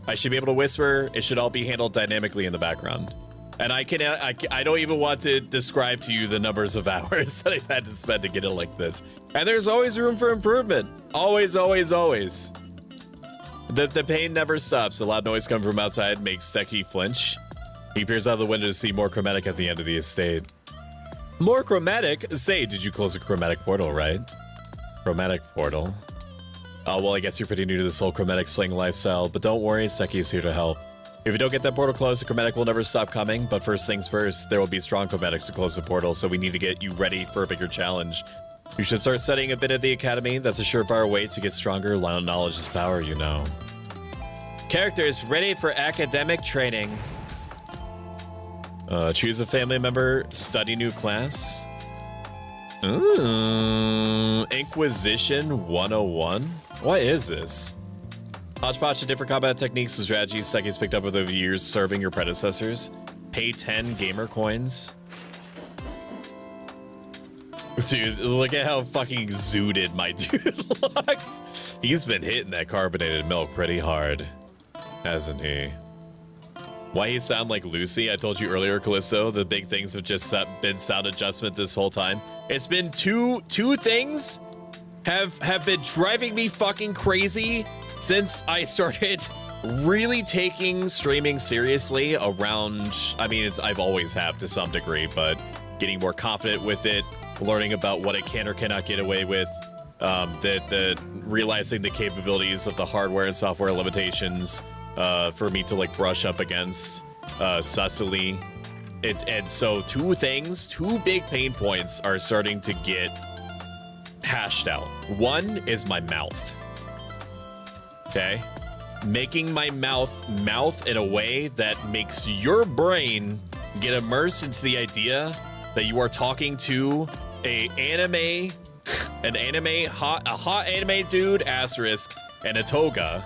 I should be able to whisper. It should all be handled dynamically in the background. And I don't even want to describe to you the numbers of hours that I've had to spend to get it like this. And there's always room for improvement. Always, always, always. The pain never stops. The loud noise coming from outside makes Stecky flinch. He peers out the window to see more chromatic at the end of the estate. More chromatic? Say, did you close a chromatic portal, right? Chromatic portal. Oh, well, I guess you're pretty new to this whole chromatic sling lifestyle, but don't worry, Seki is here to help. If you don't get that portal closed, the chromatic will never stop coming, but first things first, there will be strong chromatics to close the portal, so we need to get you ready for a bigger challenge. You should start studying a bit at the academy. That's a surefire way to get stronger. Knowledge is power, you know. Characters ready for academic training. Choose a family member, study new class. Ooh, Inquisition 101? What is this? Hodgepodge of different combat techniques and strategies Seki's picked up over the years serving your predecessors. Pay 10 gamer coins. Dude, look at how fucking zooted my dude looks. He's been hitting that carbonated milk pretty hard, hasn't he? Why he sound like Lucy? I told you earlier, Callisto, the big things have just been sound adjustment this whole time. It's been two things have been driving me fucking crazy since I started really taking streaming seriously around, I mean, I've always have to some degree, but getting more confident with it, learning about what it can or cannot get away with, realizing the capabilities of the hardware and software limitations, for me to like brush up against sussily. And so two big pain points are starting to get hashed out. One is my mouth. Okay? Making my mouth in a way that makes your brain get immersed into the idea that you are talking to a hot anime dude asterisk and a toga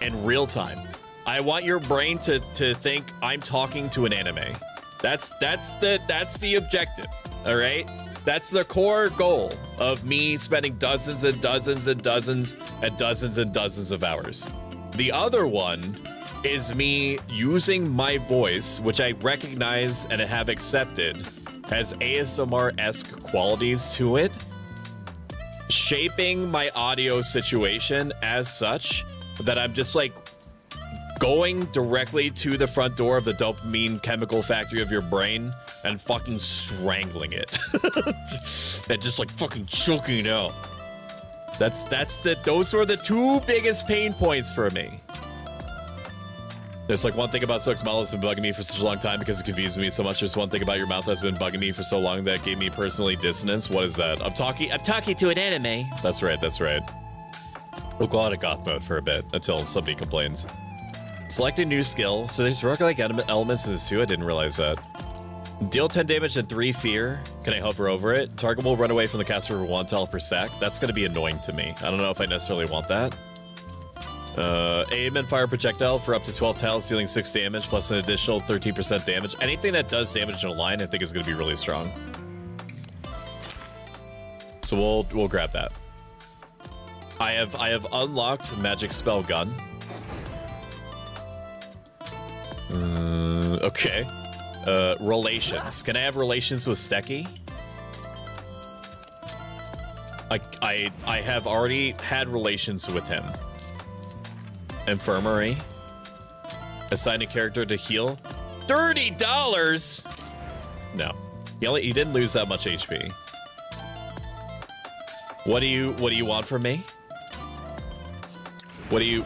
in real time. I want your brain to think I'm talking to an anime. That's the objective. All right? That's the core goal of me spending dozens and dozens and dozens and dozens and dozens of hours. The other one is me using my voice, which I recognize and have accepted has ASMR-esque qualities to it, shaping my audio situation as such that I'm just like going directly to the front door of the dopamine chemical factory of your brain and fucking strangling it. And just like fucking choking it out. Those are the two biggest pain points for me. There's like one thing about Sook's model that's been bugging me for such a long time because it confuses me so much. There's one thing about your mouth that's been bugging me for so long that gave me personally dissonance. What is that? I'm talking to an anime. That's right. We'll go out of goth mode for a bit until somebody complains. Select a new skill. So there's roguelike elements in this too. I didn't realize that. Deal 10 damage and 3 fear. Can I hover over it? Target will run away from the caster for 1 tile per stack. That's going to be annoying to me. I don't know if I necessarily want that. Aim and fire projectile for up to 12 tiles, dealing 6 damage, plus an additional 13% damage. Anything that does damage in a line, I think is going to be really strong. So we'll grab that. I have unlocked magic spell gun. Okay. Relations. Can I have relations with Stecky? I have already had relations with him. Infirmary. Assign a character to heal. $30? No. He didn't lose that much HP. What do you want from me? What do you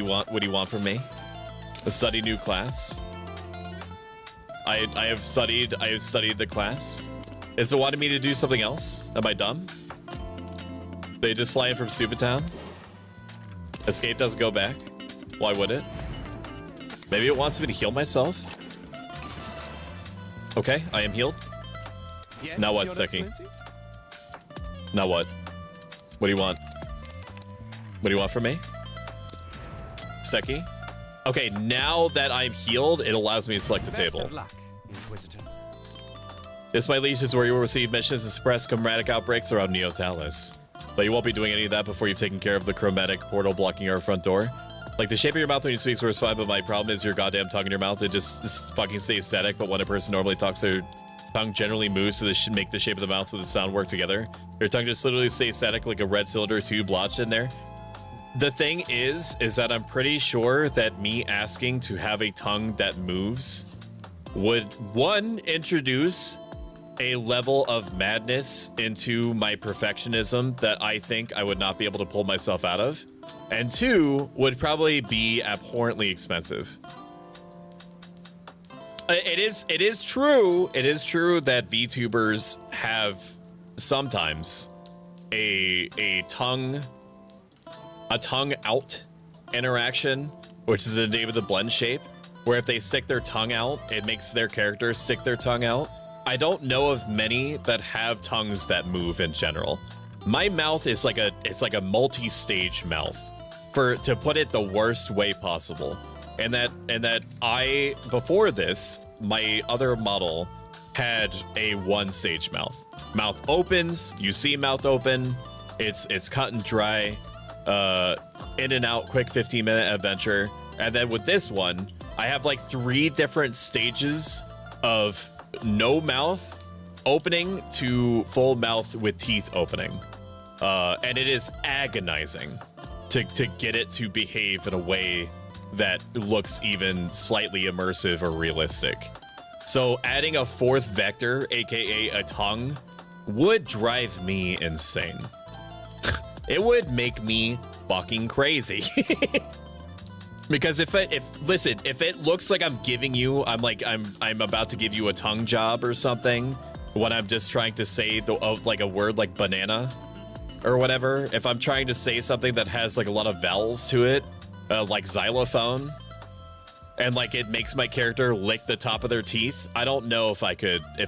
want from me? A study new class. I have studied the class. Is it wanting me to do something else? Am I dumb? They just fly in from Stupid Town? Escape doesn't go back. Why would it? Maybe it wants me to heal myself? Okay, I am healed. Yes, Now what, Your Stecky? Excellency? Now what? What do you want? What do you want from me? Stecky? Okay, now that I'm healed, it allows me to select the Best table. of luck, Inquisitor. This, my liege, is where you will receive missions to suppress chromatic outbreaks around Neotalis. But you won't be doing any of that before you've taken care of the chromatic portal blocking our front door. Like, the shape of your mouth when you speak is fine, but my problem is your goddamn tongue in your mouth. It just fucking stays static, but when a person normally talks, their tongue generally moves to make the shape of the mouth with the sound work together. Your tongue just literally stays static like a red cylinder tube lodged in there. The thing is that I'm pretty sure that me asking to have a tongue that moves would, one, introduce a level of madness into my perfectionism that I think I would not be able to pull myself out of, and two, would probably be abhorrently expensive. It is true that VTubers have sometimes a tongue out interaction, which is the name of the blend shape, where if they stick their tongue out, it makes their character stick their tongue out. I don't know of many that have tongues that move in general. My mouth is like a multi-stage mouth, to put it the worst way possible. And that I, before this, my other model had a one-stage mouth. Mouth opens, you see mouth open, it's cut and dry, in and out, quick 15-minute adventure. And then with this one, I have like 3 different stages of no mouth opening to full mouth with teeth opening. And it is agonizing to get it to behave in a way that looks even slightly immersive or realistic. So adding a 4th vector, aka a tongue, would drive me insane. It would make me fucking crazy. Because if it looks like I'm giving you, I'm about to give you a tongue job or something, when I'm just trying to say like a word like banana or whatever, if I'm trying to say something that has like a lot of vowels to it, like xylophone, and like it makes my character lick the top of their teeth, I don't know if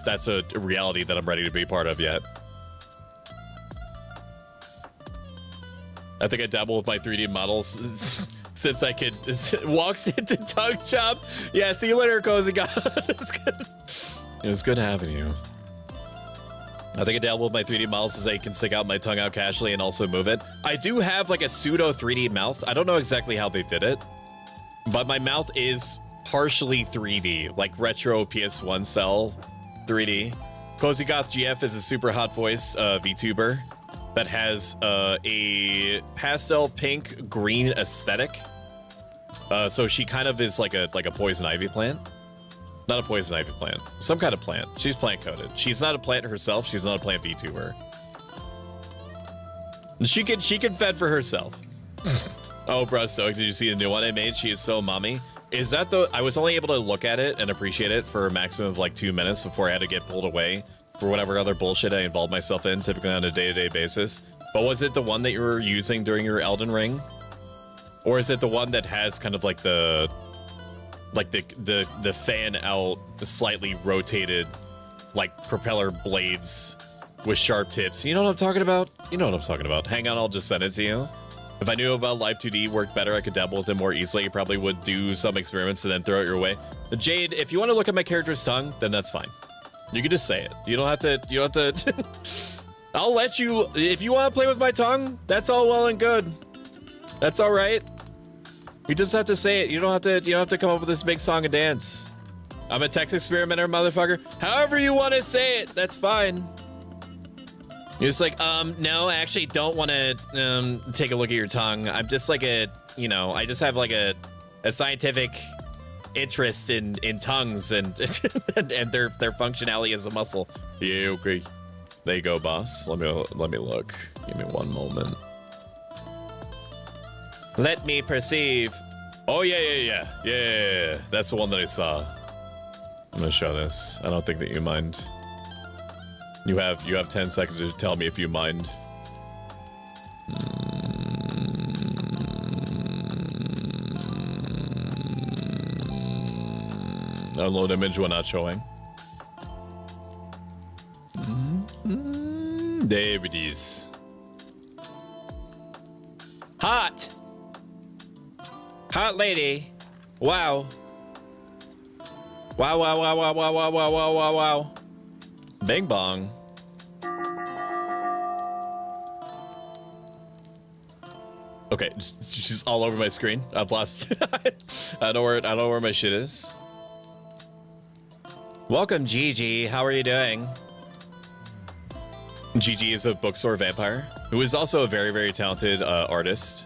that's a reality that I'm ready to be part of yet. I think I dabble with my 3D models since I could. Walks into tongue chop. Yeah, see you later, Cozy God. It was good having you. I think I dabble with my 3D models since I can stick out my tongue out casually and also move it. I do have like a pseudo 3D mouth. I don't know exactly how they did it, but my mouth is partially 3D, like retro PS1 cell 3D. Cozy Goth GF is a super hot voiced VTuber that has a pastel pink green aesthetic. So she kind of is like a poison ivy plant. Not a poison ivy plant. Some kind of plant. She's plant coded. She's not a plant herself. She's not a plant VTuber. She can fend for herself. Oh, bro, Stoic, did you see the new one I made? She is so mommy. Is that I was only able to look at it and appreciate it for a maximum of like 2 minutes before I had to get pulled away for whatever other bullshit I involved myself in, typically on a day-to-day basis. But was it the one that you were using during your Elden Ring? Or is it the one that has kind of like the fan out, slightly rotated, like propeller blades with sharp tips? You know what I'm talking about? You know what I'm talking about. Hang on, I'll just send it to you. If I knew about Live 2D worked better, I could dabble with it more easily. I probably would do some experiments and then throw it your way. But Jade, if you want to look at my character's tongue, then that's fine. You can just say it. You don't have to. I'll let you. If you want to play with my tongue, that's all well and good. That's all right. You just have to say it. You don't have to come up with this big song and dance. I'm a text experimenter, motherfucker. However you want to say it, that's fine. You're just like, no, I actually don't want to take a look at your tongue. I'm just like I just have like a scientific interest in tongues and and their functionality as a muscle. Yeah, okay. There you go, boss. Let me look. Give me one moment. Let me perceive. Oh yeah. That's the one that I saw. I'm gonna show this. I don't think that you mind. You have 10 seconds to tell me if you mind. Download image when not showing. There it is. Hot lady. Wow. Wow. Bing bong. Okay, she's all over my screen. I've lost. I know where my shit is. Welcome, Gigi. How are you doing? Gigi is a bookstore vampire who is also a very, very talented artist,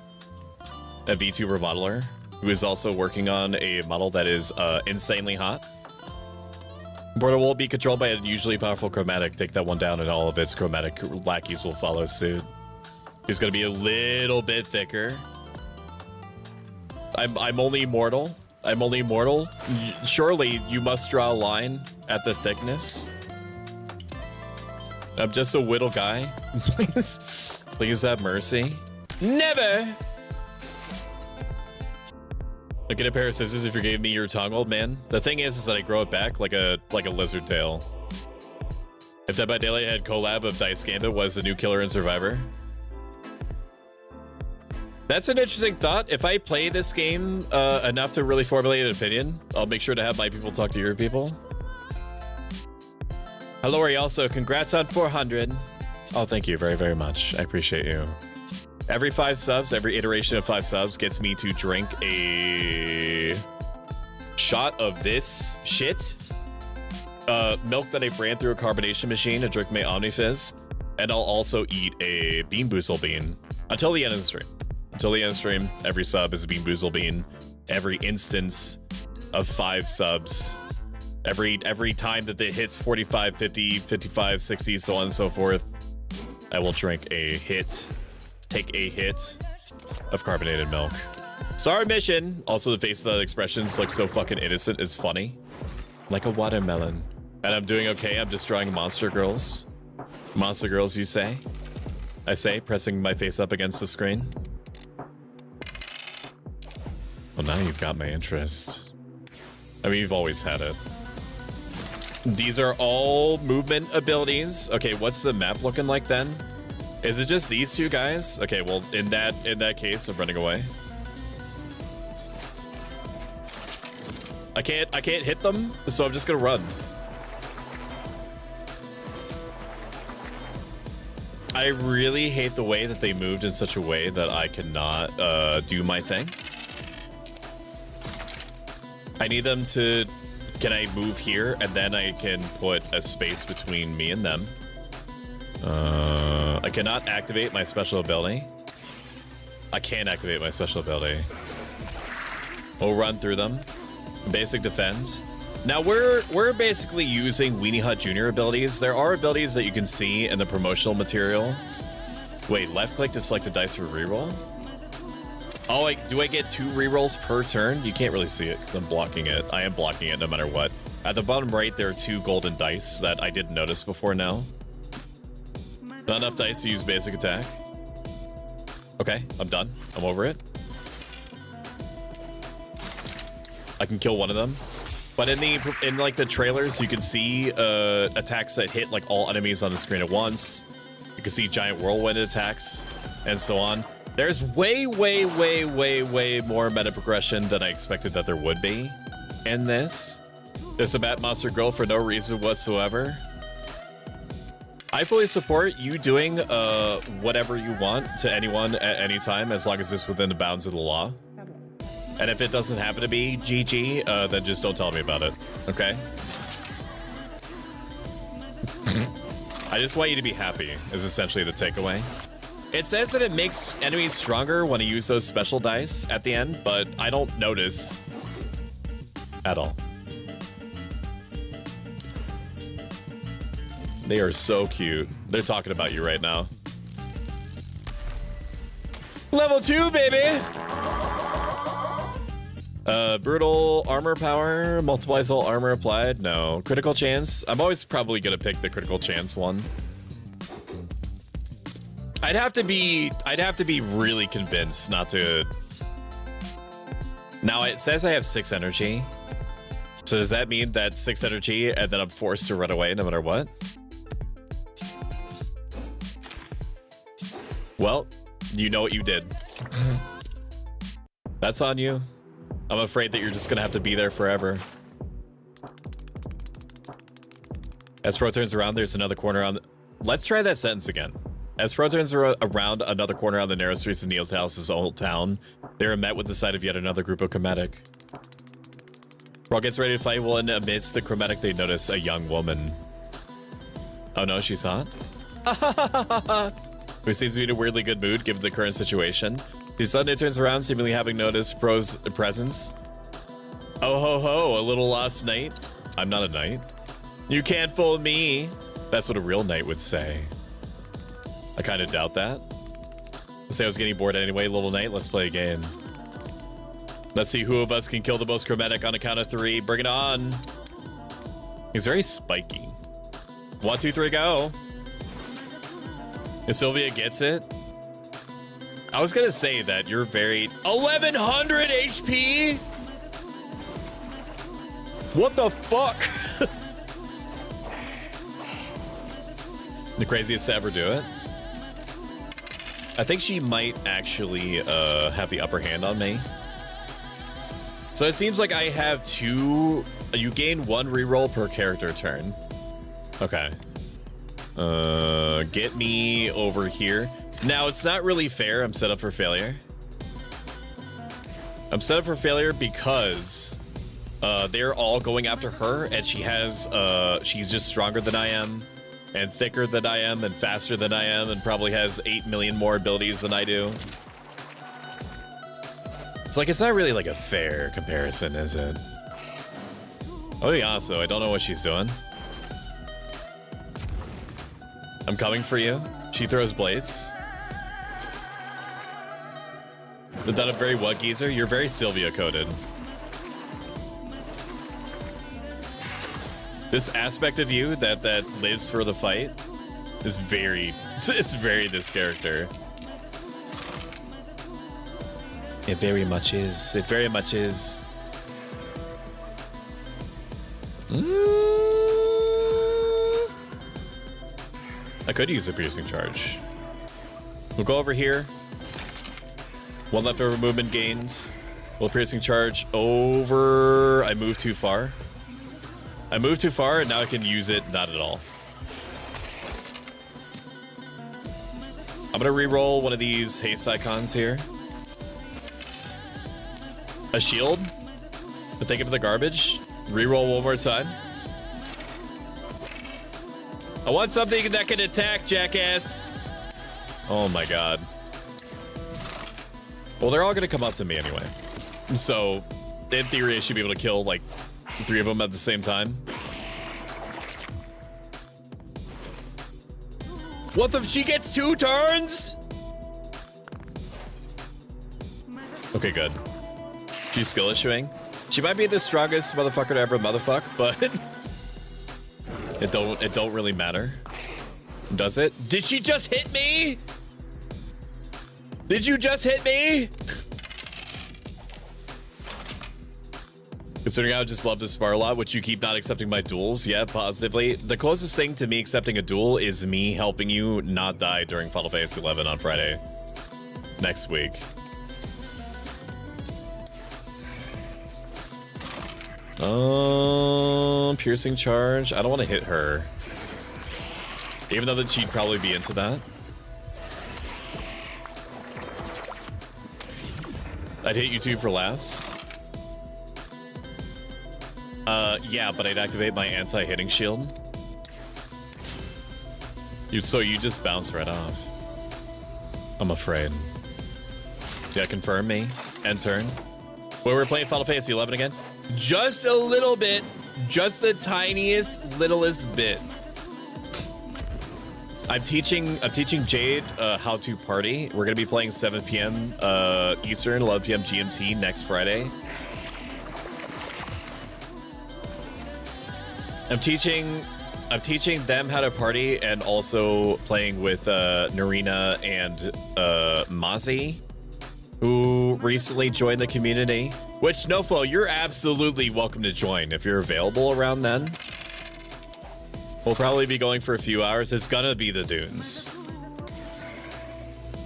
a VTuber modeler, who is also working on a model that is insanely hot. Border will be controlled by a usually powerful chromatic. Take that one down and all of its chromatic lackeys will follow suit. He's gonna be a little bit thicker. I'm only mortal. Surely you must draw a line at the thickness. I'm just a whittle guy. Please have mercy. Never! I'll get a pair of scissors if you gave me your tongue, old man. The thing is that I grow it back like a lizard tail. If Dead by Daylight had collab of Dice Gambit was the new killer and survivor. That's an interesting thought. If I play this game enough to really formulate an opinion, I'll make sure to have my people talk to your people. Hello, Ari. Also, congrats on 400. Oh, thank you very, very much. I appreciate you. Every 5 subs, every iteration of 5 subs gets me to drink a shot of this shit. Milk that I ran through a carbonation machine to drink my Omnifizz. And I'll also eat a Bean Boozle bean until the end of the stream. Until the end of the stream, every sub is a Bean Boozle bean. Every instance of 5 subs. Every time that it hits 45, 50, 55, 60, so on and so forth, I will take a hit of carbonated milk. Sorry, mission. Also, the face of that expression is like so fucking innocent. It's funny. Like a watermelon. And I'm doing okay. I'm just drawing monster girls. Monster girls, you say? I say, pressing my face up against the screen. Well, now you've got my interest. I mean, you've always had it. These are all movement abilities. Okay, what's the map looking like then? Is it just these 2 guys? Okay, well, in that case, I'm running away. I can't hit them, so I'm just gonna run. I really hate the way that they moved in such a way that I cannot do my thing. I need them to... Can I move here and then I can put a space between me and them? I cannot activate my special ability. I can't activate my special ability. We'll run through them. Basic defend. Now we're basically using Weenie Hut Jr. abilities. There are abilities that you can see in the promotional material. Wait, left click to select a dice for reroll? Oh, do I get 2 rerolls per turn? You can't really see it because I'm blocking it. I am blocking it no matter what. At the bottom right, there are 2 golden dice that I didn't notice before now. Not enough dice to use basic attack. Okay, I'm done. I'm over it. I can kill one of them. But in like the trailers, you can see attacks that hit like all enemies on the screen at once. You can see giant whirlwind attacks and so on. There's way more meta progression than I expected that there would be in this. Just a Bat Monster Girl for no reason whatsoever. I fully support you doing whatever you want to anyone at any time, as long as it's within the bounds of the law. And if it doesn't happen to be GG, then just don't tell me about it, okay? I just want you to be happy, is essentially the takeaway. It says that it makes enemies stronger when you use those special dice at the end, but I don't notice at all. They are so cute. They're talking about you right now. Level 2, baby! Brutal armor power multiplies all armor applied. No. Critical chance. I'm always probably gonna pick the critical chance one. I'd have to be really convinced not to. Now it says I have 6 energy. So does that mean that 6 energy and then I'm forced to run away no matter what? Well, you know what you did. That's on you. I'm afraid that you're just gonna have to be there forever. As Pro turns around, there's another corner on the... Let's try that sentence again. As Pro turns around another corner on the narrow streets of Neotalis' old town, they are met with the sight of yet another group of Chromatic. Pro gets ready to fight, well, and amidst the Chromatic, they notice a young woman. Oh no, she's not? Who seems to be in a weirdly good mood given the current situation. He suddenly turns around, seemingly having noticed Pro's presence. Oh ho ho, a little lost knight. I'm not a knight. You can't fool me. That's what a real knight would say. I kind of doubt that. Let's say I was getting bored anyway, little knight. Let's play a game. Let's see who of us can kill the most Chromatic on a count of 3. Bring it on. He's very spiky. 1, 2, 3, go. If Sylvia gets it. I was gonna say that you're very 1100 HP. What the fuck? The craziest to ever do it. I think she might actually have the upper hand on me. So it seems like I have 2. You gain 1 reroll per character turn. Okay. Get me over here. Now, it's not really fair. I'm set up for failure. I'm set up for failure because they're all going after her, and she has she's just stronger than I am, and thicker than I am, and faster than I am, and probably has 8 million more abilities than I do. It's like, it's not really like a fair comparison, is it? Oh yeah, so I don't know what she's doing. I'm coming for you. She throws blades. Is that a very what, geezer? You're very Sylvia coded. This aspect of you that lives for the fight is very, it's very this character. It very much is. It very much is. I could use a piercing charge. We'll go over here. 1 leftover movement gained. Will piercing charge over. I moved too far. I moved too far and now I can use it not at all. I'm gonna re-roll one of these haste icons here. A shield. But thank you for the garbage. Re-roll one more time. I want something that can attack, jackass. Oh my god. Well, they're all gonna come up to me anyway. So, in theory, I should be able to kill, like, 3 of them at the same time. What the? She gets 2 turns? Okay, good. She's skill issuing. She might be the strongest motherfucker to ever motherfuck, but it don't really matter. Does it? Did she just hit me? Did you just hit me? Considering I would just love to spar a lot, which you keep not accepting my duels, yeah, positively. The closest thing to me accepting a duel is me helping you not die during Final Fantasy XI on Friday. next week. Piercing charge. I don't want to hit her. Even though that she'd probably be into that. I'd hit you two for laughs. Yeah, but I'd activate my anti-hitting shield. So you just bounce right off. I'm afraid. Yeah, confirm me. End turn. Wait, we're playing Final Fantasy 11 again? Just a little bit. Just the tiniest, littlest bit. I'm teaching Jade how to party. We're gonna be playing 7 p.m. Eastern, 11 p.m. GMT next Friday. I'm teaching them how to party and also playing with Narina and Mazi, who recently joined the community. Which, Noflo, you're absolutely welcome to join if you're available around then. We'll probably be going for a few hours. It's gonna be the dunes.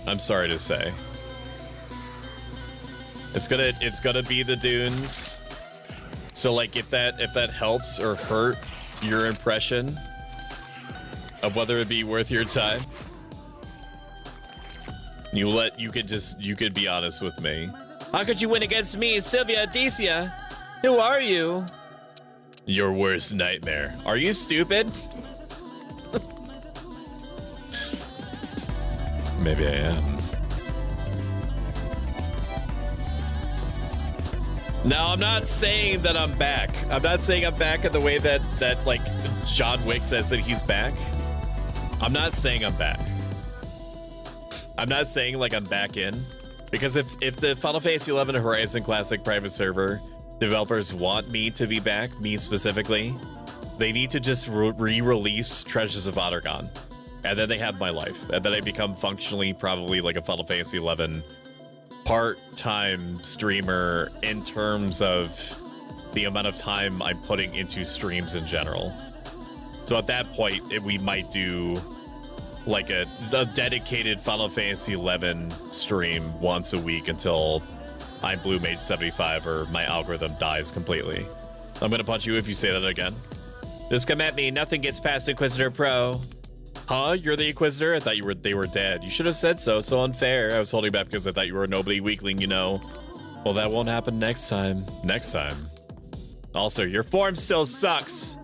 I'm sorry to say. It's gonna be the dunes. So like if that helps or hurt your impression of whether it be worth your time, you could be honest with me. How could you win against me, Sylvia Adicia? Who are you? Your worst nightmare. Are you stupid? Maybe I am. No, I'm not saying that I'm back. I'm not saying I'm back in the way that like John Wick says that he's back. I'm not saying I'm back. I'm not saying like I'm back in. Because if the Final Fantasy XI Horizon Classic private server developers want me to be back, me specifically, they need to just re-release Treasures of Ottergon. And then they have my life. And then I become functionally probably like a Final Fantasy XI part-time streamer in terms of the amount of time I'm putting into streams in general. So at that point, we might do like a dedicated Final Fantasy XI stream once a week until I'm Blue Mage 75 or my algorithm dies completely. I'm gonna punch you if you say that again. Just come at me, nothing gets past Inquisitor Pro. Huh? You're the Inquisitor? I thought they were dead. You should have said so. So unfair. I was holding back because I thought you were a nobody weakling, you know. Well, that won't happen next time. Next time. Also, your form still sucks.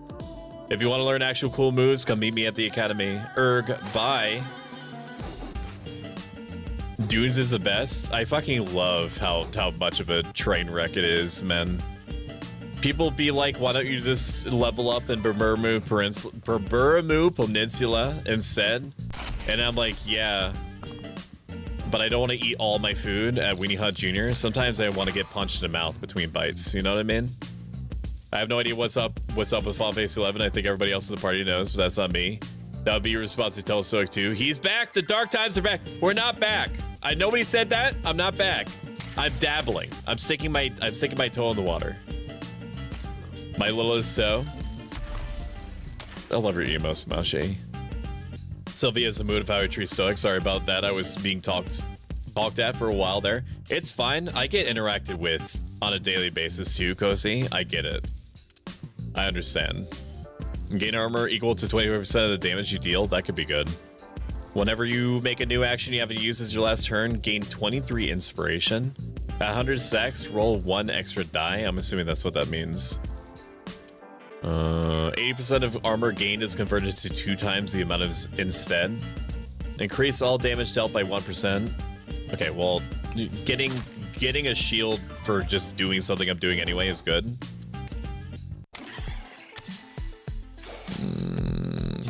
If you want to learn actual cool moves, come meet me at the academy. Bye. Dunes is the best. I fucking love how much of a train wreck it is, man. People be like, why don't you just level up in Bermumu Peninsula instead? And I'm like, yeah. But I don't want to eat all my food at Weenie Hut Jr. Sometimes I want to get punched in the mouth between bites. You know what I mean? I have no idea what's up with Final Fantasy XI. I think everybody else in the party knows, but that's not me. That would be your response to tell Stoic too. He's back. The dark times are back. We're not back. Nobody said that. I'm not back. I'm dabbling. I'm sticking my toe in the water. My littlest so. I love your emo, Smushy. Sylvia's a mood of how I treat Stoic. Sorry about that. I was being talked at for a while there. It's fine. I get interacted with on a daily basis too, Cozy. I get it. I understand. Gain armor equal to 25% of the damage you deal. That could be good. Whenever you make a new action you haven't used as your last turn, gain 23 inspiration. At 100 stacks, roll 1 extra die. I'm assuming that's what that means. 80% of armor gained is converted to 2 times the amount of instead. Increase all damage dealt by 1%. Okay, well, getting a shield for just doing something I'm doing anyway is good.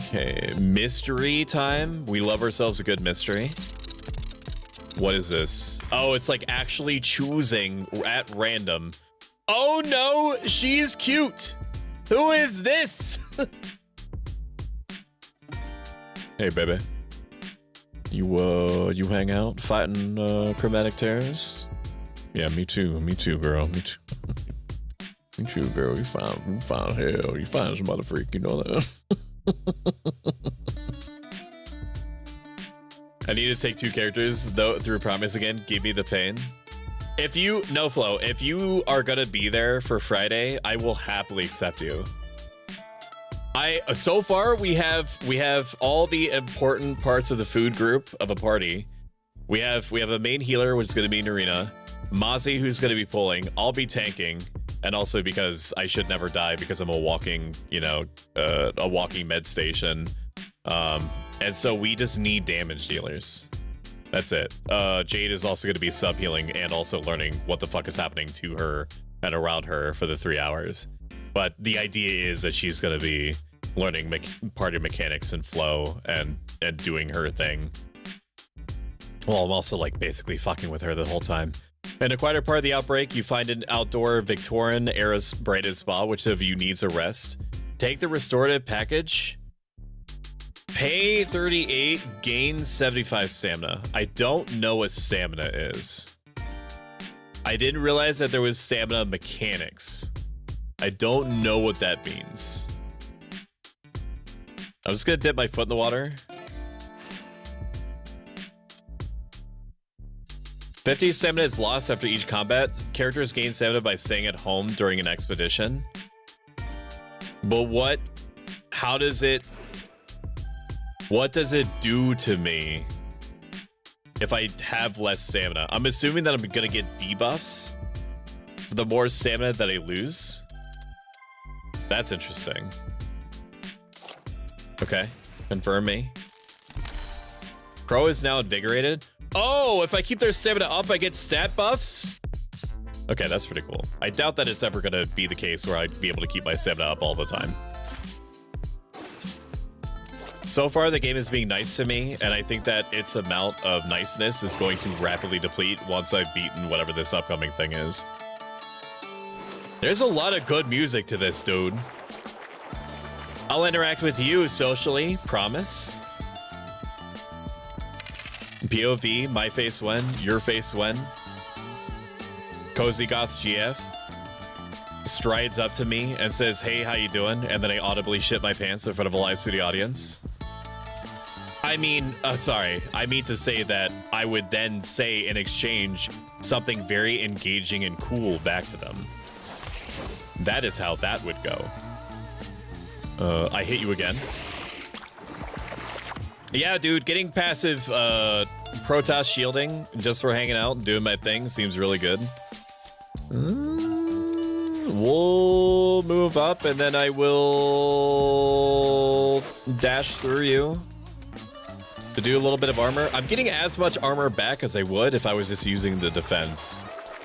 Okay, mystery time. We love ourselves a good mystery. What is this? Oh, it's like actually choosing at random. Oh no, she's cute. Who is this? Hey, baby. You hang out fighting chromatic terrorists? Yeah, me too, girl. Me too. Me too, girl. You found hell. You find some other freak, you know that. need to take 2 characters though through Promise again. Give me the pain. If you NoFlo, if you are gonna be there for Friday, I will happily accept you. So far we have all the important parts of the food group of a party. We have a main healer, which is gonna be Narina, Mozzie, who's gonna be pulling. I'll be tanking, and also because I should never die because I'm a walking, you know, a walking med station. And so we just need damage dealers. That's it. Jade is also going to be sub healing and also learning what the fuck is happening to her and around her for the 3 hours. But the idea is that she's going to be learning party mechanics and flow and doing her thing. Well, I'm also like basically fucking with her the whole time. In a quieter part of the outbreak, you find an outdoor Victorian era's brightest spa. Which of you needs a rest? Take the restorative package. Pay 38, gain 75 stamina. I don't know what stamina is. I didn't realize that there was stamina mechanics. I don't know what that means. I'm just gonna dip my foot in the water. 50 stamina is lost after each combat. Characters gain stamina by staying at home during an expedition. But what does it do to me if I have less stamina? I'm assuming that I'm gonna get debuffs for the more stamina that I lose. That's interesting. Okay, confirm me. Crow is now invigorated. Oh, if I keep their stamina up, I get stat buffs? Okay, that's pretty cool. I doubt that it's ever gonna be the case where I'd be able to keep my stamina up all the time. So far, the game is being nice to me, and I think that its amount of niceness is going to rapidly deplete once I've beaten whatever this upcoming thing is. There's a lot of good music to this, dude. I'll interact with you socially, promise. POV, my face when, your face when. Cozy Goth GF strides up to me and says, "Hey, how you doing?" And then I audibly shit my pants in front of a live studio audience. I mean, sorry, I mean to say that I would then say in exchange something very engaging and cool back to them. That is how that would go. I hit you again. Yeah, dude, getting passive Protoss shielding just for hanging out and doing my thing seems really good. We'll move up and then I will dash through you to do a little bit of armor. I'm getting as much armor back as I would if I was just using the defense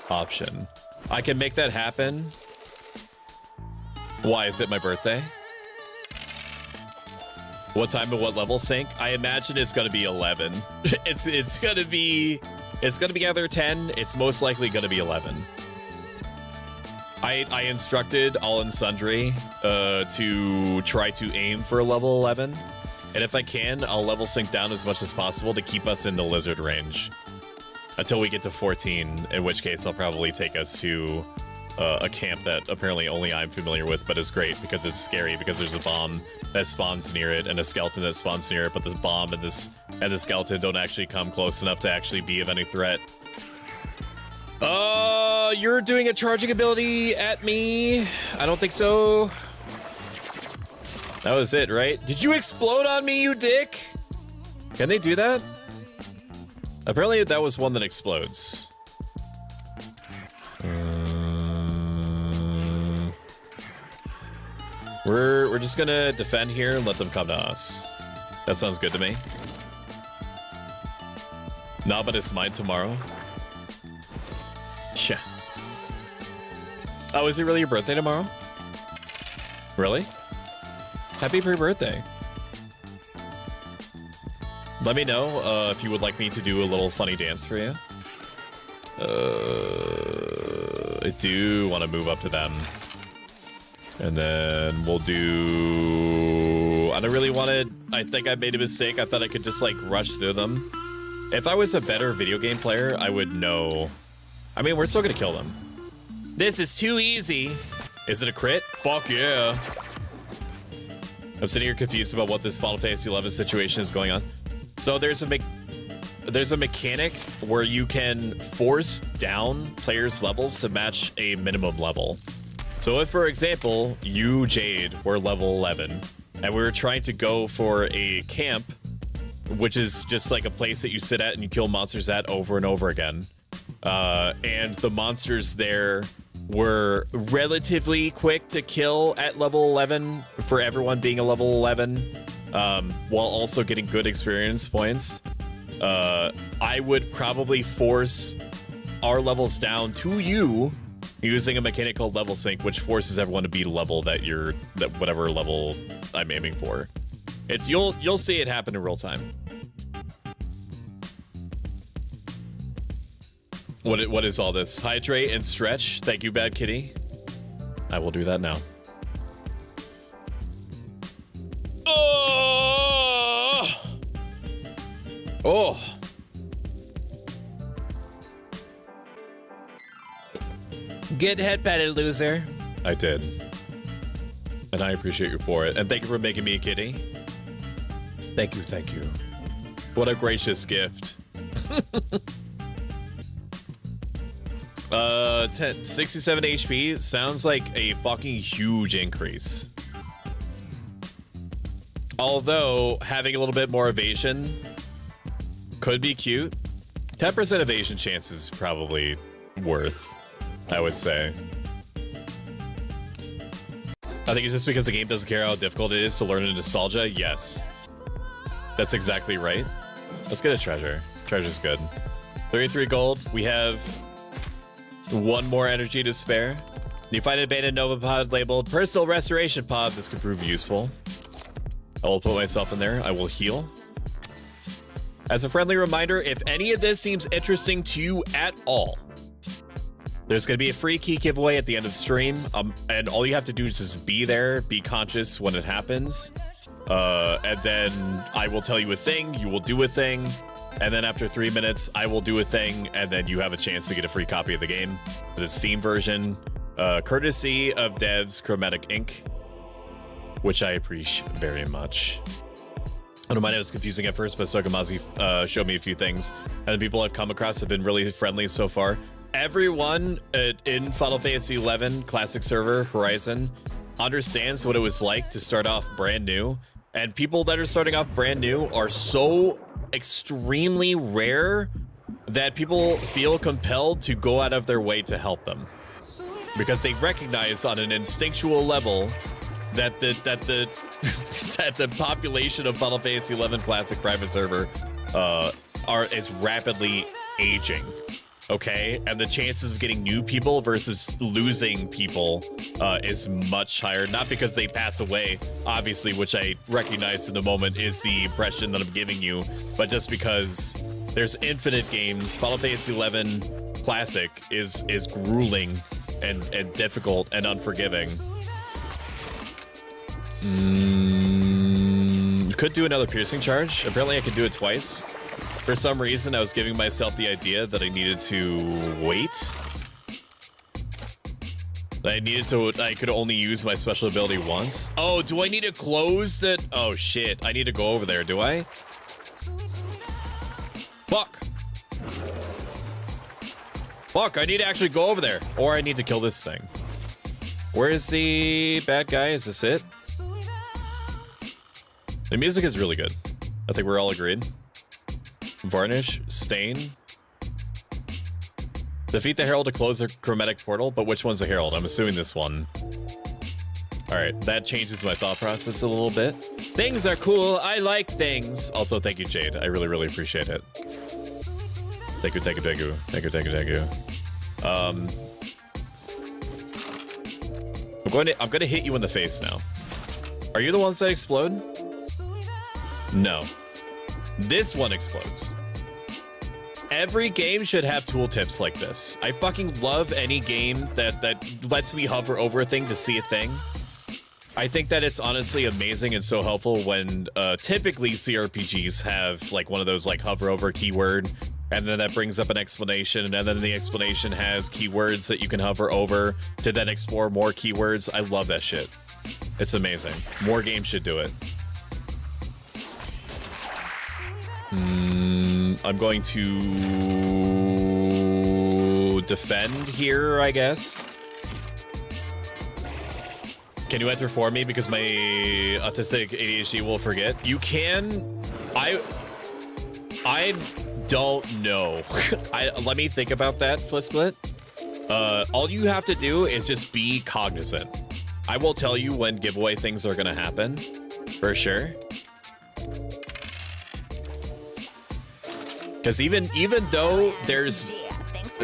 option. I can make that happen. Why is it my birthday? What time and what level sync? I imagine it's gonna be 11. it's gonna be either 10. It's most likely gonna be 11. I instructed all and sundry to try to aim for level 11. And if I can, I'll level sync down as much as possible to keep us in the lizard range until we get to 14, in which case I'll probably take us to a camp that apparently only I'm familiar with, but is great because it's scary because there's a bomb that spawns near it and a skeleton that spawns near it, but this bomb and the skeleton don't actually come close enough to actually be of any threat. You're doing a charging ability at me? I don't think so. That was it, right? Did you explode on me, you dick? Can they do that? Apparently that was one that explodes. We're just gonna defend here and let them come to us. That sounds good to me. Nah, but it's mine tomorrow. Yeah. Oh, is it really your birthday tomorrow? Really? Happy pre-birthday. Let me know if you would like me to do a little funny dance for you. I do want to move up to them. And then we'll do... I don't really want to... I think I made a mistake. I thought I could just, like, rush through them. If I was a better video game player, I would know... I mean, we're still gonna kill them. This is too easy. Is it a crit? Fuck yeah. I'm sitting here confused about what this Final Fantasy XI situation is going on. So there's a there's a mechanic where you can force down players' levels to match a minimum level. So if, for example, you, Jade, were level 11, and we were trying to go for a camp, which is just like a place that you sit at and you kill monsters at over and over again, and the monsters there were relatively quick to kill at level 11 for everyone being a level 11, while also getting good experience points, I would probably force our levels down to you using a mechanic called level sync, which forces everyone to be level that whatever level I'm aiming for. You'll see it happen in real time. What is all this? Hydrate and stretch. Thank you, Bad Kitty. I will do that now. Oh. Get head patted, loser. I did. And I appreciate you for it. And thank you for making me a kitty. Thank you, thank you. What a gracious gift. 67 HP sounds like a fucking huge increase. Although, having a little bit more evasion could be cute. 10% evasion chance is probably worth, I would say. I think it's just because the game doesn't care how difficult it is to learn a nostalgia. Yes. That's exactly right. Let's get a treasure. Treasure's good. 33 gold. We have one more energy to spare. You find an abandoned Nova pod labeled Personal Restoration Pod. This could prove useful. I will put myself in there. I will heal. As a friendly reminder, if any of this seems interesting to you at all, there's going to be a free key giveaway at the end of the stream, and all you have to do is just be there, be conscious when it happens, and then I will tell you a thing, you will do a thing, and then after 3 minutes, I will do a thing, and then you have a chance to get a free copy of the game, the Steam version, courtesy of devs Chromatic Ink, which I appreciate very much. I don't mind it was confusing at first, but Sokamazi showed me a few things, and the people I've come across have been really friendly so far. Everyone in Final Fantasy XI Classic Server Horizon understands what it was like to start off brand new, and people that are starting off brand new are so extremely rare that people feel compelled to go out of their way to help them because they recognize on an instinctual level that the population of Final Fantasy XI Classic Private Server is rapidly aging. Okay, and the chances of getting new people versus losing people is much higher. Not because they pass away, obviously, which I recognize in the moment is the impression that I'm giving you, but just because there's infinite games. Final Fantasy XI Classic is grueling and difficult and unforgiving. Could do another piercing charge. Apparently, I could do it twice. For some reason, I was giving myself the idea that I needed to wait. I could only use my special ability once. Oh, do I need to close that? Oh, shit. I need to go over there, do I? Fuck. Fuck, I need to actually go over there. Or I need to kill this thing. Where is the bad guy? Is this it? The music is really good. I think we're all agreed. Varnish, Stain. Defeat the Herald to close the chromatic portal, but which one's the Herald? I'm assuming this one. Alright, that changes my thought process a little bit. Things are cool, I like things. Also, thank you, Jade. I really, really appreciate it. Thank you, thank you, thank you. Thank you, thank you, thank you. I'm gonna hit you in the face now. Are you the ones that explode? No. This one explodes. Every game should have tooltips like this. I fucking love any game that lets me hover over a thing to see a thing. I think that it's honestly amazing and so helpful when typically CRPGs have like one of those like hover over keyword, and then that brings up an explanation, and then the explanation has keywords that you can hover over to then explore more keywords. I love that shit. It's amazing. More games should do it. I'm going to defend here, I guess. Can you enter for me because my autistic ADHD will forget? You can. I don't know. Let me think about that, Flisplit. All you have to do is just be cognizant. I will tell you when giveaway things are gonna happen, for sure. Because even though there's,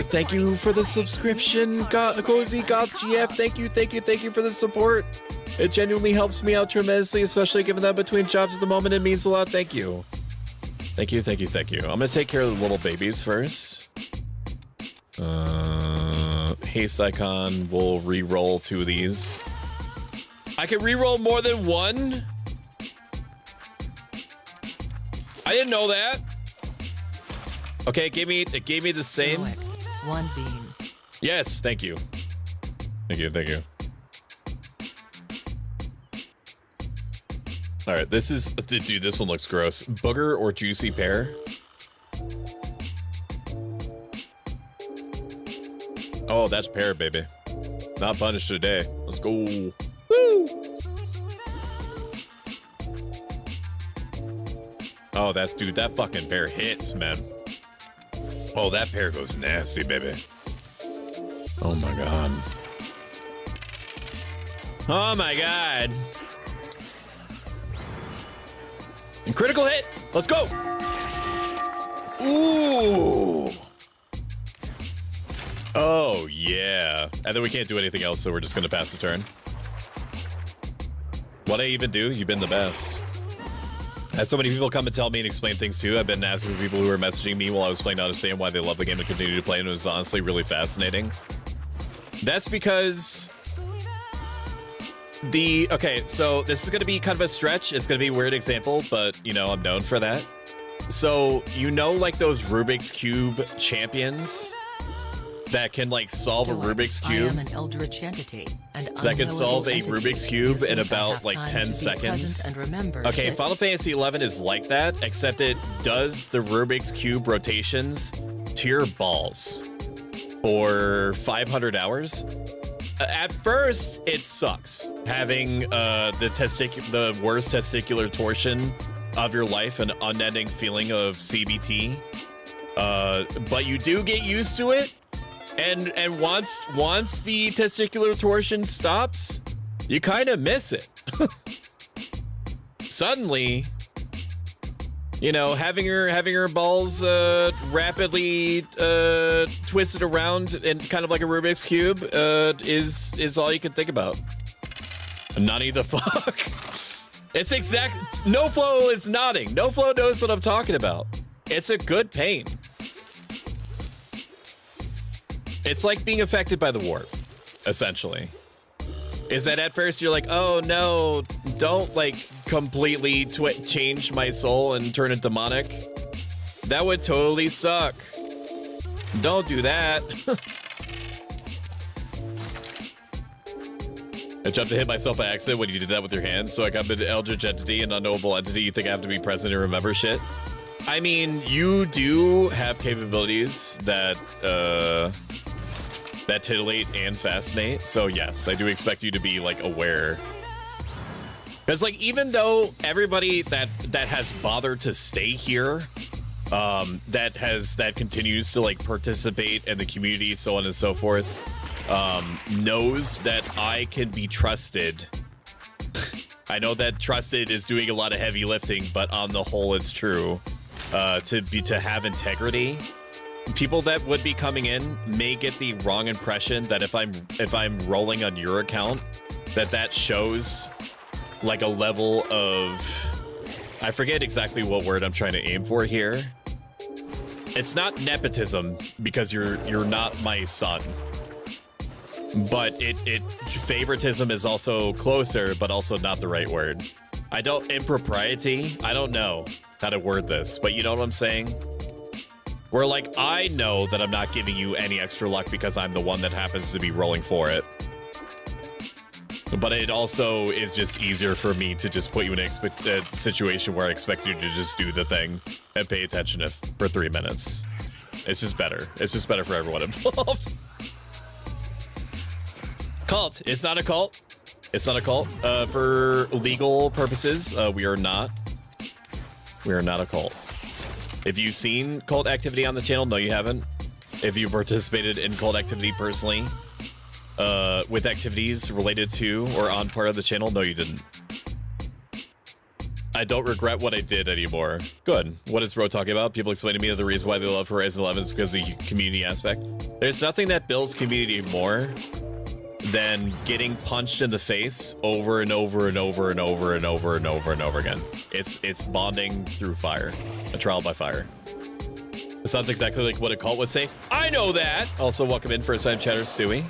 thank you for the subscription, Cozy God GF. Thank you for the support. It genuinely helps me out tremendously, especially given that between jobs at the moment, it means a lot. Thank you. I'm gonna take care of the little babies first. Haste icon. We'll re-roll 2 of these. I can re-roll more than 1. I didn't know that. Okay, it gave me the same. 1 bean. Yes, thank you. Thank you. All right, this is, dude, this one looks gross. Booger or juicy pear? Oh, that's pear, baby. Not punished today. Let's go. Woo! Oh, dude, that fucking pear hits, man. Oh, that pear goes nasty, baby. Oh my god. Oh my god. And critical hit. Let's go. Ooh. Oh, yeah. And then we can't do anything else, so we're just going to pass the turn. What'd I even do? You've been the best. As so many people come and tell me and explain things too, I've been asking for people who were messaging me while I was playing to understand why they love the game and continue to play, and it was honestly really fascinating. That's because... Okay, so this is going to be kind of a stretch. It's going to be a weird example, but, you know, I'm known for that. So, you know, like those Rubik's Cube champions that can, like, solve a Rubik's Cube? I am an eldritch entity, and that can solve a Rubik's Cube in about, like, 10 seconds. Okay, Final Fantasy XI is like that, except it does the Rubik's Cube rotations to your balls for 500 hours. At first, it sucks having the worst testicular torsion of your life, an unending feeling of CBT. But you do get used to it, and once the testicular torsion stops, you kind of miss it. Suddenly, you know, having her balls rapidly twisted around in kind of like a Rubik's Cube is all you can think about. Nutty the fuck. It's exact. No Flow is nodding. No Flow knows what I'm talking about. It's a good pain. It's like being affected by the warp, essentially. Is that at first you're like, oh no, don't like completely change my soul and turn it demonic. That would totally suck. Don't do that. I jumped to hit myself by accident when you did that with your hands, so I got an eldritch entity, an unknowable entity. You think I have to be present and remember shit? I mean, you do have capabilities that that titillate and fascinate, so yes, I do expect you to be like aware. Because like, even though everybody that has bothered to stay here, that continues to like participate in the community, so on and so forth, knows that I can be trusted. I know that trusted is doing a lot of heavy lifting, but on the whole, it's true. To have integrity. People that would be coming in may get the wrong impression that if I'm rolling on your account, that shows like a level of, I forget exactly what word I'm trying to aim for here. It's not nepotism because you're not my son, but favoritism is also closer, but also not the right word. Impropriety. I don't know how to word this, but you know what I'm saying? Where like, I know that I'm not giving you any extra luck because I'm the one that happens to be rolling for it. But it also is just easier for me to just put you in a situation where I expect you to just do the thing and pay attention for 3 minutes. It's just better. It's just better for everyone involved. Cult. It's not a cult. It's not a cult. For legal purposes, we are not. We are not a cult. If you've seen cult activity on the channel, no, you haven't. If you participated in cult activity personally, with activities related to or on part of the channel, no, you didn't. I don't regret what I did anymore. Good. What is Ro talking about? People explain to me that the reason why they love Horizon 11 is because of the community aspect. There's nothing that builds community more than getting punched in the face over and over and over and over and over and over and over again. It's bonding through fire, a trial by fire. It sounds exactly like what a cult would say. I know that. Also, welcome in first time chatter, Stewie.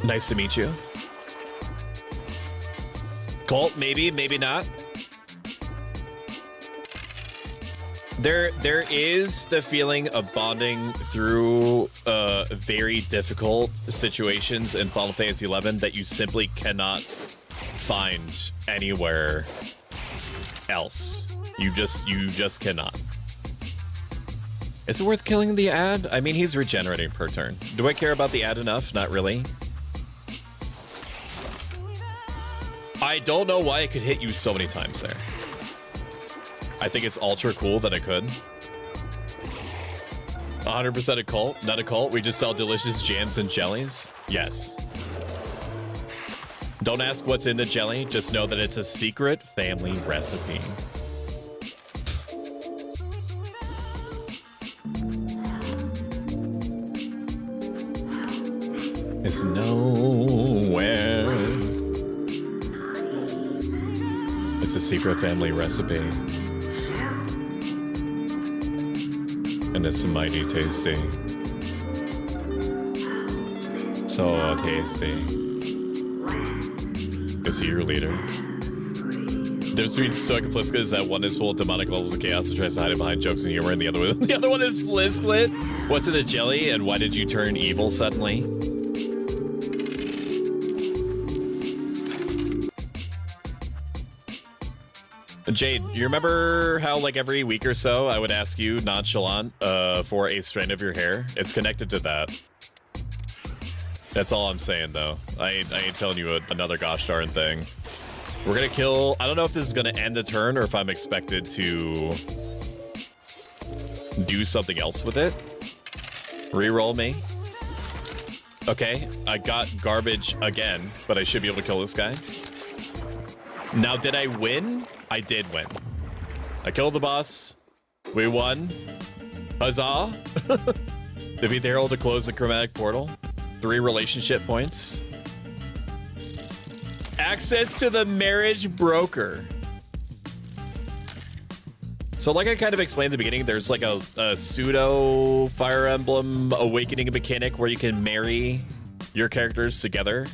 Nice to meet you. Cult, maybe, maybe not. There is the feeling of bonding through very difficult situations in Final Fantasy XI that you simply cannot find anywhere else. You just cannot. Is it worth killing the ad? I mean, he's regenerating per turn. Do I care about the ad enough? Not really. I don't know why I could hit you so many times there. I think it's ultra cool that I could. 100% a cult, not a cult. We just sell delicious jams and jellies. Yes. Don't ask what's in the jelly. Just know that it's a secret family recipe. It's nowhere. It's a secret family recipe. And it's mighty tasty. So tasty. Is he your leader? The difference between Stoic and Fliska is that one is full of demonic levels of chaos and tries to hide it behind jokes and humor, and the other one is Flisklit. What's in the jelly, and why did you turn evil suddenly? Jade, you remember how like every week or so I would ask you nonchalant for a strand of your hair? It's connected to that. That's all I'm saying though. I ain't telling you another gosh darn thing. We're gonna kill, I don't know if this is gonna end the turn or if I'm expected to do something else with it. Reroll me. Okay, I got garbage again, but I should be able to kill this guy. Now, did I win? I did win. I killed the boss. We won. Huzzah. Defeat the Herald to close the Chromatic Portal. 3 relationship points. Access to the marriage broker. So like I kind of explained at the beginning, there's like a pseudo Fire Emblem awakening mechanic where you can marry your characters together.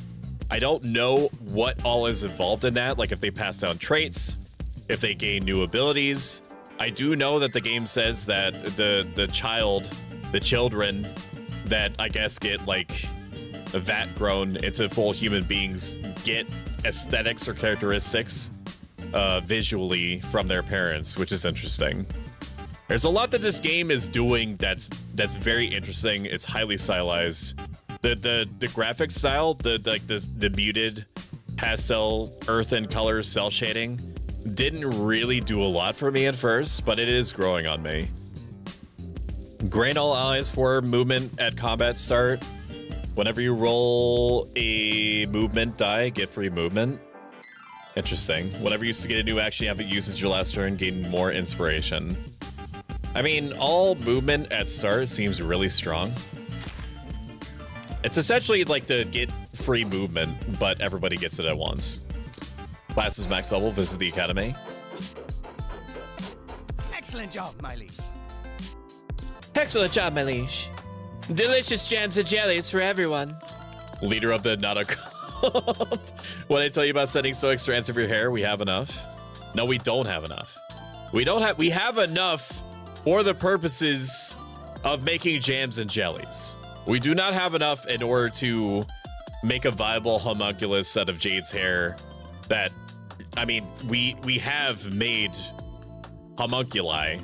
I don't know what all is involved in that, like if they pass down traits, if they gain new abilities. I do know that the game says that the children that I guess get like vat grown into full human beings get aesthetics or characteristics visually from their parents, which is interesting. There's a lot that this game is doing that's very interesting. It's highly stylized. The graphic style, the muted pastel earth and color cell shading didn't really do a lot for me at first, but it is growing on me. Grant all allies for movement at combat start. Whenever you roll a movement die, get free movement. Interesting. Whenever you used to get a new action, you have it used as your last turn, gain more inspiration. I mean, all movement at start seems really strong. It's essentially like the get free movement, but everybody gets it at once. Class is max level, visit the academy. Excellent job, my liege. Excellent job, my liege. Delicious jams and jellies for everyone. Leader of the not a cult. When I tell you about sending stoic strands of your hair, we have enough. No, we don't have enough. We have enough for the purposes of making jams and jellies. We do not have enough in order to make a viable homunculus out of Jade's hair that, I mean, we have made homunculi,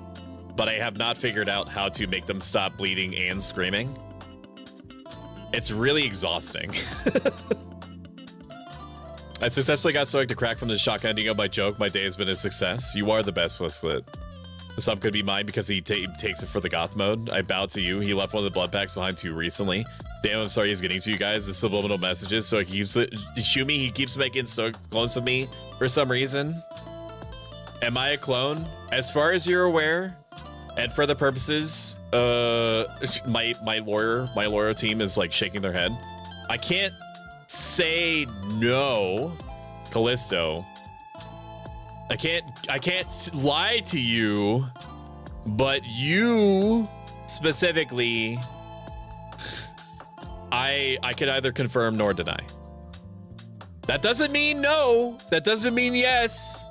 but I have not figured out how to make them stop bleeding and screaming. It's really exhausting. I successfully got Stoic to crack from the shotgun ending of my joke. My day has been a success. You are the best, Flisklit. Some could be mine because he takes it for the goth mode. I bow to you. He left one of the blood packs behind too recently. Damn, I'm sorry he's getting to you guys. The subliminal messages. So he keeps Shumi, he keeps making Stoic clones of me for some reason. Am I a clone? As far as you're aware, and for the purposes, my lawyer team is like shaking their head. I can't say no, Callisto. I can't lie to you, but you specifically, I can either confirm nor deny. That doesn't mean no. That doesn't mean yes.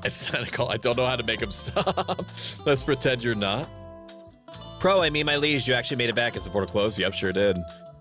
It's not a call. I don't know how to make him stop. Let's pretend you're not. Pro, I mean my liege, you actually made it back as the portal closed. Yep, sure did.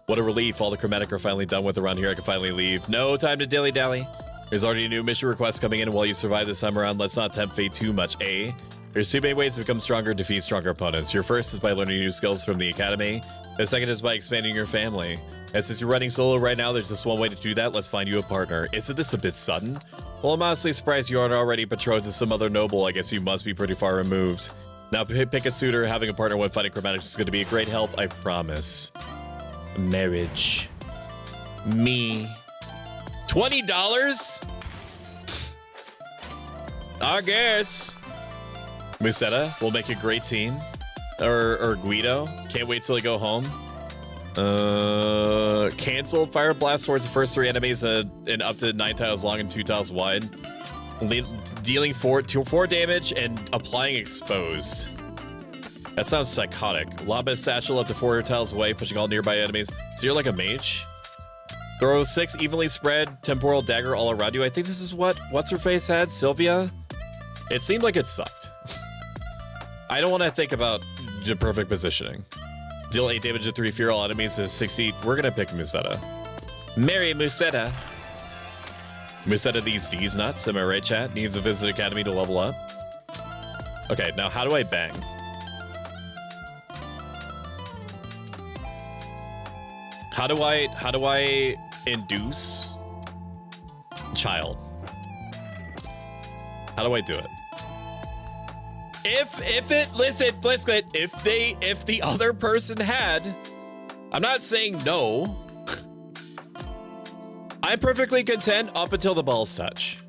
What a relief. All the chromatic are finally done with around here. I can finally leave. No time to dilly-dally. There's already a new mission request coming in while you survive this time around. Let's not tempt fate too much, eh? There's two main ways to become stronger and defeat stronger opponents. Your first is by learning new skills from the academy. The second is by expanding your family. And since you're running solo right now, there's just one way to do that. Let's find you a partner. Isn't this a bit sudden? Well, I'm honestly surprised you aren't already betrothed to some other noble. I guess you must be pretty far removed. Now, pick a suitor. Having a partner when fighting chromatics is going to be a great help, I promise. Marriage. Me. $20? I guess. Musetta will make a great team. Or Guido. Can't wait till I go home. Canceled. Fire blast towards the first 3 enemies and up to 9 tiles long and 2 tiles wide. Dealing 4 damage and applying exposed. That sounds psychotic. Lob a satchel up to 4 tiles away, pushing all nearby enemies. So you're like a mage? Throw 6 evenly spread temporal dagger all around you. I think this is what's her face had, Sylvia? It seemed like it sucked. I don't want to think about the perfect positioning. Deal 8 damage to 3 feral enemies is 60. We're gonna pick Musetta. Marry Musetta. Musetta these D's nuts, am I right, chat? Needs a visit academy to level up. Okay, now how do I bang? How do I induce child? How do I do it? Listen, Flisklit, if the other person had, I'm not saying no. I'm perfectly content up until the balls touch.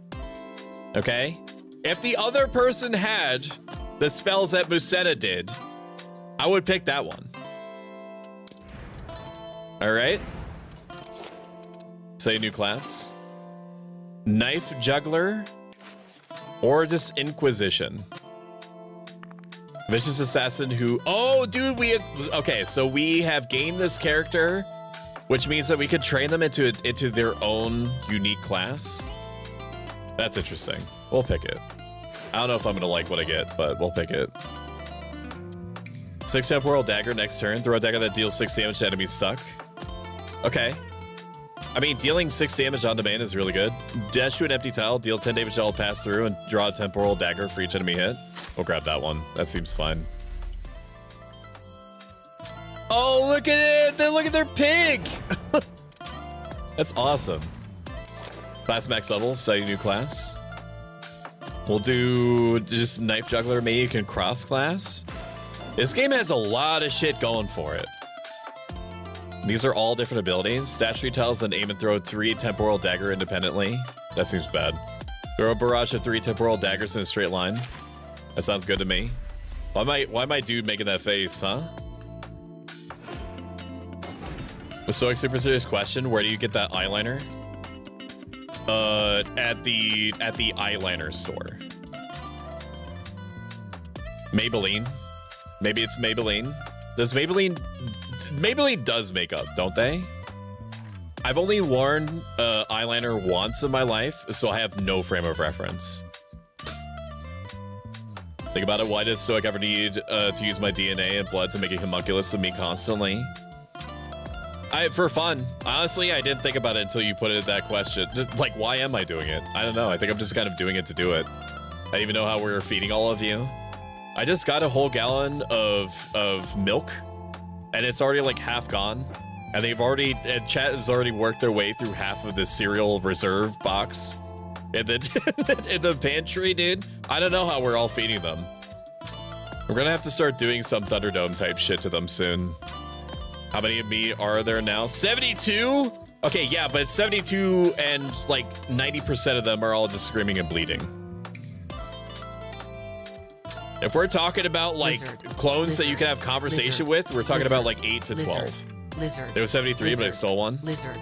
Okay? If the other person had the spells that Musetta did, I would pick that one. All right. Say a new class. Knife juggler or just Inquisition. Vicious assassin who, oh dude, okay, so we have gained this character, which means that we could train them into their own unique class. That's interesting. We'll pick it. I don't know if I'm gonna like what I get, but we'll pick it. 6 temporal dagger next turn. Throw a dagger that deals 6 damage to enemies stuck. Okay. I mean, dealing 6 damage on demand is really good. Dash to an empty tile, deal 10 damage to all pass through, and draw a temporal dagger for each enemy hit. We'll grab that one. That seems fine. Oh, look at it! Look at their pig! That's awesome. Class max level, study new class. We'll do just knife juggler. Maybe you can cross class. This game has a lot of shit going for it. These are all different abilities. Dash 3 tiles, then aim and throw 3 temporal dagger independently. That seems bad. Throw a barrage of 3 temporal daggers in a straight line. That sounds good to me. Why my dude making that face, huh? The Stoic super serious question, where do you get that eyeliner? At the eyeliner store. Maybelline. Maybe it's Maybelline. Maybelline does makeup, don't they? I've only worn eyeliner once in my life, so I have no frame of reference. Think about it, why does Stoic ever need to use my DNA and blood to make a homunculus of me constantly? For fun. Honestly, I didn't think about it until you put it that question. Like, why am I doing it? I don't know. I think I'm just kind of doing it to do it. I don't even know how we're feeding all of you. I just got a whole gallon of milk, and it's already like half gone. And chat has already worked their way through half of the cereal reserve box in the pantry, dude. I don't know how we're all feeding them. We're gonna have to start doing some Thunderdome type shit to them soon. How many of me are there now? 72? Okay, yeah, but 72 and like 90% of them are all just screaming and bleeding. If we're talking about like clones that you can have conversation with, we're talking about like 8 to 12. There was 73, but I stole one. Lizard.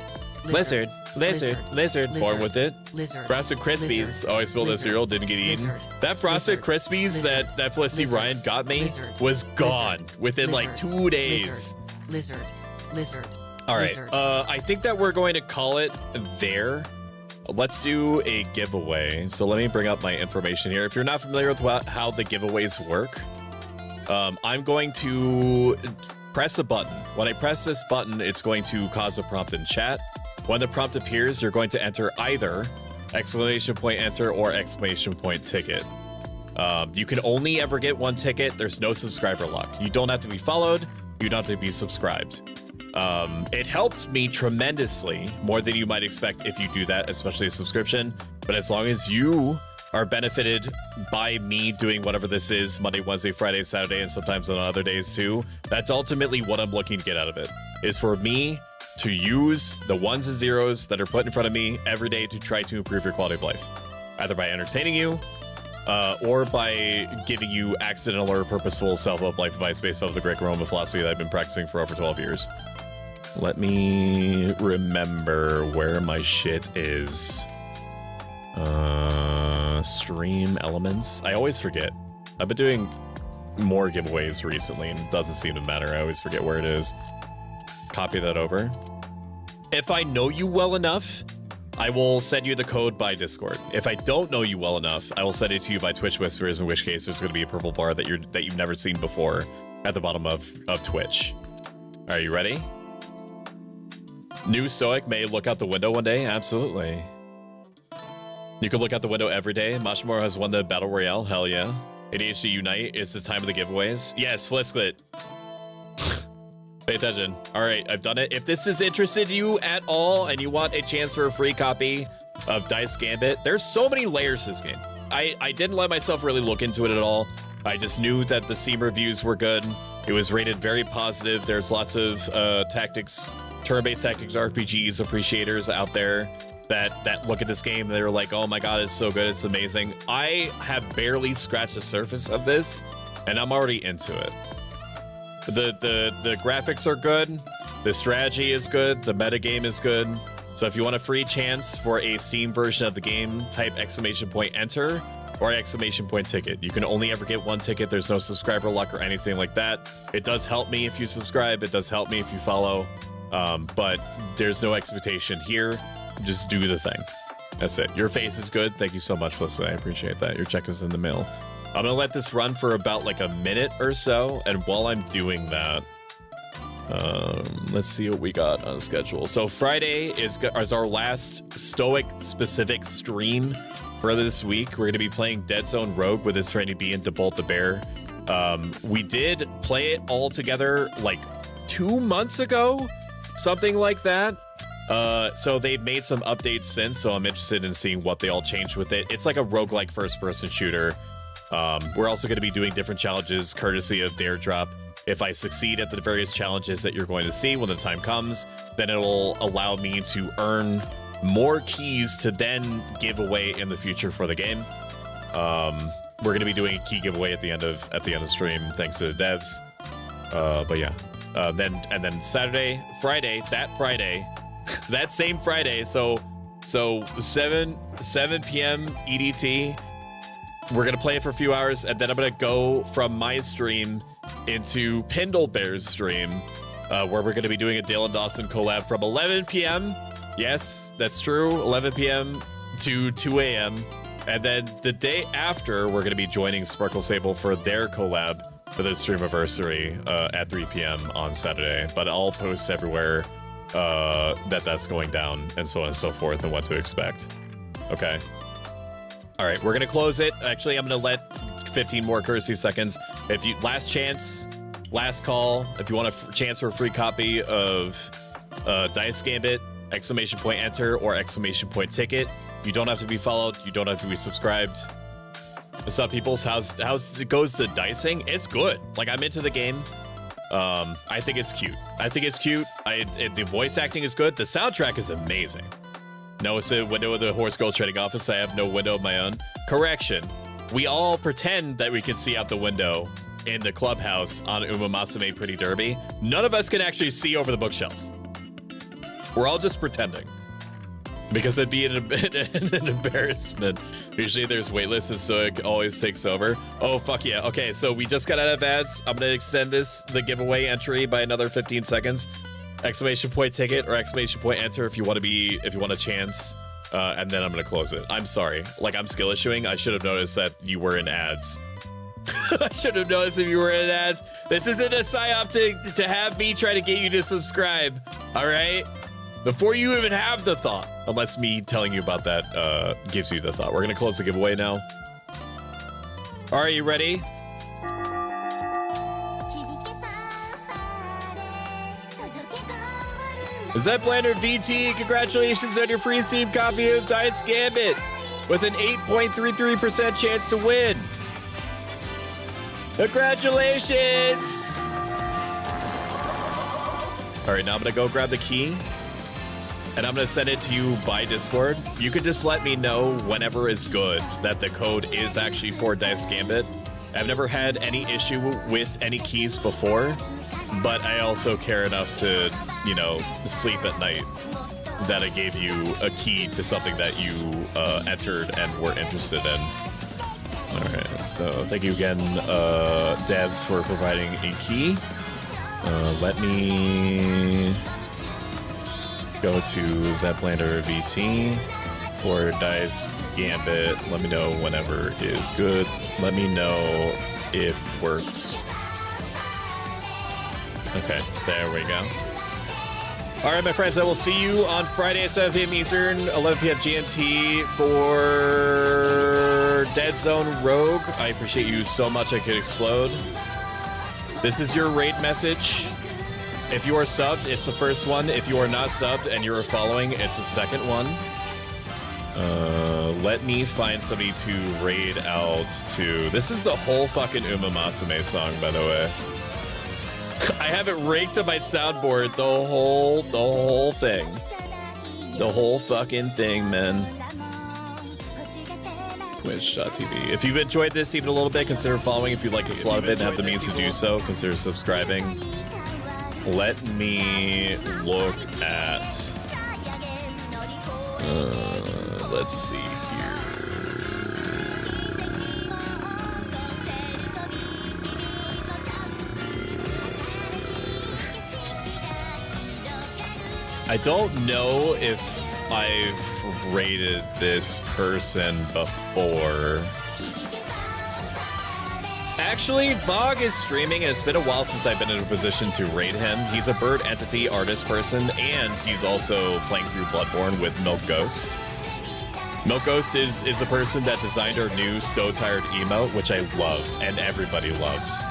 Born with it. Frosted Krispies. Oh, I spilled the cereal, didn't get eaten. That Frosted Krispies that Felicity Ryan got me was gone within like 2 days. Lizard. All right. I think that we're going to call it there. Let's do a giveaway. So let me bring up my information here. If you're not familiar with how the giveaways work, I'm going to press a button. When I press this button, it's going to cause a prompt in chat. When the prompt appears, you're going to enter either ! Enter or ! Ticket. You can only ever get one ticket. There's no subscriber luck. You don't have to be followed. You don't have to be subscribed. It helps me tremendously, more than you might expect if you do that, especially a subscription. But as long as you are benefited by me doing whatever this is, Monday, Wednesday, Friday, Saturday, and sometimes on other days too, that's ultimately what I'm looking to get out of it, is for me to use the ones and zeros that are put in front of me every day to try to improve your quality of life, either by entertaining you, or by giving you accidental or purposeful self-help life advice based off the Great Roman philosophy that I've been practicing for over 12 years. Let me remember where my shit is. Stream elements. I always forget. I've been doing more giveaways recently and it doesn't seem to matter. I always forget where it is. Copy that over. If I know you well enough, I will send you the code by Discord. If I don't know you well enough, I will send it to you by Twitch Whispers, in which case there's going to be a purple bar that you've never seen before at the bottom of Twitch. Are you ready? New Stoic may look out the window one day. Absolutely. You can look out the window every day. Mashimura has won the Battle Royale. Hell yeah. ADHD Unite is the time of the giveaways. Yes, Flisklet. Pay attention. All right, I've done it. If this is interested in you at all and you want a chance for a free copy of Dice Gambit, there's so many layers to this game. I didn't let myself really look into it at all. I just knew that the Steam reviews were good. It was rated very positive. There's lots of tactics, turn-based tactics, RPGs appreciators out there that look at this game and they're like, oh my god, it's so good, it's amazing. I have barely scratched the surface of this and I'm already into it. The graphics are good, the strategy is good, the metagame is good. So if you want a free chance for a Steam version of the game, type ! Enter or ! Ticket. You can only ever get one ticket. There's no subscriber luck or anything like that. It does help me if you subscribe. It does help me if you follow. But there's no expectation here. Just do the thing. That's it. Your face is good. Thank you so much, Felicity. I appreciate that. Your check is in the mail. I'm gonna let this run for about like a minute or so, and while I'm doing that, let's see what we got on schedule. So Friday is our last Stoic specific stream for this week. We're gonna be playing Dead Zone Rogue with his friend B and Debolt the Bear. We did play it all together like 2 months ago, something like that. So they've made some updates since, so I'm interested in seeing what they all changed with it. It's like a roguelike first-person shooter. We're also going to be doing different challenges courtesy of Dare Drop. If I succeed at the various challenges that you're going to see when the time comes, then it'll allow me to earn more keys to then give away in the future for the game. We're going to be doing a key giveaway at the end of stream, thanks to the devs. But yeah, then Saturday, Friday, that same Friday, so 7 p.m. EDT. We're gonna play it for a few hours, and then I'm gonna go from my stream into Pendle Bear's stream, where we're gonna be doing a Dale and Dawson collab from 11 p.m. Yes, that's true, 11 p.m. to 2 a.m. And then the day after, we're gonna be joining Sparkle Sable for their collab for the stream anniversary at 3 p.m. on Saturday. But I'll post everywhere that's going down, and so on and so forth, and what to expect. Okay. All right, we're gonna close it. Actually, I'm gonna let 15 more courtesy seconds. If you last chance, last call. If you want a chance for a free copy of Dice Gambit, exclamation point enter or exclamation point ticket. You don't have to be followed. You don't have to be subscribed. What's up, peoples? How's it goes to dicing? It's good. Like, I'm into the game. I think it's cute. The voice acting is good. The soundtrack is amazing. No, it's a window of the Horse Girl Trading Office. I have no window of my own. Correction. We all pretend that we can see out the window in the clubhouse on Umamasume Pretty Derby. None of us can actually see over the bookshelf. We're all just pretending. Because it'd be an embarrassment. Usually there's waitlists, so it always takes over. Oh, fuck yeah. Okay, so we just got out of ads. I'm gonna extend the giveaway entry by another 15 seconds. Exclamation point ticket or exclamation point enter if you want a chance. And then I'm gonna close it. I'm sorry. Like, I'm skill issuing. I should have noticed that you were in ads. I should have noticed if you were in ads. This isn't a psyop to have me try to get you to subscribe. All right? Before you even have the thought, unless me telling you about that gives you the thought. We're gonna close the giveaway now. All right, you ready? Zep Lander VT, congratulations on your free Steam copy of Dice Gambit with an 8.33% chance to win. Congratulations! All right, now I'm gonna go grab the key. And I'm gonna send it to you by Discord. You could just let me know whenever is good that the code is actually for Dice Gambit. I've never had any issue with any keys before, but I also care enough to, you know, sleep at night that I gave you a key to something that you entered and were interested in. All right, so thank you again, Devs, for providing a key. Let me go to Zeplander VT for Dice Gambit. Let me know whenever is good. Let me know if works. Okay, there we go. All right, my friends, I will see you on Friday at 7 p.m. Eastern, 11 p.m. GMT for Dead Zone Rogue. I appreciate you so much I could explode. This is your raid message. If you are subbed, it's the first one. If you are not subbed and you are following, it's the second one. Let me find somebody to raid out to. This is the whole fucking Umamasume song, by the way. I have it raked to my soundboard, the whole thing. The whole fucking thing, man. Twitch.tv. If you've enjoyed this even a little bit, consider following. If you'd like to slot a bit and have the means to do so, consider subscribing. Let me look at, let's see here. I don't know if I've rated this person before. Actually, Vog is streaming, and it's been a while since I've been in a position to rate him. He's a bird entity artist person, and he's also playing through Bloodborne with Milk Ghost. Milk Ghost is the person that designed our new Stow Tired emote, which I love, and everybody loves.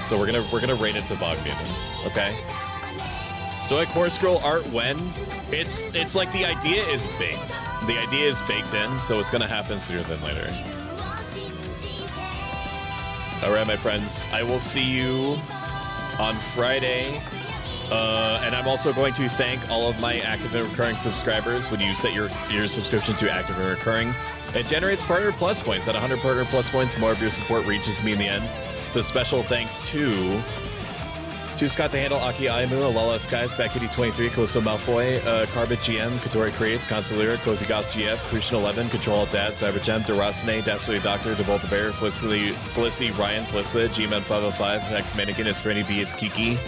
So we're gonna rate it to Vog Newman, okay? Stoic Horse Girl art when? It's like the idea is baked. The idea is baked in, so it's gonna happen sooner than later. All right, my friends, I will see you on Friday. And I'm also going to thank all of my active and recurring subscribers. When you set your subscription to active and recurring, it generates partner plus points. At 100 partner plus points, more of your support reaches me in the end. So special thanks to Scott to Handle, Aki Aimu, Alala Skies, Backitty23, Callisto Malfoy, Carbit GM, Katori Creates, Consulira, Cozy Goth GF, Christian 11, Control Dad, Cybergem, Durasane, Dastardly Doctor, Devolta Bear, Felicity, Ryan, Felicity, G-Man 505, Next Mannequin, It's Franny B, It's Kiki,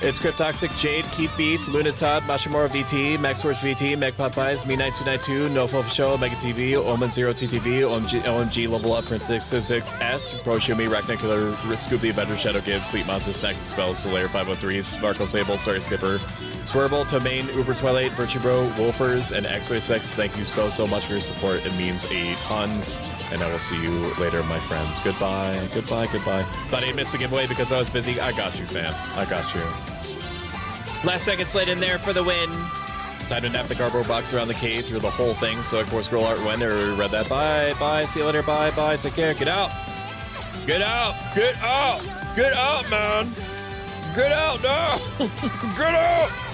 It's Cryptoxic, Jade, Keith Beef, Lunatod, Mashimura VT, Maxworth VT, Meg Popeyes, Me9292, NoFo Show, Mega TV, Omen0TTV, OMG Level Up, Prince 666S, Proshumi, Racknicular, Scooby, Avenger, Shadow Gibbs, Sleep Monster, Snacks and Spells, Solaire 503, Marco Sable, Sorry Skipper, Swerble, Tomaine, Uber Twilight, Virtue Bro, Wolfers, and X-Ray Specs. Thank you so much for your support. It means a ton. And I will see you later, my friends. Goodbye. Thought I missed the giveaway because I was busy. I got you, fam. I got you. Last second slid in there for the win. Time to nap the cardboard box around the cave through the whole thing. So, of course, scroll art when I read that. Bye. See you later. Bye. Take care. Get out, man. Get out now. Get out.